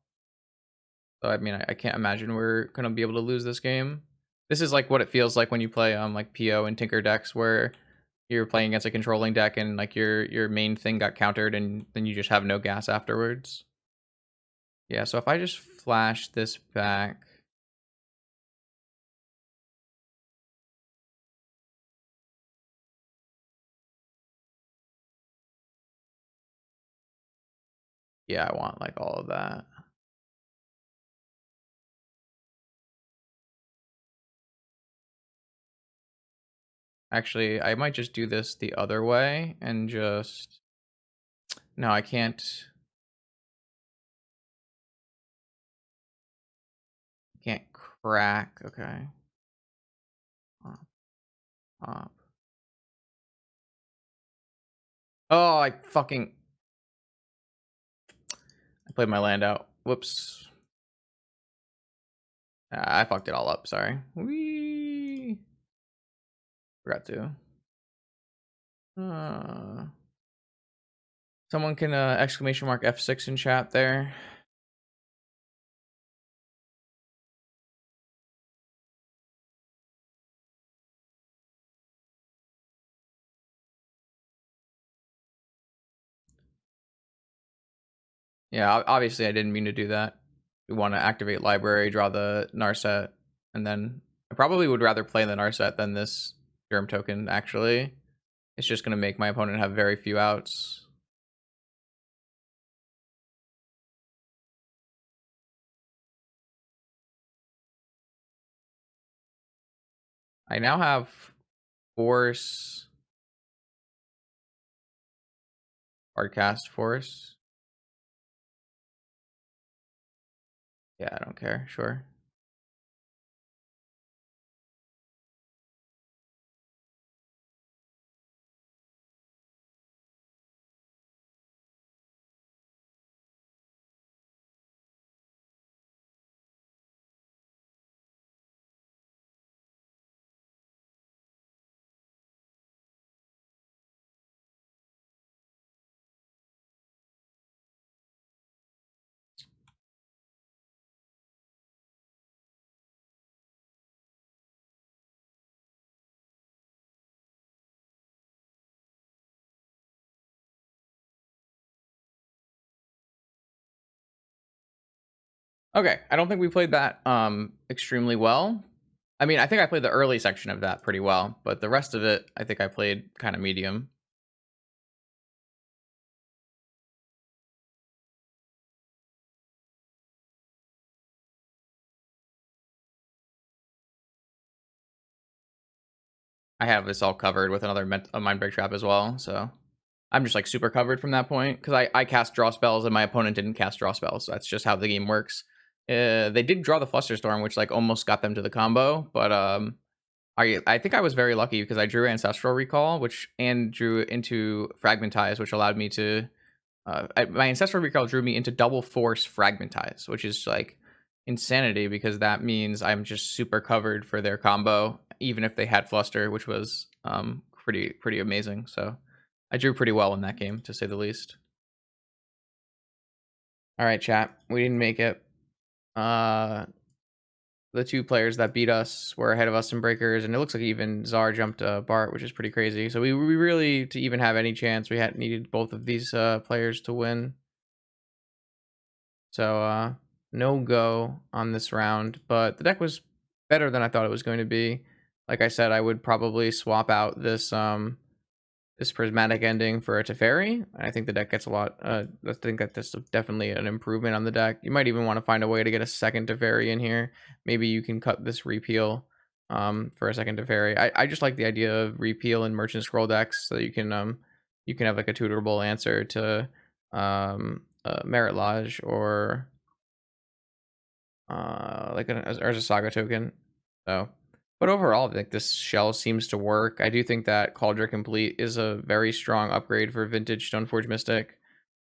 So, I mean, I can't imagine we're going to be able to lose this game. This is like what it feels like when you play like PO and Tinker decks, where you're playing against a controlling deck and like your main thing got countered and then you just have no gas afterwards. Yeah, so if I just flash this back... Yeah, I want like all of that. Actually, I might just do this the other way and just... No, I can't... Can't crack. Okay. Pop. Oh, I fucking... I played my land out. Whoops. I fucked it all up, sorry. Whee! Forgot to. Someone can exclamation mark F6 in chat there. Yeah, obviously I didn't mean to do that. We want to activate library, draw the Narset, and then I probably would rather play the Narset than this Germ token, actually. It's just going to make my opponent have very few outs. I now have Force, Hardcast Force. Yeah, I don't care. Sure. Okay, I don't think we played that extremely well. I mean, I think I played the early section of that pretty well, but the rest of it, I think I played kind of medium. I have this all covered with another Mind Break Trap as well, so I'm just like super covered from that point because I cast draw spells and my opponent didn't cast draw spells. So that's just how the game works. They did draw the Flusterstorm, which like almost got them to the combo, but I think I was very lucky because I drew Ancestral Recall, and drew into Fragmentize, which allowed me to. My Ancestral Recall drew me into Double Force Fragmentize, which is like insanity because that means I'm just super covered for their combo, even if they had Fluster, which was pretty amazing. So I drew pretty well in that game, to say the least. All right, chat. We didn't make it. The two players that beat us were ahead of us in breakers, and it looks like even Czar jumped Bart, which is pretty crazy. So we really, to even have any chance, we had needed both of these players to win. So no go on this round, but the deck was better than I thought it was going to be. Like I said, I would probably swap out this prismatic ending for a Teferi. I think the deck gets a lot. I think that this is definitely an improvement on the deck. You might even want to find a way to get a second Teferi in here. Maybe you can cut this repeal for a second Teferi. I just like the idea of repeal in Merchant Scroll decks so that you can have like a tutorable answer to Merit Lodge or like as a Saga token. So. But overall, I think this shell seems to work. I do think that Cauldron Compleat is a very strong upgrade for vintage Stoneforge Mystic.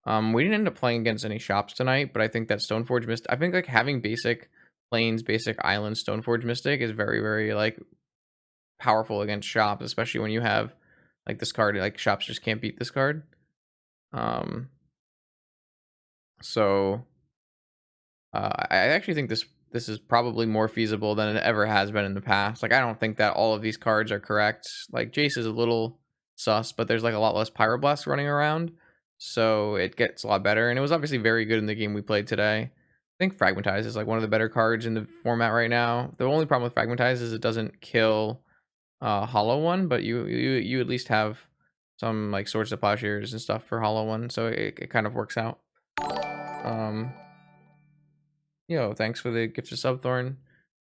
We didn't end up playing against any shops tonight, but I think that Stoneforge Mystic, I think like having basic plains, basic island Stoneforge Mystic is very, very like powerful against shops, especially when you have like this card, like shops just can't beat this card. So I actually think this is probably more feasible than it ever has been in the past. Like I don't think that all of these cards are correct. Like Jace is a little sus, but there's like a lot less Pyroblast running around, so it gets a lot better. And it was obviously very good in the game we played today. I think Fragmentize is like one of the better cards in the format right now. The only problem with Fragmentize is it doesn't kill Hollow One, but you at least have some like Swords to Plowshares and stuff for Hollow One, so it kind of works out. Yo, thanks for the gift of Subthorn.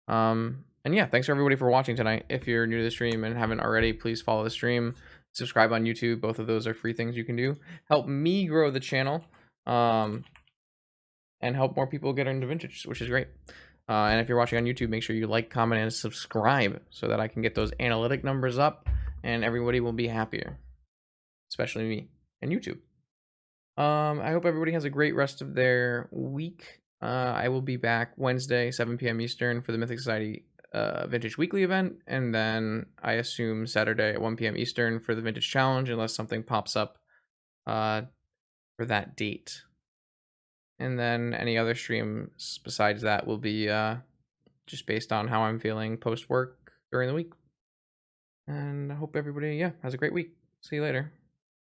And yeah, thanks for everybody for watching tonight. If you're new to the stream and haven't already, please follow the stream. Subscribe on YouTube. Both of those are free things you can do. Help me grow the channel. And help more people get into vintage, which is great. And if you're watching on YouTube, make sure you like, comment, and subscribe so that I can get those analytic numbers up and everybody will be happier. Especially me and YouTube. I hope everybody has a great rest of their week. I will be back Wednesday, 7 p.m. Eastern for the Mythic Society Vintage Weekly event, and then I assume Saturday at 1 p.m. Eastern for the Vintage Challenge, unless something pops up for that date. And then any other streams besides that will be just based on how I'm feeling post-work during the week. And I hope everybody, has a great week. See you later.